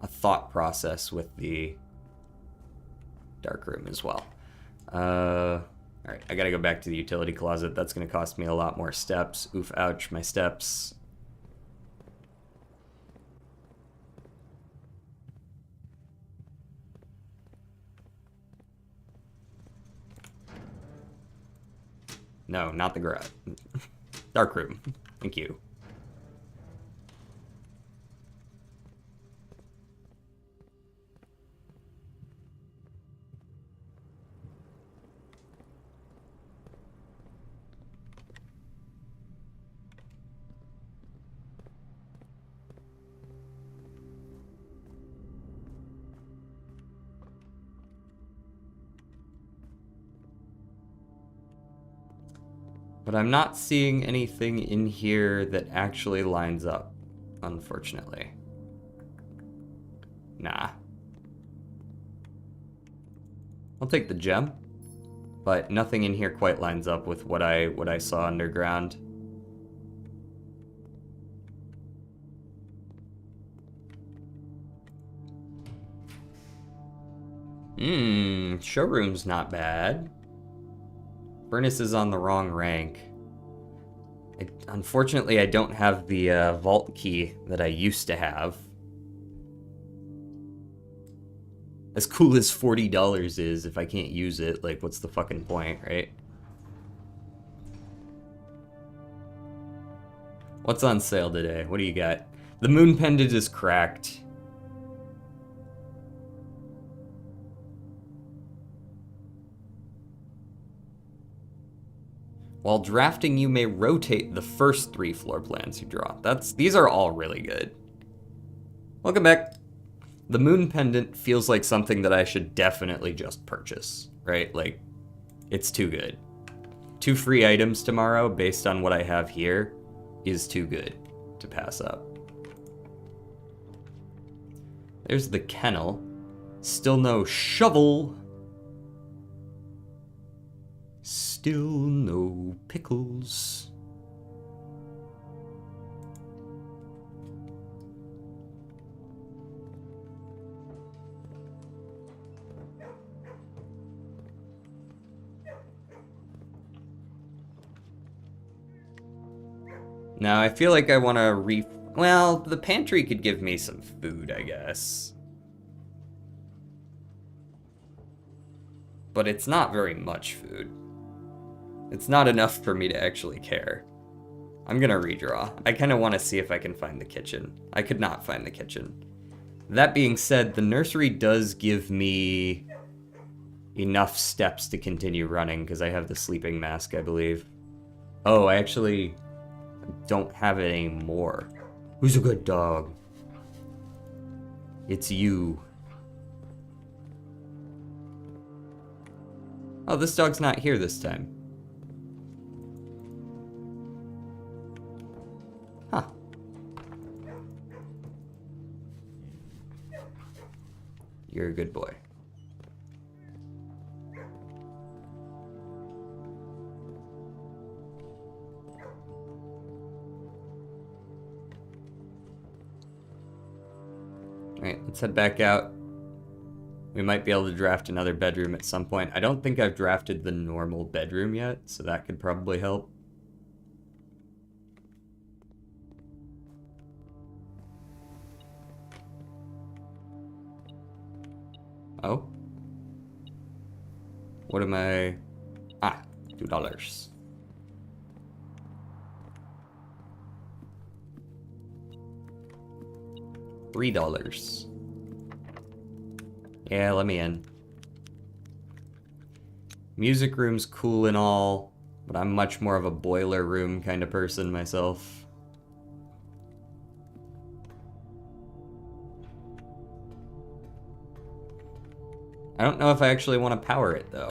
[SPEAKER 2] a thought process with the dark room as well. Alright, I gotta go back to the utility closet. That's gonna cost me a lot more steps. Oof, ouch, my steps. No, not the garage. Dark room. Thank you. But I'm not seeing anything in here that actually lines up, unfortunately. Nah. I'll take the gem, but nothing in here quite lines up with what I saw underground. Showroom's not bad. Furnace is on the wrong rank. Unfortunately, I don't have the vault key that I used to have. As cool as $40 is, if I can't use it, like, what's the fucking point, right? What's on sale today? What do you got? The moon pendant is cracked. While drafting, you may rotate the first 3 floor plans you draw. These are all really good. Welcome back. The moon pendant feels like something that I should definitely just purchase, right? Like, it's too good. 2 free items tomorrow based on what I have here is too good to pass up. There's the kennel. Still no shovel. Still no pickles. Now, I feel like I want to well, the pantry could give me some food, I guess. But it's not very much food. It's not enough for me to actually care. I'm gonna redraw. I kind of want to see if I can find the kitchen. I could not find the kitchen. That being said, the nursery does give me enough steps to continue running because I have the sleeping mask, I believe. Oh, I actually don't have it anymore. Who's a good dog? It's you. Oh, this dog's not here this time. Huh. You're a good boy. Alright, let's head back out. We might be able to draft another bedroom at some point. I don't think I've drafted the normal bedroom yet, so that could probably help. Oh? What am I... Ah, $2. $3. Yeah, let me in. Music room's cool and all, but I'm much more of a boiler room kind of person myself. I don't know if I actually want to power it, though.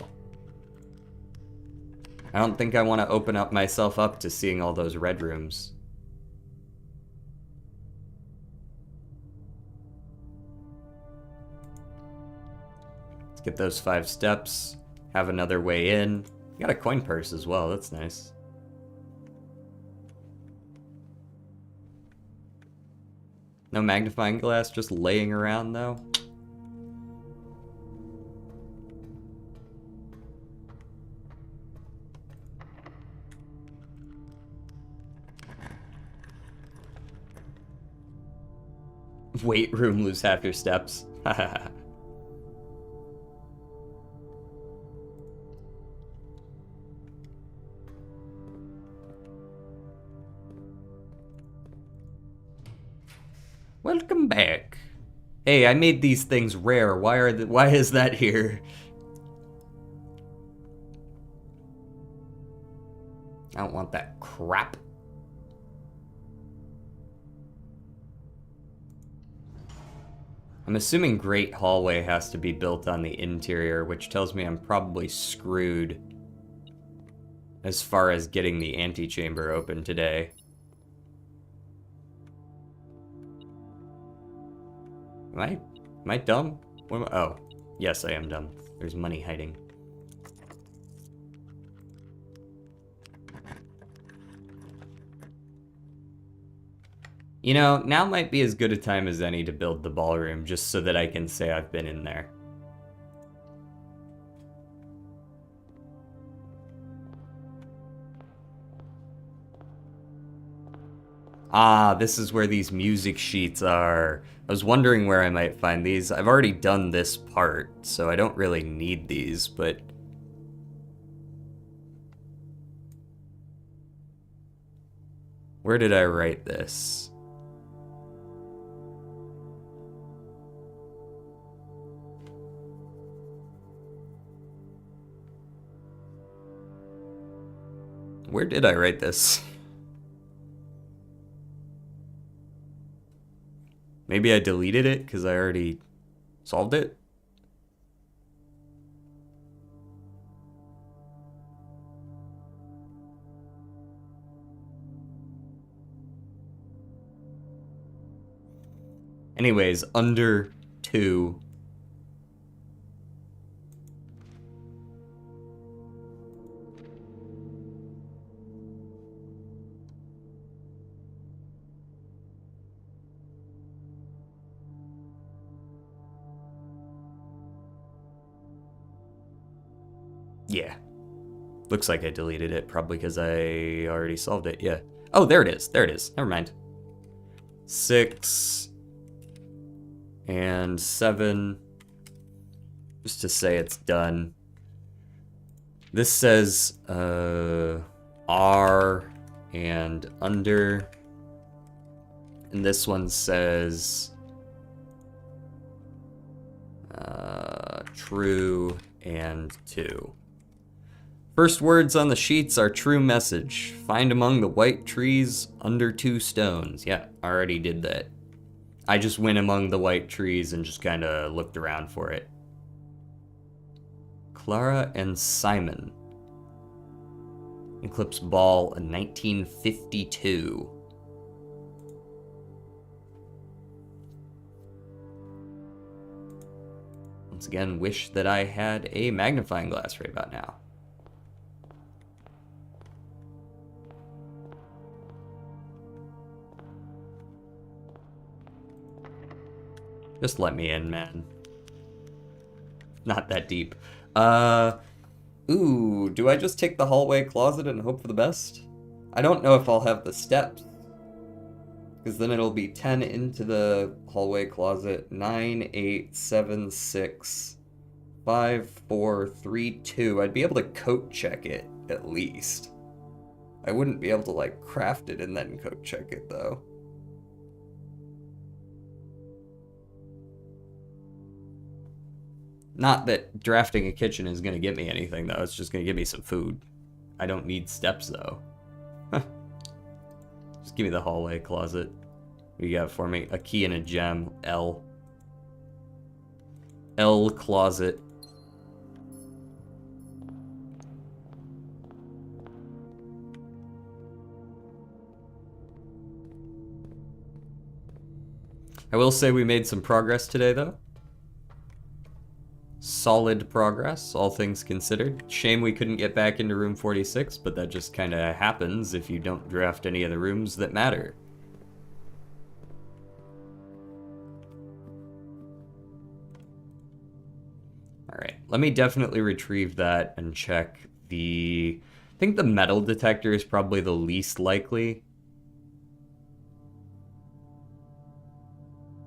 [SPEAKER 2] I don't think I want to open up myself up to seeing all those red rooms. Let's get those 5 steps. Have another way in. Got a coin purse as well, that's nice. No magnifying glass just laying around, though. Weight room, lose half your steps. Welcome back. Hey, I made these things rare. Why is that here? I don't want that crap. I'm assuming Great Hallway has to be built on the interior, which tells me I'm probably screwed as far as getting the antechamber open today. Am I dumb? What am I? Oh, yes, I am dumb. There's money hiding. You know, now might be as good a time as any to build the ballroom, just so that I can say I've been in there. Ah, this is where these music sheets are. I was wondering where I might find these. I've already done this part, so I don't really need these, but... Where did I write this? Where did I write this? Maybe I deleted it because I already solved it? Anyways, under 2. Yeah. Looks like I deleted it, probably because I already solved it, yeah. Oh, there it is, there it is, never mind. 6 and 7, just to say it's done. This says R and under, and this one says true and 2. First words on the sheets are true message. Find among the white trees under 2 stones. Yeah, already did that. I just went among the white trees and just kind of looked around for it. Clara and Simon. Eclipse Ball in 1952. again wish that I had a magnifying glass right about now. Just let me in, man. Not that deep. Ooh, do I just take the hallway closet and hope for the best? I don't know if I'll have the steps. Because then it'll be 10 into the hallway closet. 9, 8, 7, 6, 5, 4, 3, 2. I'd be able to coat check it, at least. I wouldn't be able to, like, craft it and then coat check it, though. Not that drafting a kitchen is going to get me anything, though. It's just going to give me some food. I don't need steps, though. Just give me the hallway closet. What do you got for me? A key and a gem. L. L closet. I will say we made some progress today, though. Solid progress, all things considered. Shame we couldn't get back into room 46, but that just kind of happens if you don't draft any of the rooms that matter. Alright, let me definitely retrieve that and check the... I think the metal detector is probably the least likely.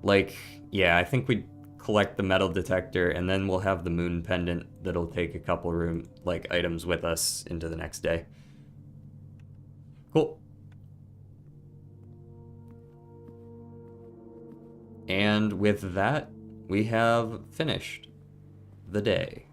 [SPEAKER 2] Like, yeah, I think we'd collect the metal detector, and then we'll have the moon pendant that'll take a couple room items with us into the next day. Cool. And with that, we have finished the day.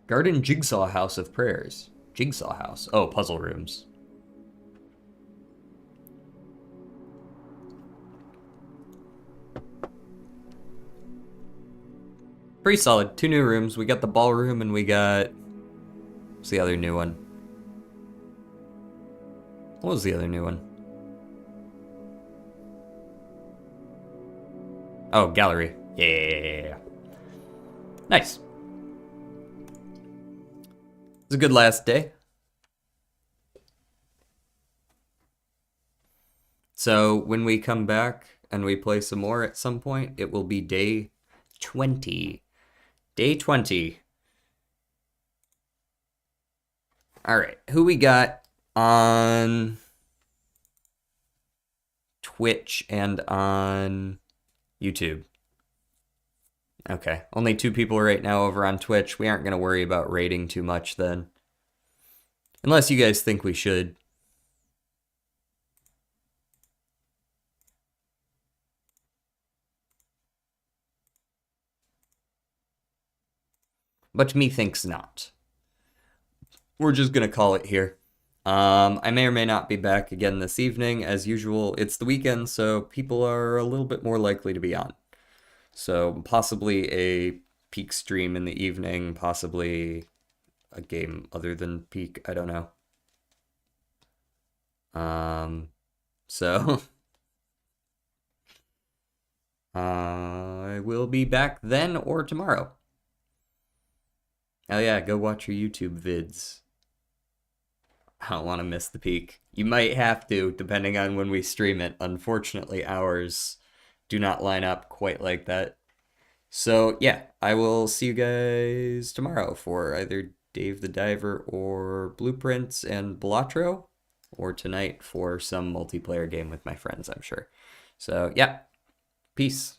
[SPEAKER 2] Garden Jigsaw House of Prayers. Jigsaw House. Oh, puzzle rooms. Pretty solid. 2 new rooms. We got the ballroom and we got... What's the other new one? What was the other new one? Oh, gallery. Yeah. Nice. It's a good last day. So when we come back and we play some more at some point, it will be day 20. Day 20. All right, who we got on Twitch and on YouTube? Okay, only 2 people right now over on Twitch. We aren't going to worry about rating too much then. Unless you guys think we should. But methinks not. We're just going to call it here. I may or may not be back again this evening. As usual, it's the weekend, so people are a little bit more likely to be on. So possibly a Peak stream in the evening, possibly a game other than Peak, I don't know. So I will be back then or tomorrow. Oh yeah, go watch your YouTube vids. I don't want to miss the Peak. You might have to, depending on when we stream it. Unfortunately, ours do not line up quite like that. So yeah, I will see you guys tomorrow for either Dave the Diver or Blueprints and Balatro, or tonight for some multiplayer game with my friends, I'm sure. So yeah, peace.